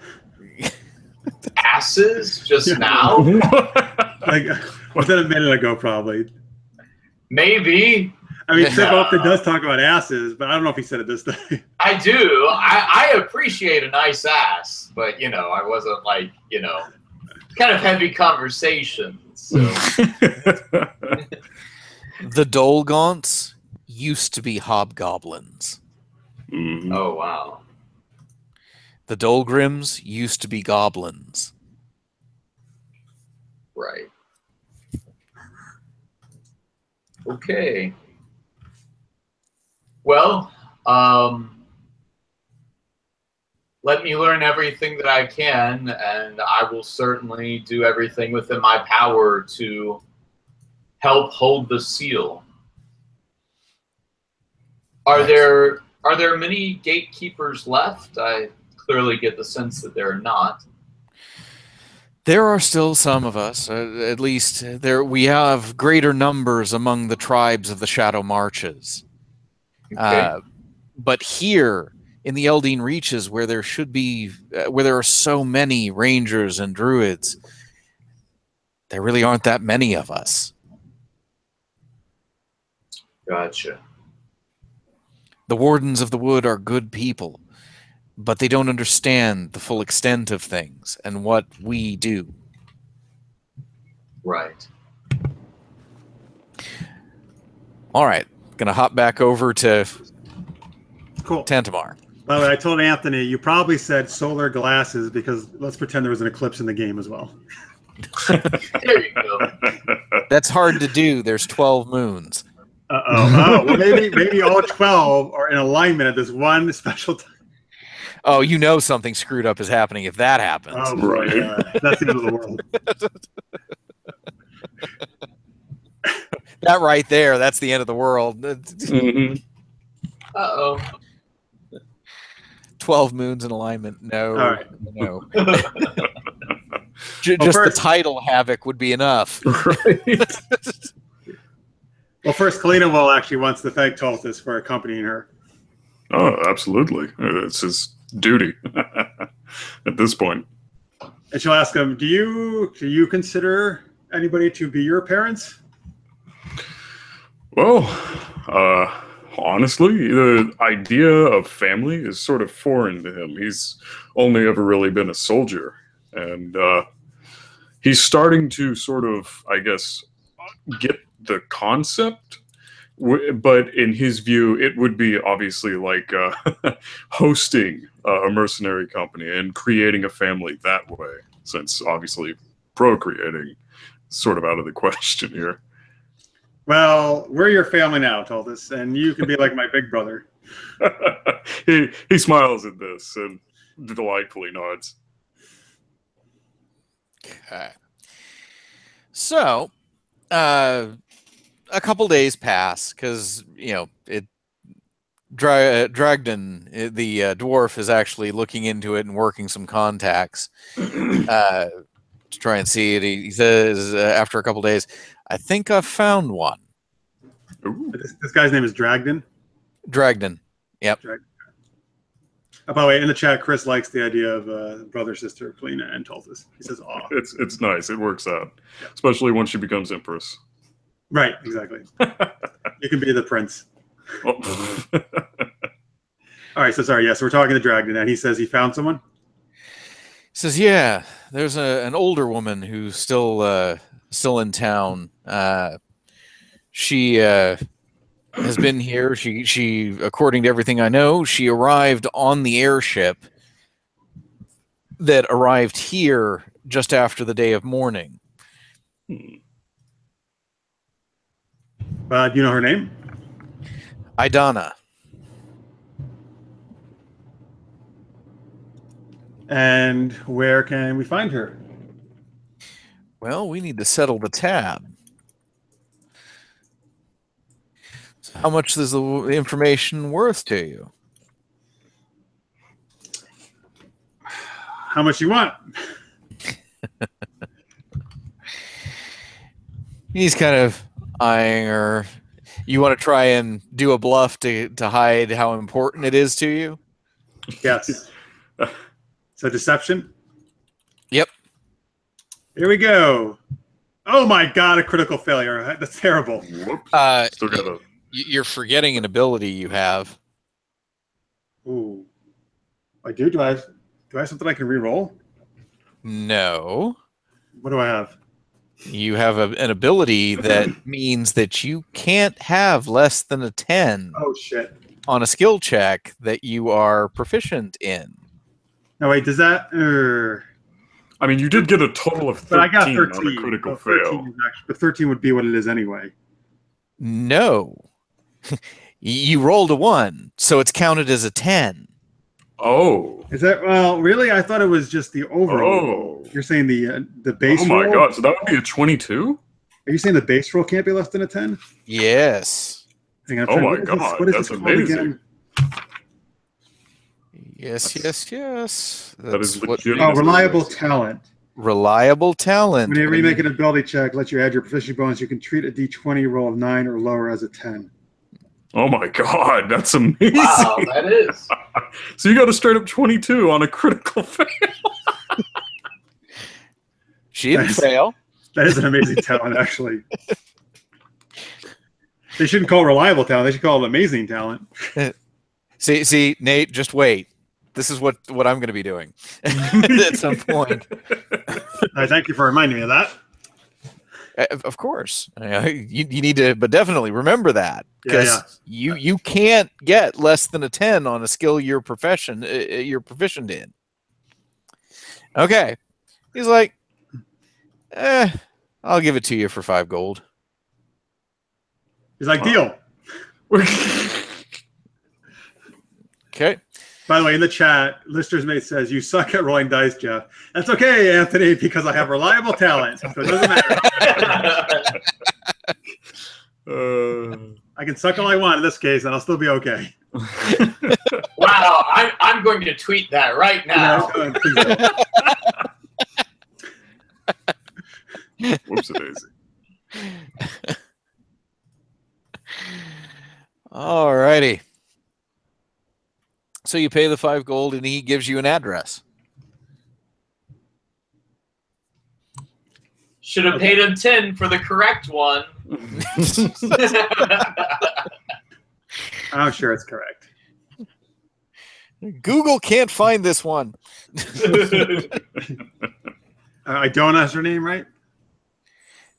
Asses just now?
Like, within a minute ago, probably.
Maybe.
I mean, Trip often does talk about asses, but I don't know if he said it this time.
I do. I appreciate a nice ass, but, you know, I wasn't like, you know, kind of heavy conversation. So.
The Dolgaunts used to be hobgoblins.
Oh, wow.
The Dolgrims used to be goblins.
Right. Okay. Well, let me learn everything that I can, and I will certainly do everything within my power to help hold the seal. Are there many gatekeepers left? I clearly get the sense that there are not.
There are still some of us. At least we have greater numbers among the tribes of the Shadow Marches.
Okay.
But here in the Eldine Reaches, where there should be, where there are so many rangers and druids, there really aren't that many of us.
Gotcha.
The Wardens of the Wood are good people, but they don't understand the full extent of things and what we do.
Right.
All right, gonna hop back over to
Cool.
Tantamar.
By the way, I told Anthony, you probably said solar glasses because let's pretend there was an eclipse in the game as well.
There you go.
That's hard to do. There's 12 moons.
Oh, well, maybe all 12 are in alignment at this one special time.
Oh, you know something screwed up is happening if that happens.
Oh, boy, that's the end of the world.
That right there, that's the end of the world.
Uh-oh.
12 moons in alignment. No.
All right.
No. Just the title Havoc would be enough.
Right.
Well, first, Kalyna actually wants to thank Tulthus for accompanying her.
Oh, absolutely. It's his duty at this point.
And she'll ask him, do you consider anybody to be your parents?
Well, honestly, the idea of family is sort of foreign to him. He's only ever really been a soldier. And he's starting to sort of, I guess, get the concept. But in his view, it would be obviously like hosting a mercenary company and creating a family that way, since obviously procreating is sort of out of the question here.
Well, we're your family now, Tulthus, and you can be like my big brother.
He smiles at this and delightfully nods.
Okay. So, a couple days pass because, you know, Dragden, the dwarf, is actually looking into it and working some contacts to try and see it. He says after a couple days, I think I've found one.
This guy's name is Dragden?
Dragden. Yep.
Oh, by the way, in the chat, Chris likes the idea of brother-sister, Kalyna and Tulthus. He says, aw.
It's nice. It works out, especially when she becomes Empress.
Right, exactly. You can be the prince.
Oh.
All right, so sorry, yes, we're talking to Dragden, and he says he found someone?
He says, yeah, there's an older woman who's still in town. She has been here. She, according to everything I know, she arrived on the airship that arrived here just after the day of mourning.
Do you know her name?
Idana.
And where can we find her?
Well, we need to settle the tab. So how much is the information worth to you?
How much you want?
He's kind of eyeing her. You want to try and do a bluff to hide how important it is to you?
Yes. So deception?
Yep.
Here we go. Oh my god, a critical failure. That's terrible.
Whoops. Still got a...
You're forgetting an ability you have.
Ooh. I do. Do I have something I can re-roll?
No.
What do I have?
You have an ability that means that you can't have less than a 10
Oh shit.
on a skill check that you are proficient in.
No, wait, does that...
I mean, you did get a total of 13,
but I got 13
on a critical
13
fail.
is actually, but 13 would be what it is anyway.
No. You rolled a 1, so it's counted as a 10.
Oh.
Is that... Well, really? I thought it was just the overall.
Oh.
You're saying the base
Oh my
roll?
god, so that would be a 22?
Are you saying the base roll can't be less than a 10?
Yes.
Hang on,
Oh my
what is this-
god,
what is
that's
this called
amazing.
again?
Yes.
That is
That's what
legitimate.
Oh, reliable talent.
reliable talent.
Whenever you make an ability check, let you add your proficiency bonus. You can treat a d20 roll of 9 or lower as a 10.
Oh my god, that's amazing.
Wow, that is.
So you got a straight up 22 on a critical fail.
She didn't
Nice.
fail.
That is an amazing talent, actually. They shouldn't call it reliable talent. They should call it amazing talent.
See, Nate, just wait. This is what I'm going to be doing at some point.
Thank you for reminding me of that.
Of course, you need to, but definitely remember that because you can't get less than a 10 on a skill you're proficient in. Okay, he's like, I'll give it to you for 5 gold.
He's like, deal.
Okay.
By the way, in the chat, Lister's Mate says, you suck at rolling dice, Jeff. That's okay, Anthony, because I have reliable talent. So it doesn't matter. I can suck all I want in this case, and I'll still be okay.
Wow, I'm going to tweet that right now.
Whoops, daisy.
Alrighty. So you pay the 5 gold, and he gives you an address.
Should have paid him 10 for the correct one.
I'm sure it's correct.
Google can't find this one.
Idona is her name, right?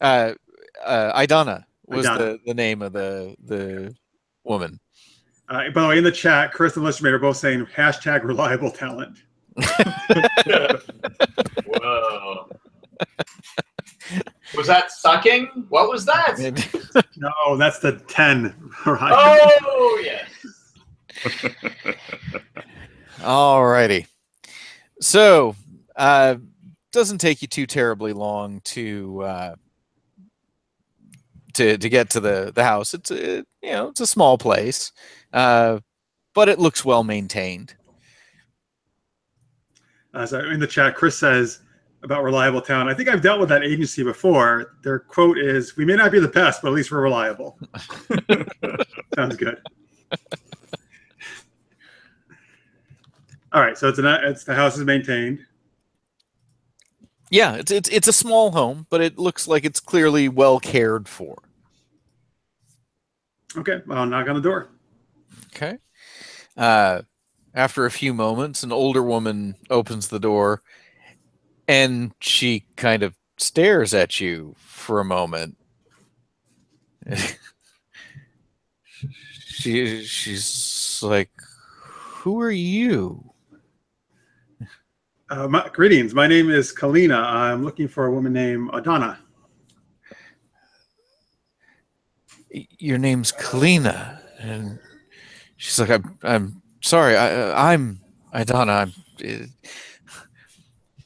Idana was
Idana.
the name of the woman.
By the way, in the chat, Chris and Listermate are both saying hashtag reliable talent.
Whoa. Was that sucking? What was that?
No, that's the 10. Right.
Oh, yes.
Alrighty. So, doesn't take you too terribly long to get to the house. It's it's a small place, but it looks well maintained.
So in the chat, Chris says about reliable talent. I think I've dealt with that agency before. Their quote is, "We may not be the best, but at least we're reliable." Sounds good. All right, so it's the house is maintained.
Yeah, it's a small home, but it looks like it's clearly well cared for.
Okay, well, I'll knock on the door.
Okay. After a few moments, an older woman opens the door, and she kind of stares at you for a moment. She's like, "Who are you?"
Greetings. My name is Kalyna. I'm looking for a woman named Adana.
Your name's Kalyna, and she's like, I'm sorry, I'm Idana.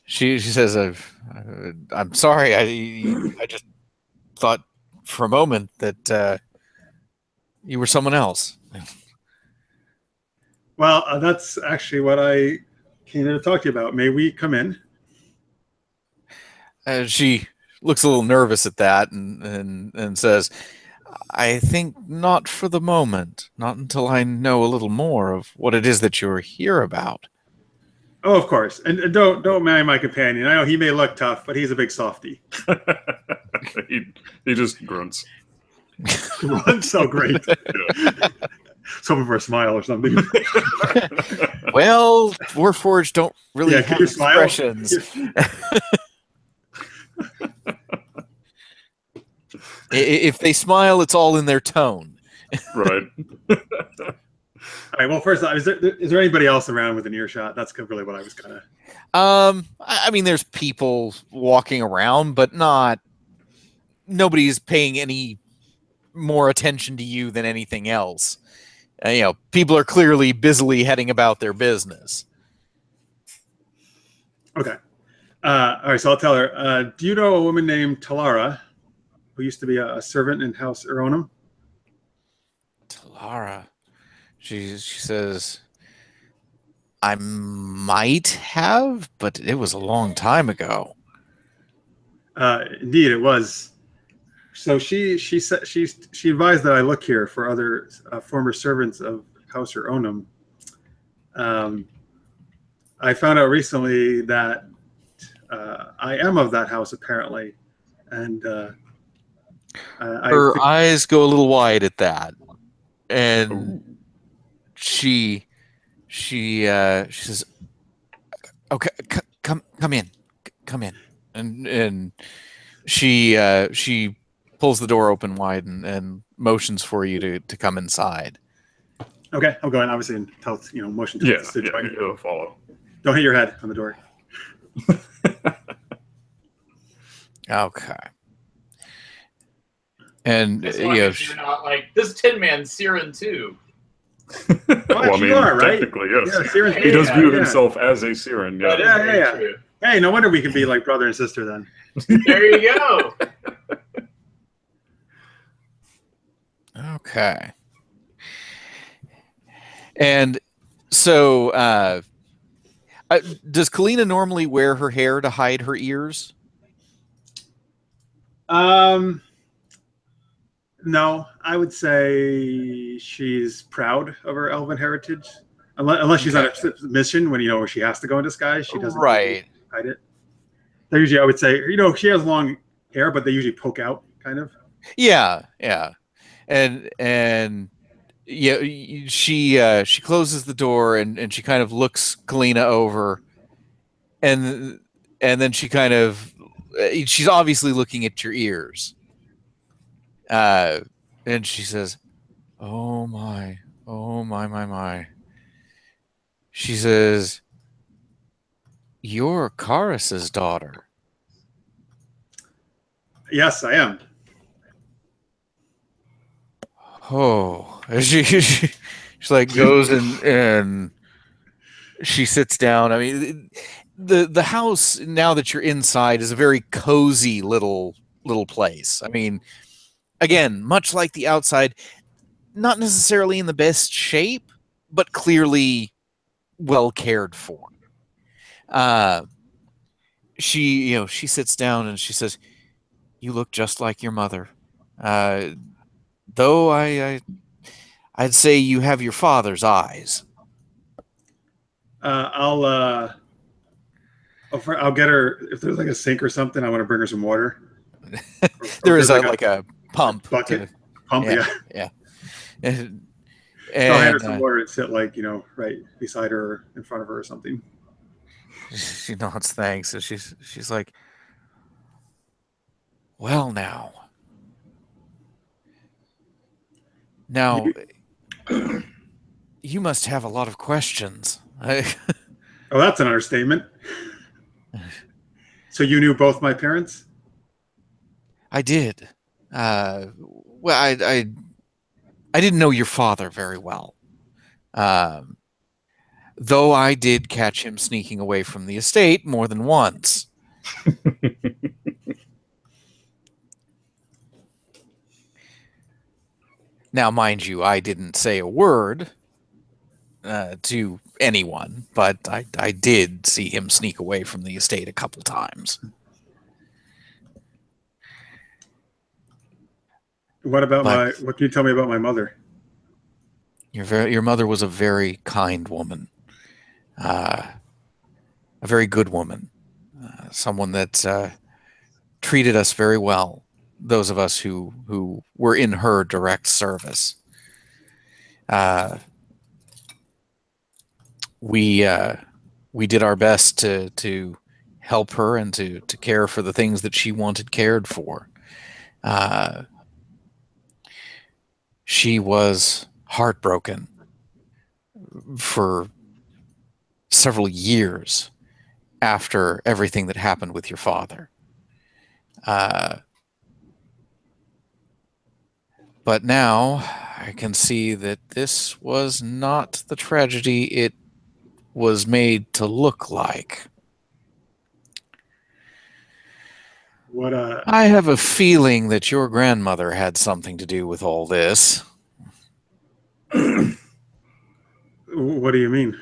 She says, I'm sorry. I just thought for a moment that you were someone else.
Well, that's actually what I came here to talk to you about. May we come in?
She looks a little nervous at that and says, I think not for the moment. Not until I know a little more of what it is that you're here about.
Oh, of course. And don't marry my companion. I know he may look tough, but he's a big softie.
he just grunts.
Grunts? So great.
Yeah.
Hoping for a smile or something.
Well, Warforged don't really have expressions. If they smile, it's all in their tone.
Right.
All right. Well, first, is there anybody else around with an earshot? That's really what I was kind of.
I mean, there's people walking around, but nobody's paying any more attention to you than anything else. People are clearly busily heading about their business.
Okay. All right. So I'll tell her. Do you know a woman named Talara, who used to be a servant in House Eronum?
Talara. She says, I might have, but it was a long time ago.
Indeed, it was. So she advised that I look here for other former servants of House Eronum. I found out recently that I am of that house, apparently, and
her eyes go a little wide at that, and she says, "Okay, come in, and she pulls the door open wide and motions for you to come inside."
Okay, I'm going obviously and tell motion to
you'll follow.
Don't hit your head on the door.
Okay. And
you're not like this Tin Man's Siren too.
Well, I mean, right?
Technically, yes.
Yeah,
he does view himself as a Siren. Yeah.
Yeah. Hey, no wonder we can be like brother and sister then.
There you go.
Okay. And so, does Kalyna normally wear her hair to hide her ears?
No, I would say she's proud of her elven heritage. Unless she's on a mission when where she has to go in disguise, she doesn't hide it. They usually, I would say, she has long hair, but they usually poke out, kind of.
Yeah, and yeah, she closes the door and she kind of looks Kalyna over, and then she kind of she's obviously looking at your ears, and she says, "Oh my, my." She says, "You're Karis's daughter."
Yes, I am.
Oh, she like goes and she sits down. I mean, the house, now that you're inside, is a very cozy little place. I mean, again, much like the outside, not necessarily in the best shape, but clearly well cared for. She sits down and she says, "You look just like your mother. Though I'd say you have your father's eyes."
I'll get her, if there's like a sink or something, I want to bring her some water.
There is like a pump.
Bucket. Pump,
yeah. And
I'll hand her some water and sit right beside her or in front of her or something.
She nods thanks. And she's like, "Well, now, you must have a lot of questions."
Oh, that's an understatement. So you knew both my parents?
I did. Well, I didn't know your father very well. Though I did catch him sneaking away from the estate more than once. Now, mind you, I didn't say a word to anyone, but I did see him sneak away from the estate a couple times.
What about
But
what can you tell me about my mother?
your mother was a very kind woman, a very good woman, someone that treated us very well. Those of us who were in her direct service, we did our best to help her and to care for the things that she wanted cared for. She was heartbroken for several years after everything that happened with your father. But now I can see that this was not the tragedy it was made to look like.
What
I have a feeling that your grandmother had something to do with all this.
what do you mean?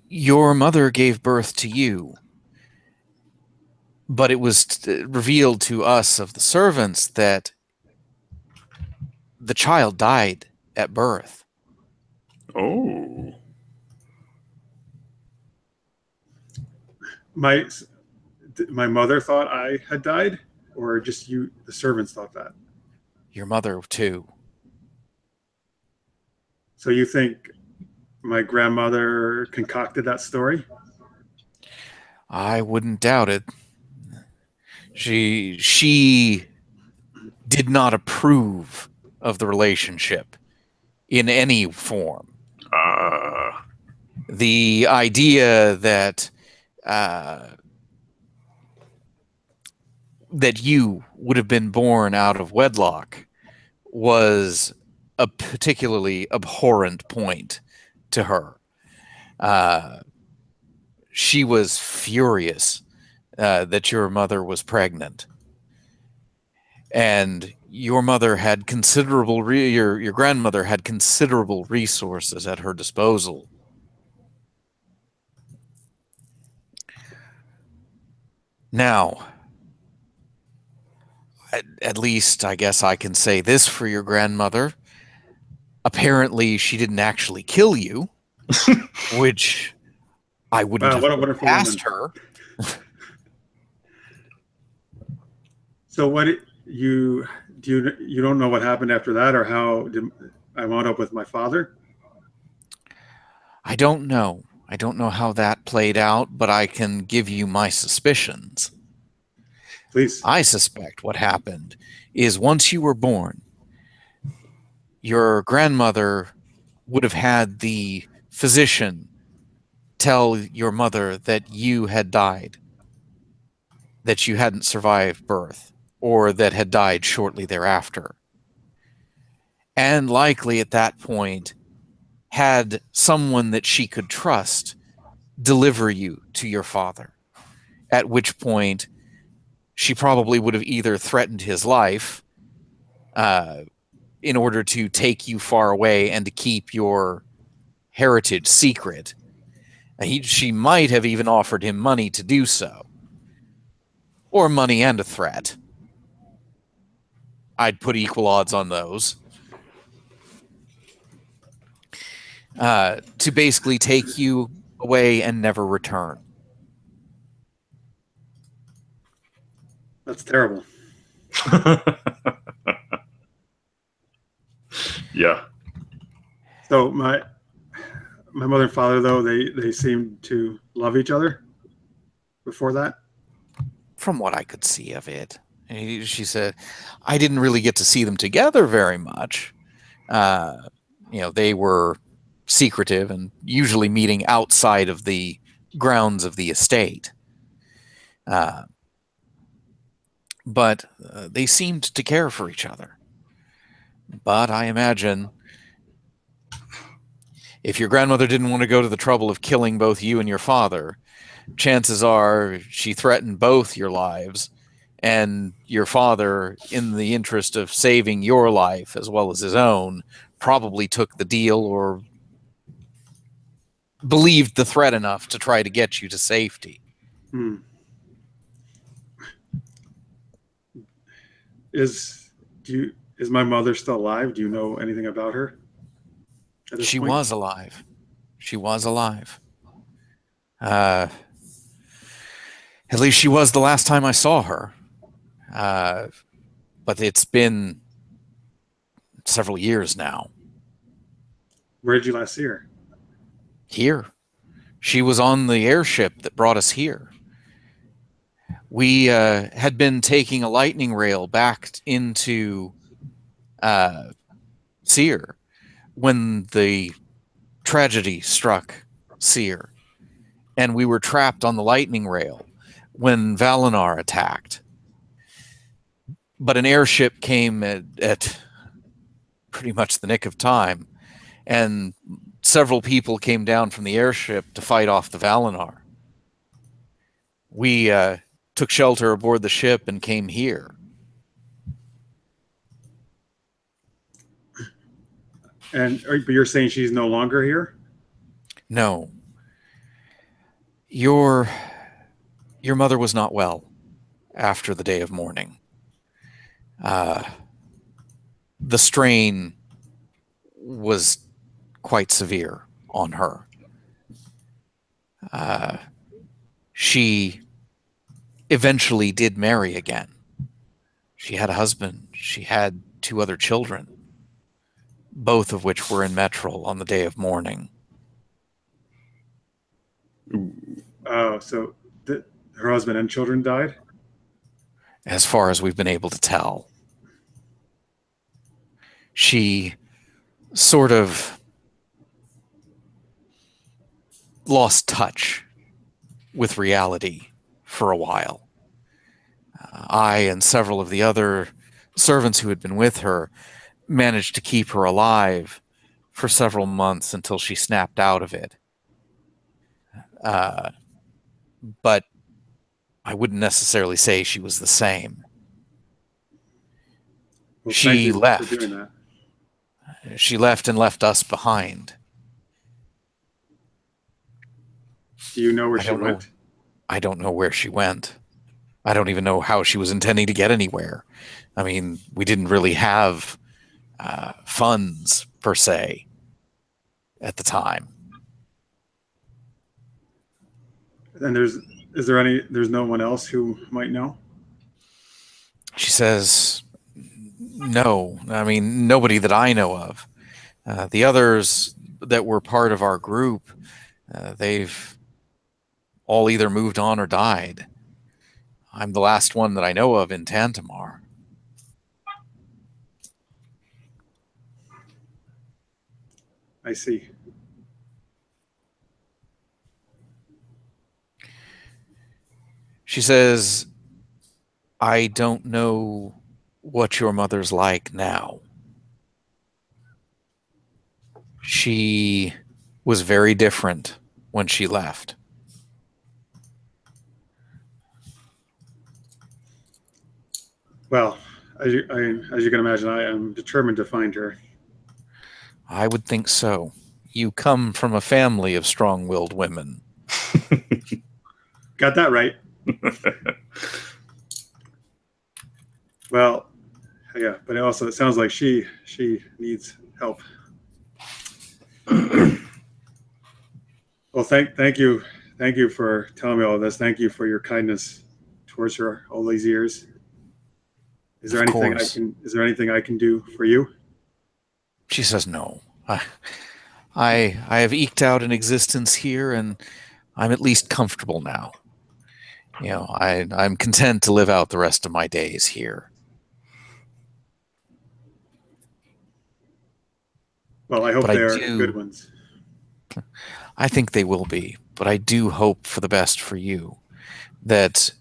Your mother gave birth to you, but it was revealed to us of the servants that the child died at birth.
Oh.
My mother thought I had died, or just you, the servants thought that.
Your mother, too.
So you think my grandmother concocted that story?
I wouldn't doubt it. She did not approve of the relationship in any form. The idea that that you would have been born out of wedlock was a particularly abhorrent point to her. She was furious that your mother was pregnant, and your mother had considerable your grandmother had considerable resources at her disposal. Now, at least I guess I can say this for your grandmother. Apparently, she didn't actually kill you, which I wouldn't
Wow, what a
have
wonderful
asked
woman.
her.
So you don't know what happened after that, or how did I wound up with my father?
I don't know. I don't know how that played out, but I can give you my suspicions.
Please.
I suspect what happened is once you were born, your grandmother would have had the physician tell your mother that you had died, that you hadn't survived birth, or that had died shortly thereafter. And likely at that point had someone that she could trust deliver you to your father, at which point she probably would have either threatened his life in order to take you far away and to keep your heritage secret. She might have even offered him money to do so, or money and a threat. I'd put equal odds on those. To basically take you away and never return.
That's terrible.
Yeah.
So my mother and father, though, they seemed to love each other before that.
From what I could see of it. She said, I didn't really get to see them together very much. They were secretive and usually meeting outside of the grounds of the estate. But they seemed to care for each other. But I imagine if your grandmother didn't want to go to the trouble of killing both you and your father, chances are she threatened both your lives, and your father, in the interest of saving your life as well as his own, probably took the deal or believed the threat enough to try to get you to safety.
Hmm. Is my mother still alive? Do you know anything about her?
She was alive. She was alive. At least she was the last time I saw her. But it's been several years now.
Where did you last see her?
Here. She was on the airship that brought us here. We had been taking a lightning rail back into S.T.E.A.M when the tragedy struck S.T.E.A.M, and we were trapped on the lightning rail when Valinar attacked. But an airship came at pretty much the nick of time, and several people came down from the airship to fight off the Valinar. We took shelter aboard the ship and came here.
But you're saying she's no longer here?
No. Your mother was not well after the day of mourning. The strain was quite severe on her. She eventually did marry again. She had a husband. She had 2 other children, both of which were in Metrol on the day of mourning.
Oh, so her husband and children died?
As far as we've been able to tell. She sort of lost touch with reality for a while. I and several of the other servants who had been with her managed to keep her alive for several months until she snapped out of it. But I wouldn't necessarily say she was the same.
Well,
she left.
for doing that.
She left and left us behind.
Do you know where she went?
I don't know where she went. I don't even know how she was intending to get anywhere. I mean, we didn't really have funds, per se, at the time.
And there's no one else who might know?
She says, no. I mean, nobody that I know of. The others that were part of our group, they've all either moved on or died. I'm the last one that I know of in Tantamar.
I see.
She says, I don't know what your mother's like now. She was very different when she left.
Well, as you can imagine, I am determined to find her.
I would think so. You come from a family of strong-willed women.
Got that right. Well, yeah, but it sounds like she needs help. Well, thank you for telling me all this. Thank you for your kindness towards her all these years. Is there anything I can do for you?
She says no. I have eked out an existence here, and I'm at least comfortable now. You know, I'm content to live out the rest of my days here.
Well, I hope they are good ones.
I think they will be, but I do hope for the best for you. That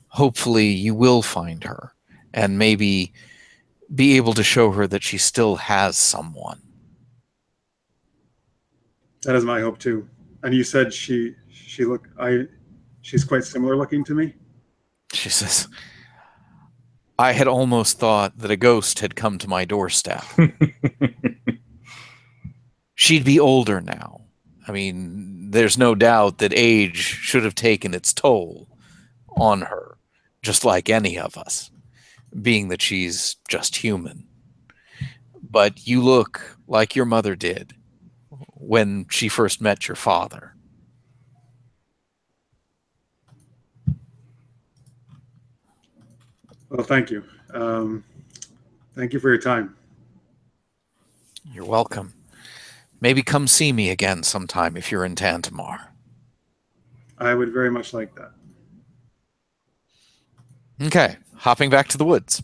hopefully you will find her and maybe be able to show her that she still has someone.
That is my hope too. And you said she's quite similar looking to me?
She says, I had almost thought that a ghost had come to my doorstep. She'd be older now. I mean, there's no doubt that age should have taken its toll on her, just like any of us. being that she's just human. But you look like your mother did when she first met your father.
Well, thank you. Thank you for your time.
You're welcome. Maybe come see me again sometime if you're in Tantamar.
I would very much like that.
Okay, hopping back to the woods.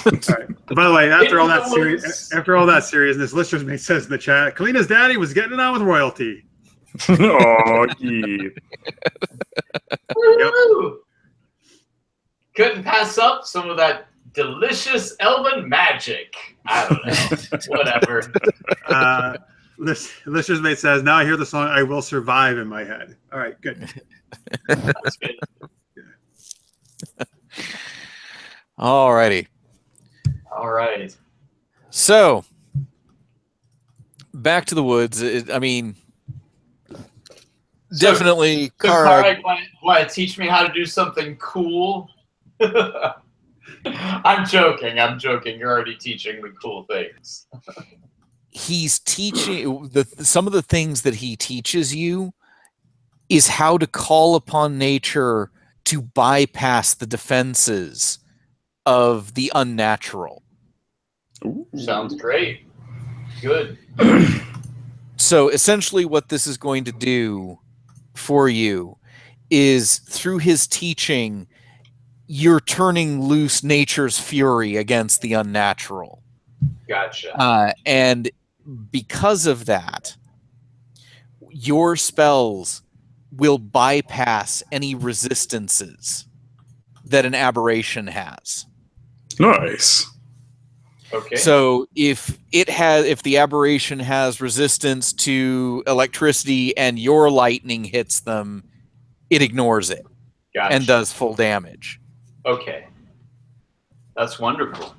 All right. By the way, after all that seriousness, listeners may says in the chat, Kalyna's daddy was getting it on with royalty.
Oh, yeah.
Woo! Couldn't pass up some of that delicious elven magic. I don't know. Whatever.
Listeners mate says, now I hear the song I Will Survive in my head. All right, good.
That's good.
Alrighty.
All right.
So, back to the woods. I mean, definitely,
So Kara, want to teach me how to do something cool? I'm joking. You're already teaching me cool things.
He's teaching some of the things that he teaches you is how to call upon nature to bypass the defenses of the unnatural.
Ooh.
Sounds great. Good.
So essentially what this is going to do for you is through his teaching, you're turning loose nature's fury against the unnatural.
Gotcha.
And because of that, your spells will bypass any resistances that an aberration has.
Nice.
Okay.
So if the aberration has resistance to electricity and your lightning hits them, it ignores it
Gotcha.
and does full damage.
Okay. That's wonderful.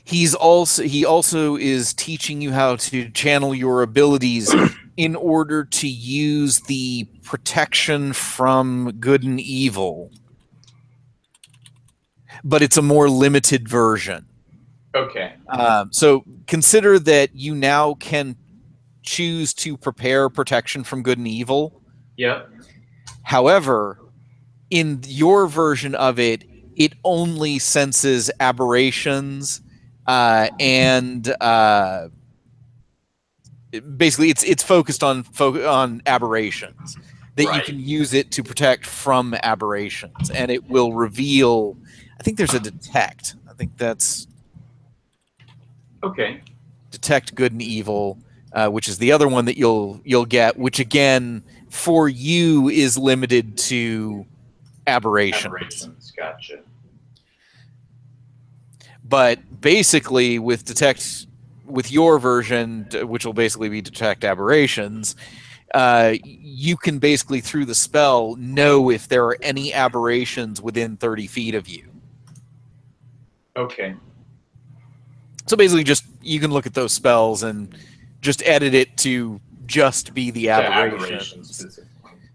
He also is teaching you how to channel your abilities in order to use the protection from good and evil. But it's a more limited version.
Okay.
So consider that you now can choose to prepare protection from good and evil.
Yep.
However, in your version of it, it only senses aberrations and basically it's focused on aberrations that
Right.
you can use it to protect from aberrations, and it will reveal. I think there's a detect. I think that's
Okay.
detect good and evil, which is the other one that you'll get, which again for you is limited to aberrations.
Gotcha.
But basically with detect, with your version, which will basically be detect aberrations, you can basically through the spell know if there are any aberrations within 30 feet of you.
Okay.
So basically just you can look at those spells and just edit it to just be the aberrations.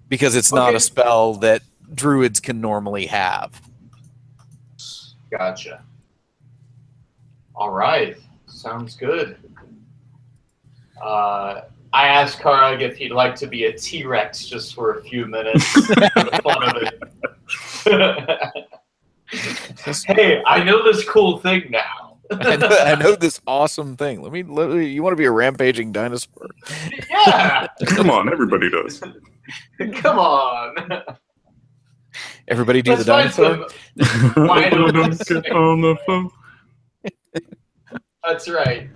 Because it's not a spell that druids can normally have.
Gotcha. All right. Sounds good. I asked Karag if he'd like to be a T-Rex just for a few minutes for the fun of it. Hey, I know this cool thing now.
I know this awesome thing. Let me. You want to be a rampaging dinosaur?
Yeah.
Come on, everybody does.
Come on.
Everybody do the dinosaur.
Get on the phone.
That's right.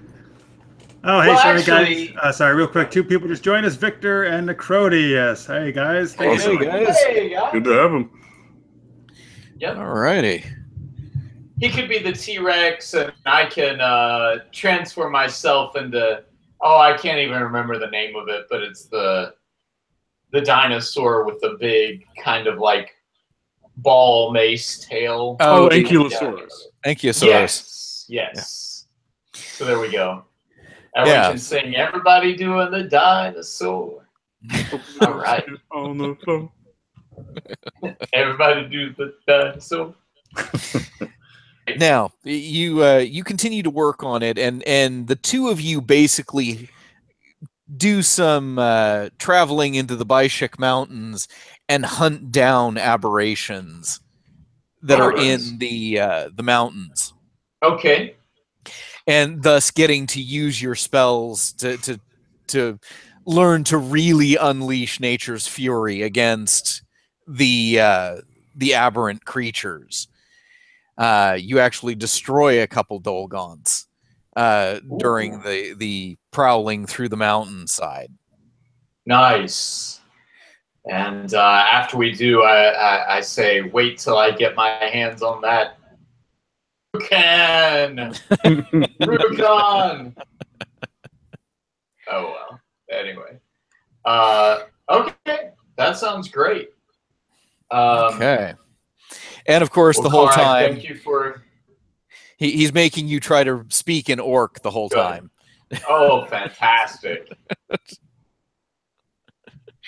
Oh, hey,
Well,
sorry,
actually-
guys. Sorry, real quick. 2 people just joined us, Victor and Necrody. Yes. Hey, guys. Thank you.
Awesome.
Hey guys.
Hey, guys.
Good to have him.
Yep.
Alrighty.
He could be the T-Rex, and I can transform myself into. Oh, I can't even remember the name of it, but it's the dinosaur with the big kind of like ball mace tail.
Oh,
the
Ankylosaurus.
Ankylosaurus.
Yes. So there we go. And we
Yeah.
can sing "Everybody Doing the Dinosaur." All right.
Get on the phone.
Everybody do the dinosaur.
Now you continue to work on it, and the two of you basically do some traveling into the Baishik Mountains and hunt down aberrations that are in the mountains.
Okay.
And thus getting to use your spells to learn to really unleash nature's fury against the aberrant creatures. You actually destroy a couple Dolgons during the prowling through the mountainside.
Nice. And after we do, I say, wait till I get my hands on that Rukan! Rukan! Oh, well. Anyway. Okay. That sounds great.
Okay. And of course, the whole time,
thank you for...
he's making you try to speak in Orc the whole time.
Oh, fantastic.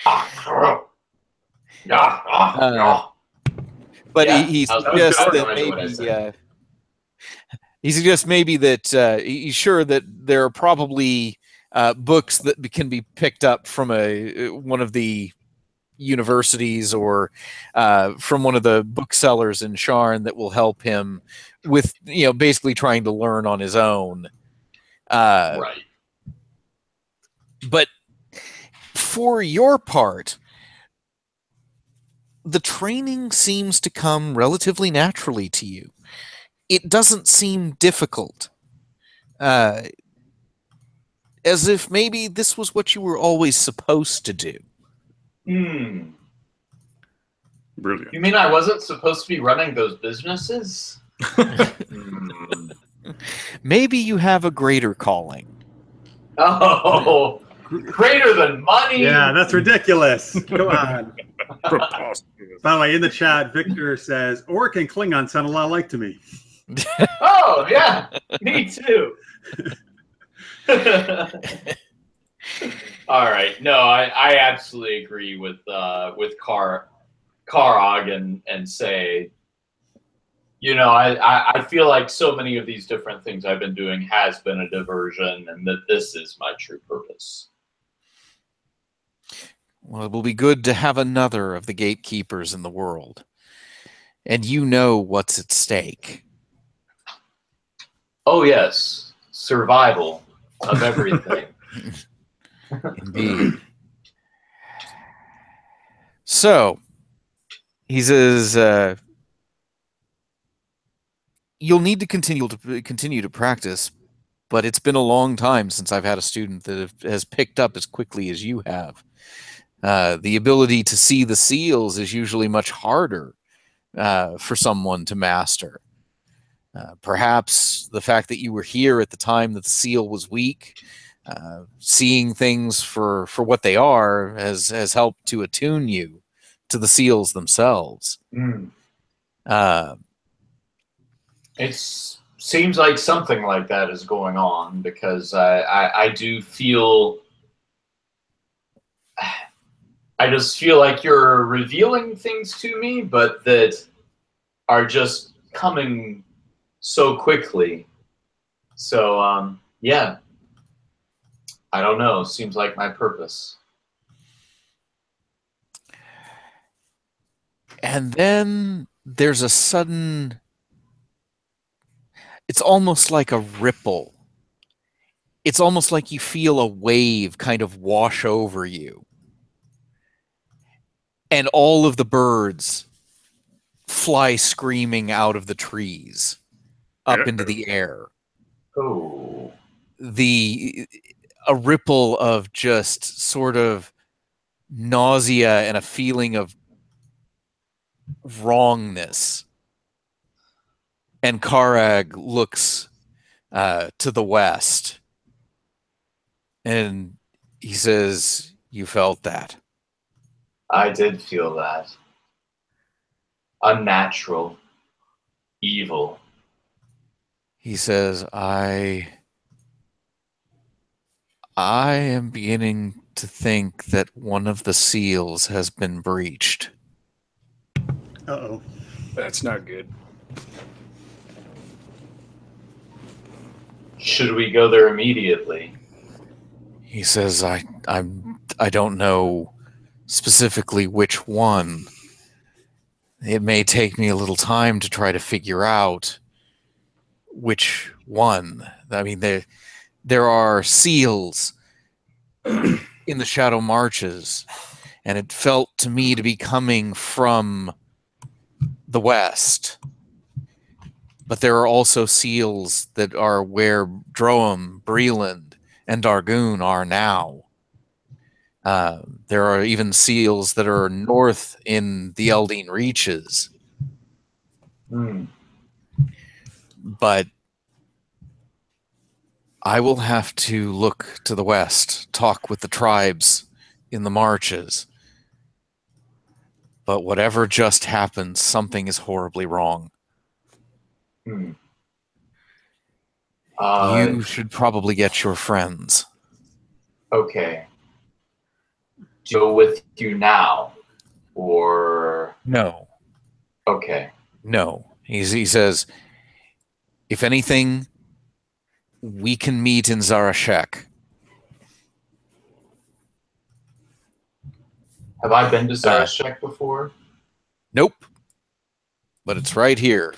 But he suggests that maybe he suggests maybe that he's sure that there are probably books that can be picked up from one of the universities or from one of the booksellers in Sharn that will help him with, basically trying to learn on his own.
Right.
But for your part, the training seems to come relatively naturally to you. It doesn't seem difficult. As if maybe this was what you were always supposed to do.
Brilliant.
You mean I wasn't supposed to be running those businesses?
Maybe you have a greater calling.
Oh, greater than money?
Yeah, that's ridiculous. Come on.
Preposterous.
By the way, in the chat, Victor says, Orc and Klingon sound a lot alike to me.
Oh, yeah. Me too. All right. No, I absolutely agree with Karag and say, I feel like so many of these different things I've been doing has been a diversion, and that this is my true purpose.
Well, it will be good to have another of the gatekeepers in the world. And you know what's at stake.
Oh, yes. Survival of everything.
Indeed. So, he says, you'll need to continue to practice, but it's been a long time since I've had a student that has picked up as quickly as you have. The ability to see the seals is usually much harder for someone to master. Perhaps the fact that you were here at the time that the seal was weak, seeing things for what they are, has helped to attune you to the seals themselves.
It seems like something like that is going on, because I do feel... I just feel like you're revealing things to me, but that are just coming so quickly. So, yeah. I don't know. Seems like my purpose.
And then there's a sudden... It's almost like a ripple. It's almost like you feel a wave kind of wash over you. And all of the birds fly screaming out of the trees up into the air.
Oh.
A ripple of just sort of nausea and a feeling of wrongness. And Karag looks to the west, and he says, "You felt that."
I did feel that. Unnatural. Evil.
He says, I am beginning to think that one of the seals has been breached.
Uh-oh.
That's not good.
Should we go there immediately?
He says, I don't know specifically which one. It may take me a little time to try to figure out which one. I mean, there are seals in the Shadow Marches, and it felt to me to be coming from the west. But there are also seals that are where Droam, Breland, and Dargoon are now. There are even seals that are north in the Eldeen Reaches. But I will have to look to the west, talk with the tribes in the marches. But whatever just happened, something is horribly wrong. You should probably get your friends.
Okay. Go with you now, or
No.
Okay.
No. He says, if anything, we can meet in Zarashek.
Have I been to Zarashek before?
Nope. But it's right here.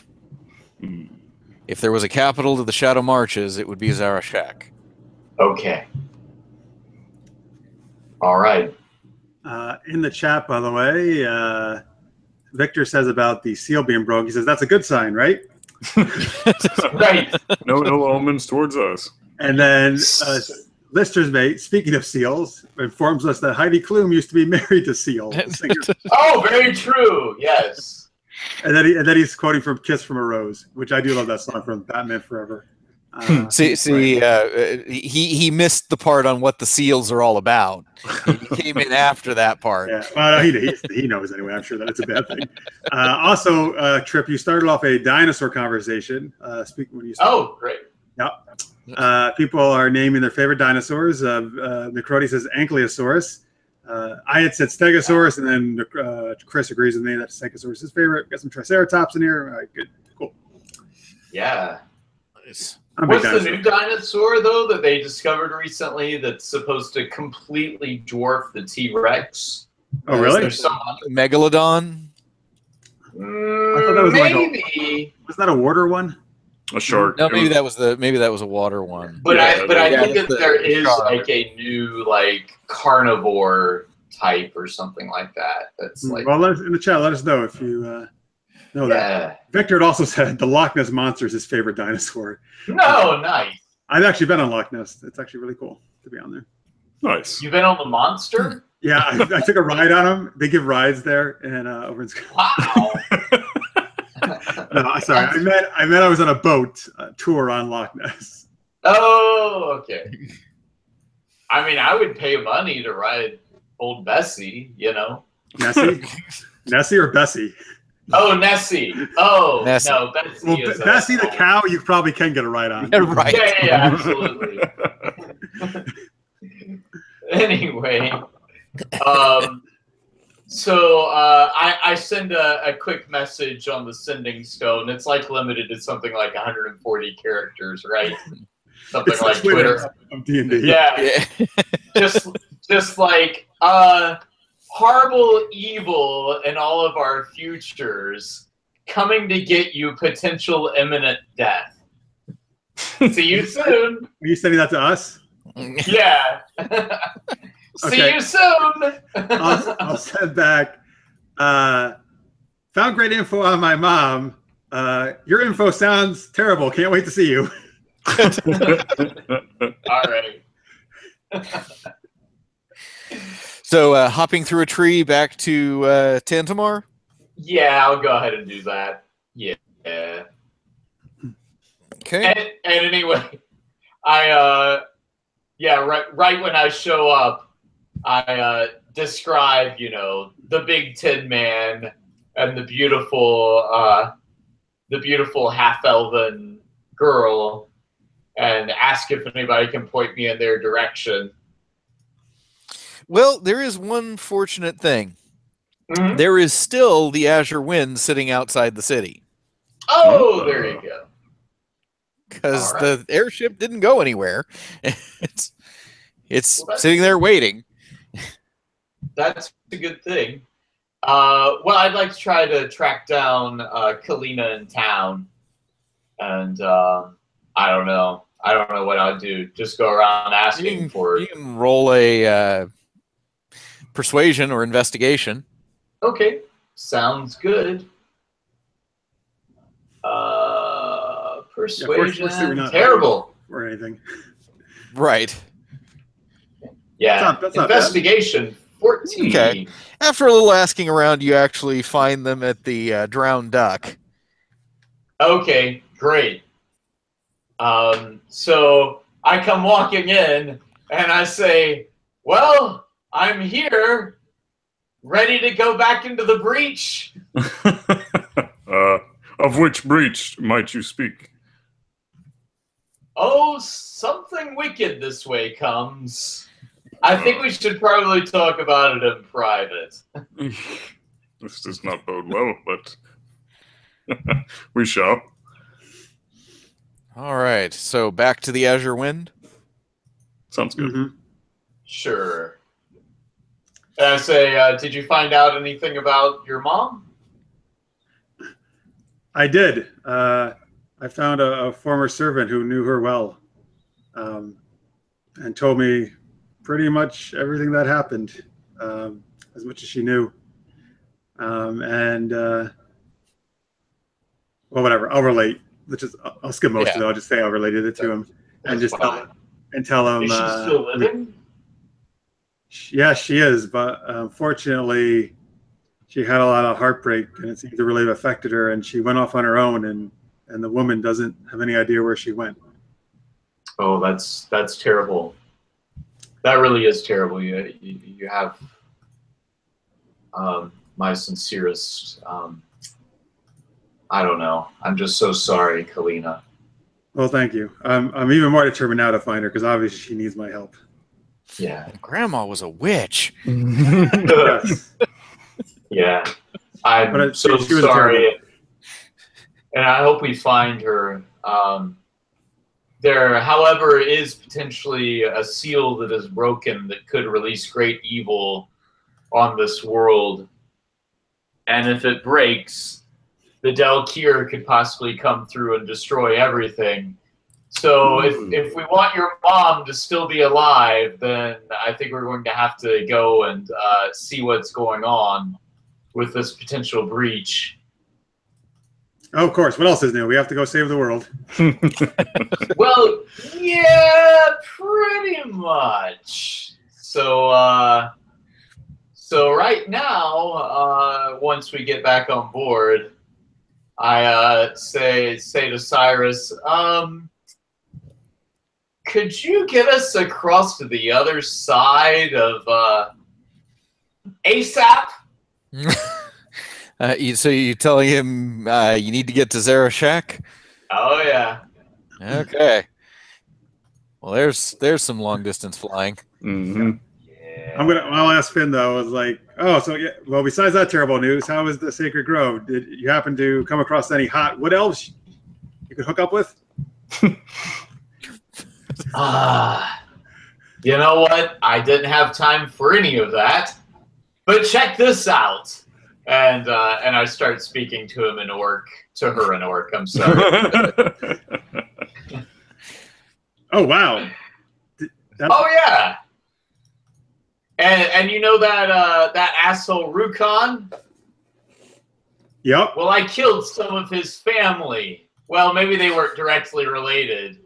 If there was a capital to the Shadow Marches, it would be Zarashek.
Okay. All right.
In the chat, by the way, Victor says about the seal being broke. He says that's a good sign, right?
Right.
No ill omens towards us.
And then Lister's mate, speaking of seals, informs us that Heidi Klum used to be married to Seal, the singer.
Oh, very true. Yes.
And then he's quoting from "Kiss from a Rose," which I do love that song from Batman Forever.
He missed the part on what the seals are all about. He came in after that part.
Yeah, well, he knows anyway. I'm sure that it's a bad thing. Also, Trip, you started off a dinosaur conversation. Speaking when you started.
Oh, great.
Yep. People are naming their favorite dinosaurs. Necroti says Ankylosaurus. I had said Stegosaurus, and then Chris agrees with me that Stegosaurus is his favorite. Got some Triceratops in here. All right, good, cool.
Yeah.
Nice.
What's the new dinosaur, though, that they discovered recently that's supposed to completely dwarf the T-Rex?
Oh, really?
Megalodon?
I thought that was
maybe.
Was that a water one?
A shark.
No, maybe that was a water one.
But
Yeah,
I think that there is like a new carnivore type or something like that. That's like.
Well, in the chat, let us know if you know that. Victor had also said the Loch Ness Monster is his favorite dinosaur.
No, nice.
I've actually been on Loch Ness. It's actually really cool to be on there.
Nice.
You've been on the monster?
Yeah, I took a ride on them. They give rides there and over in
Wow.
No, sorry. I meant I was on a boat tour on Loch Ness.
Oh, okay. I mean, I would pay money to ride old Bessie, you know.
Nessie or Bessie?
Oh, Nessie. Oh,
Nessie.
No, Bessie.
Well, Bessie the cow, you probably can get a ride on.
Yeah, right.
Yeah, absolutely. Anyway, so I send a quick message on the sending stone. It's like limited to something like 140 characters, right? Something
It's
like Twitter.
Of D&D.
Yeah. just like horrible evil in all of our futures coming to get you, potential imminent death. See you soon.
Are you sending that to us?
Yeah. See you soon.
I'll send back. Found great info on my mom. Your info sounds terrible. Can't wait to see you.
All right.
So hopping through a tree back to Tantamar?
Yeah, I'll go ahead and do that. Yeah.
Okay.
And anyway, right when I show up, I describe, the Big Tin Man and the beautiful half-elven girl, and ask if anybody can point me in their direction.
Well, there is one fortunate thing.
Mm-hmm.
There is still the Azure Wind sitting outside the city.
Oh, there you go.
because
All right.
the airship didn't go anywhere. it's
Well,
sitting there waiting.
That's a good thing. Well, I'd like to try to track down Kalyna in town, and I don't know. I don't know what I'd do. Just go around asking for
You
it.
can roll a persuasion or investigation.
Okay, sounds good. Persuasion,
fortunately, we're not
terrible.
or anything.
Right.
Yeah,
That's not bad.
investigation 14.
Okay. After a little asking around, you actually find them at the drowned duck.
Okay, great. So I come walking in and I say, well, I'm here, ready to go back into the breach.
Of which breach might you speak?
Oh, something wicked this way comes. I think we should probably talk about it in private.
This does not bode well, but we shall.
All right. So back to the Azure Wind.
Sounds good.
Mm-hmm.
Sure. And I say, did you find out anything about your mom?
I did. I found a former servant who knew her well, and told me pretty much everything that happened, as much as she knew. Well, whatever. I'll relate. I'll skip most of it. I'll just say I related it to him, and just tell him.
Is she still living?
Yeah, she is, but unfortunately, she had a lot of heartbreak, and it seemed to really have affected her. And she went off on her own, and the woman doesn't have any idea where she went.
Oh, that's terrible. That really is terrible. You have my sincerest. I don't know. I'm just so sorry, Kalyna.
Well, thank you. I'm even more determined now to find her because obviously she needs my help.
Yeah.
Grandma was a witch.
Yes.
Yeah. I'm so
she was
sorry. And I hope we find her. There, however, is potentially a seal that is broken that could release great evil on this world. And if it breaks, the Delkir could possibly come through and destroy everything. So if we want your mom to still be alive, then I think we're going to have to go and see what's going on with this potential breach.
Oh, of course. What else is new? We have to go save the world.
Well, yeah, pretty much. So right now, once we get back on board, I say to Cyrus, could you get us across to the other side of ASAP?
So you're telling him you need to get to Zarashak?
Oh yeah.
Okay. Well, there's some long distance flying.
Mm-hmm.
Yeah.
I'll ask Finn though. I was like, oh, so yeah. Well, besides that terrible news, how was the Sacred Grove? Did you happen to come across any hot wood elves you could hook up with?
You know what? I didn't have time for any of that. But check this out. And I start speaking to him in Orc, to her in Orc. I'm sorry.
Oh wow!
Oh yeah. And you know that asshole Rukon?
Yep.
Well, I killed some of his family. Well, maybe they weren't directly related,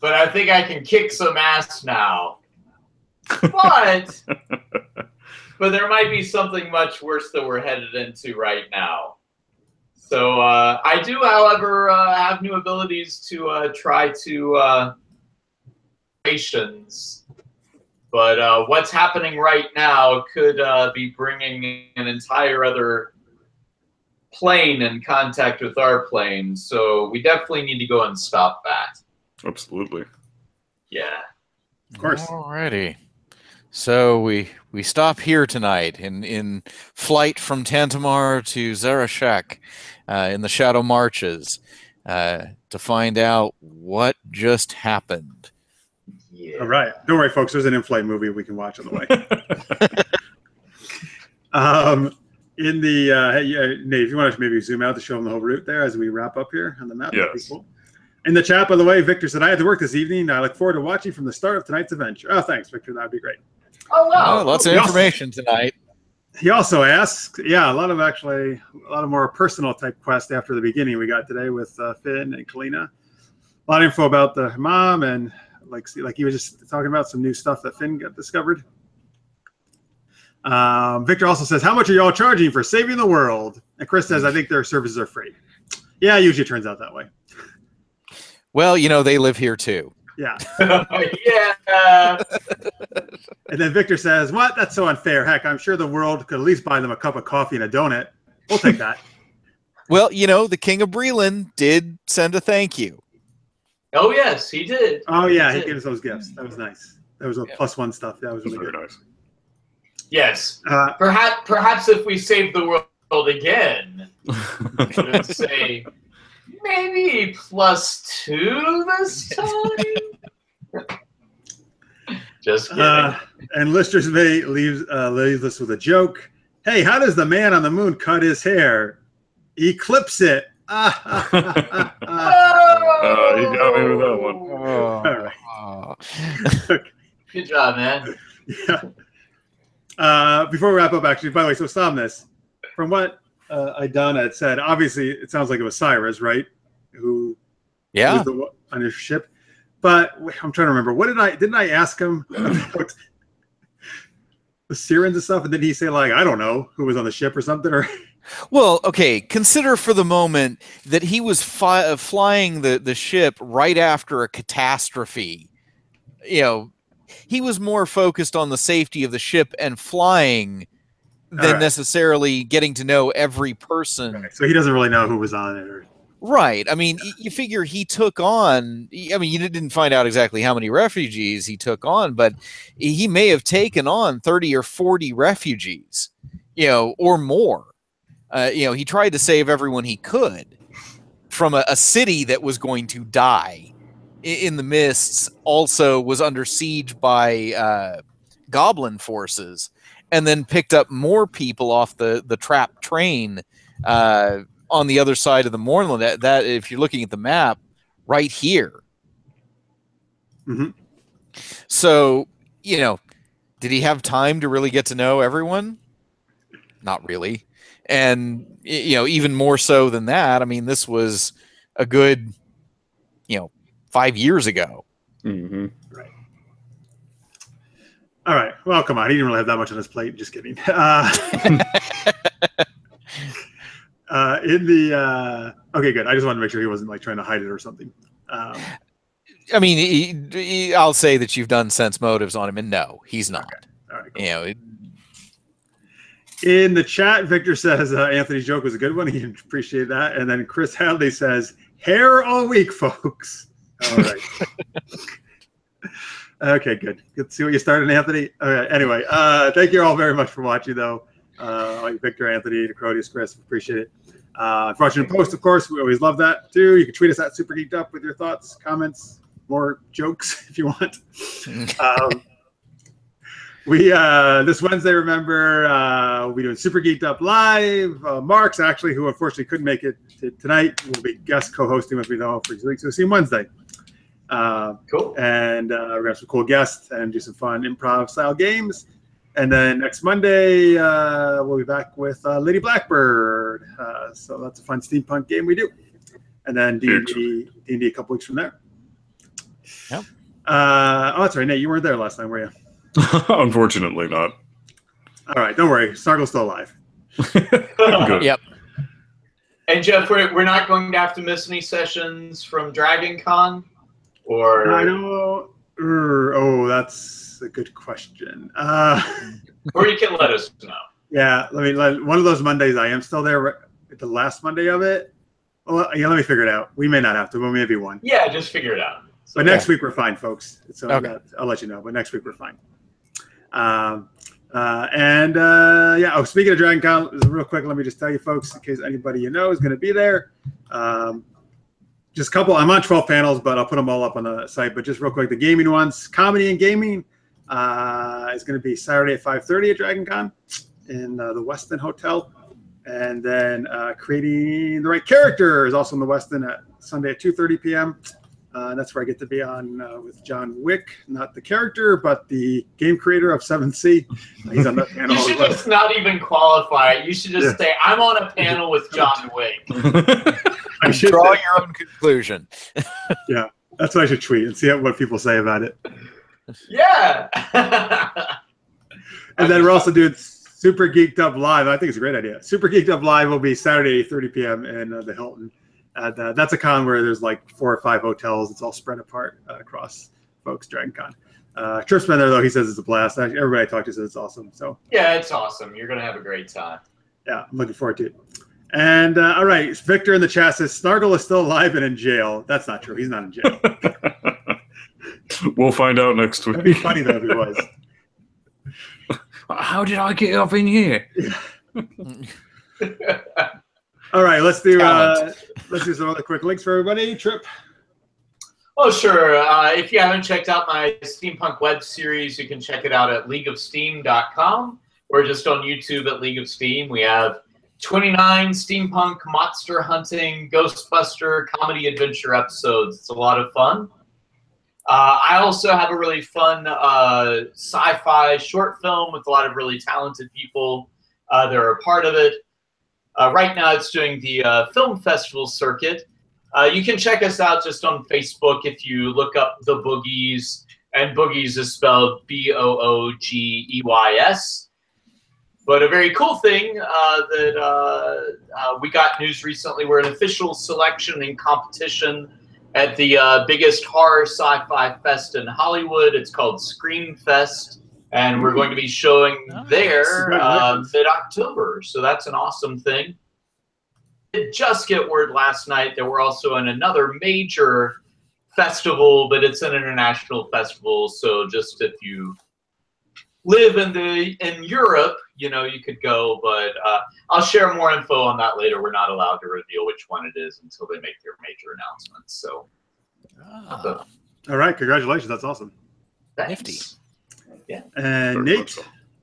but I think I can kick some ass now. But there might be something much worse that we're headed into right now. So I do, however, have new abilities to try to operations. But what's happening right now could be bringing an entire other plane in contact with our plane. So we definitely need to go and stop that.
Absolutely.
Yeah.
Of course.
Alrighty. So we stop here tonight in flight from Tantamar to Zarashak in the Shadow Marches. to find out what just happened.
Yeah.
All right. Don't worry, folks. There's an in-flight movie we can watch on the way. In the hey, Nate, if you want to maybe zoom out to show them the whole route there as we wrap up here on the map, that'd be
Yes.
cool. In the chat, by the way, Victor said, I had to work this evening. I look forward to watching from the start of tonight's adventure. Oh, thanks, Victor. That'd be great.
Oh wow!
Lots of information tonight.
He also asks, yeah, a lot of more personal type quests after the beginning we got today with Finn and Kalyna. A lot of info about the mom and like he was just talking about some new stuff that Finn got discovered. Victor also says, how much are y'all charging for saving the world? And Chris says, I think their services are free. Yeah, it usually turns out that way.
Well, they live here too.
Yeah.
Yeah.
And then Victor says, what? That's so unfair. Heck, I'm sure the world could at least buy them a cup of coffee and a donut. We'll take that.
Well, the King of Breland did send a thank you.
Oh yes, he did.
Oh yeah, he gave us those gifts. That was nice. That was a +1 stuff. That was really
Very
good.
nice.
Yes. Perhaps if we save the world again, let's say maybe +2 this time. Just kidding.
And Lister's mate leaves us with a joke. Hey, how does the man on the moon cut his hair? He clips it.
He got me with that one.
All right.
Good job, man.
Yeah. Before we wrap up, actually, by the way, so Somnus, from what Idana had said, obviously it sounds like it was Cyrus, right? Who was on his ship. But I'm trying to remember. Didn't I ask him about the Sirens and stuff? And did he say, like, I don't know who was on the ship or something? Or
Well, okay, consider for the moment that he was flying the ship right after a catastrophe. He was more focused on the safety of the ship and flying than necessarily getting to know every person.
right. So he doesn't really know who was on it.
Right. I mean, you figure he took on, I mean, you didn't find out exactly how many refugees he took on, but he may have taken on 30 or 40 refugees, or more. He tried to save everyone he could from a city that was going to die in the mists, also was under siege by goblin forces, and then picked up more people off the trapped train on the other side of the moorland. That if you're looking at the map, right here.
Mm-hmm.
So, did he have time to really get to know everyone? Not really. And, even more so than that, I mean, this was a good, 5 years ago.
Mm-hmm.
Right. All right. Well, come on. He didn't really have that much on his plate. Just kidding. Okay, good. I just wanted to make sure he wasn't trying to hide it or something.
I mean, I'll say that you've done sense motives on him, and no, he's not.
Okay. All right. Cool.
In
the chat, Victor says Anthony's joke was a good one. He appreciated that. And then Chris Hadley says, hair all week, folks. All right. Okay, good. Good to see what you started, Anthony. Okay, anyway, thank you all very much for watching, though. Victor, Anthony, Necrotius, Chris, appreciate it. For watching the post, of course, we always love that, too. You can tweet us at Super Geeked Up with your thoughts, comments, more jokes if you want. We this Wednesday, remember, we'll be doing Super Geeked Up live. Mark's actually, who unfortunately couldn't make it tonight, will be guest co-hosting with me though for 2 weeks. So we'll see him Wednesday.
Cool.
And we're gonna have some cool guests and do some fun improv style games. And then next Monday, we'll be back with Lady Blackbird. So that's a fun steampunk game we do. And then D&D a couple weeks from there.
Yep.
Oh, that's right, Nate. You weren't there last time, were you?
Unfortunately not.
All right, don't worry. Snargle's still alive.
Good.
Yep.
And Jeff, we're not going to have to miss any sessions from Dragon Con? Or
I don't. Oh, that's a good question.
or you can let us know.
Yeah, one of those Mondays I am still there. The last Monday of it. Well, yeah, let me figure it out. We may not have to, but maybe one.
Yeah, just figure it out.
But next week we're fine, folks. So
Okay.
I'll let you know. But next week we're fine. Speaking of Dragon Con, real quick, let me just tell you folks, in case anybody you know is going to be there. just a couple. I'm on 12 panels, but I'll put them all up on the site. But just real quick, the gaming ones, comedy and gaming, is going to be Saturday at 5:30 at Dragon Con in the Westin Hotel. And then creating the right character is also in the Westin at Sunday at 2:30 p.m. And that's where I get to be on with John Wick, not the character, but the game creator of 7C. He's on that panel.
You should just not even qualify it. You should just say, I'm on a panel with John Wick.
I should draw your own conclusion.
Yeah, that's what I should tweet and see what people say about it.
Yeah.
And then we're also doing Super Geeked Up Live. I think it's a great idea. Super Geeked Up Live will be Saturday, 8:30 p.m. in the Hilton. That's a con where there's like 4 or 5 hotels. It's all spread apart across folks Dragon Con. Trip's been there, though. He says it's a blast. Everybody I talk to says it's awesome. So
yeah, it's awesome. You're going to have a great time.
Yeah, I'm looking forward to it. And all right, Victor in the chat says Snargle is still alive and in jail. That's not true. He's not in jail.
We'll find out next week.
That'd be funny, though, if he was.
How did I get up in here?
All right, let's do some other quick links for everybody. Trip.
Oh, sure. If you haven't checked out my steampunk web series, you can check it out at leagueofsteam.com or just on YouTube at League of Steam. We have 29 steampunk monster hunting, Ghostbuster, comedy adventure episodes. It's a lot of fun. I also have a really fun sci-fi short film with a lot of really talented people that are a part of it. Right now it's doing the film festival circuit. You can check us out just on Facebook if you look up The Boogies, and Boogies is spelled B-O-O-G-E-Y-S. But a very cool thing that we got news recently, we're an official selection and competition at the biggest horror sci-fi fest in Hollywood. It's called Scream Fest, and we're going to be showing there mid-October. So that's an awesome thing. I did just get word last night that we're also in another major festival, but it's an international festival. So just if you live in Europe, you know, you could go, but I'll share more info on that later. We're not allowed to reveal which one it is until they make their major announcements. So,
all right, congratulations. That's awesome.
Nifty. Yeah.
And Nate.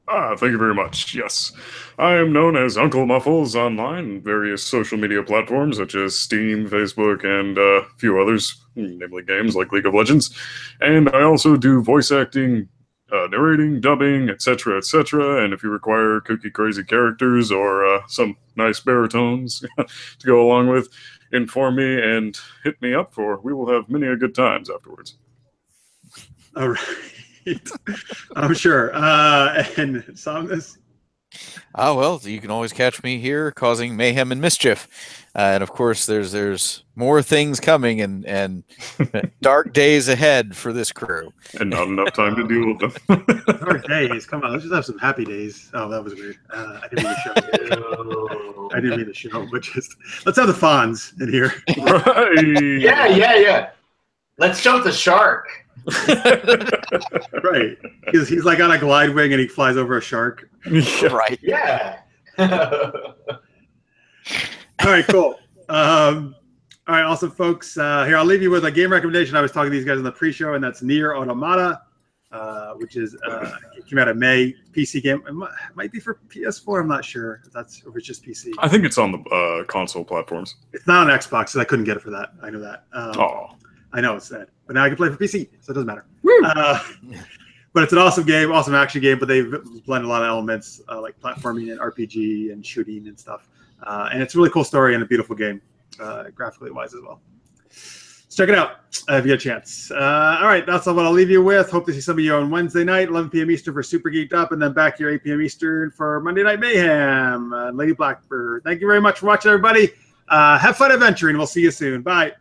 Thank you very much. Yes, I am known as Uncle Muffles online, various social media platforms such as Steam, Facebook, and a few others, namely games like League of Legends. And I also do voice acting, narrating, dubbing, etc., etc. And if you require kooky, crazy characters or some nice baritones to go along with, inform me and hit me up for. We will have many a good times afterwards.
All right. I'm sure. And Somnus?
Well, you can always catch me here causing mayhem and mischief. And of course, there's more things coming and dark days ahead for this crew.
And not enough time to deal with them.
Dark days. Come on, let's just have some happy days. Oh, that was weird. I didn't mean the show. I didn't mean the show, but just let's have the Fonz in here.
Right.
Yeah. Let's jump the shark.
Right. He's like on a glide wing and he flies over a shark.
Right.
Yeah.
All right, cool. All right, awesome, folks. Here, I'll leave you with a game recommendation. I was talking to these guys in the pre-show, and that's Nier Automata, which is it came out in May. PC game. It might be for PS4. I'm not sure if it's just PC.
I think it's on the console platforms.
It's not on Xbox, so I couldn't get it for that. I know that. I know it's sad, but now I can play it for PC, so it doesn't matter. But it's an awesome game, awesome action game. But they've blended a lot of elements like platforming and RPG and shooting and stuff. And it's a really cool story and a beautiful game, graphically wise as well. So check it out if you get a chance. All right, that's all what I'll leave you with. Hope to see some of you on Wednesday night, 11 p.m. Eastern for Super Geeked Up, and then back here 8 p.m. Eastern for Monday Night Mayhem. Lady Blackbird. Thank you very much for watching, everybody. Have fun adventuring. We'll see you soon. Bye.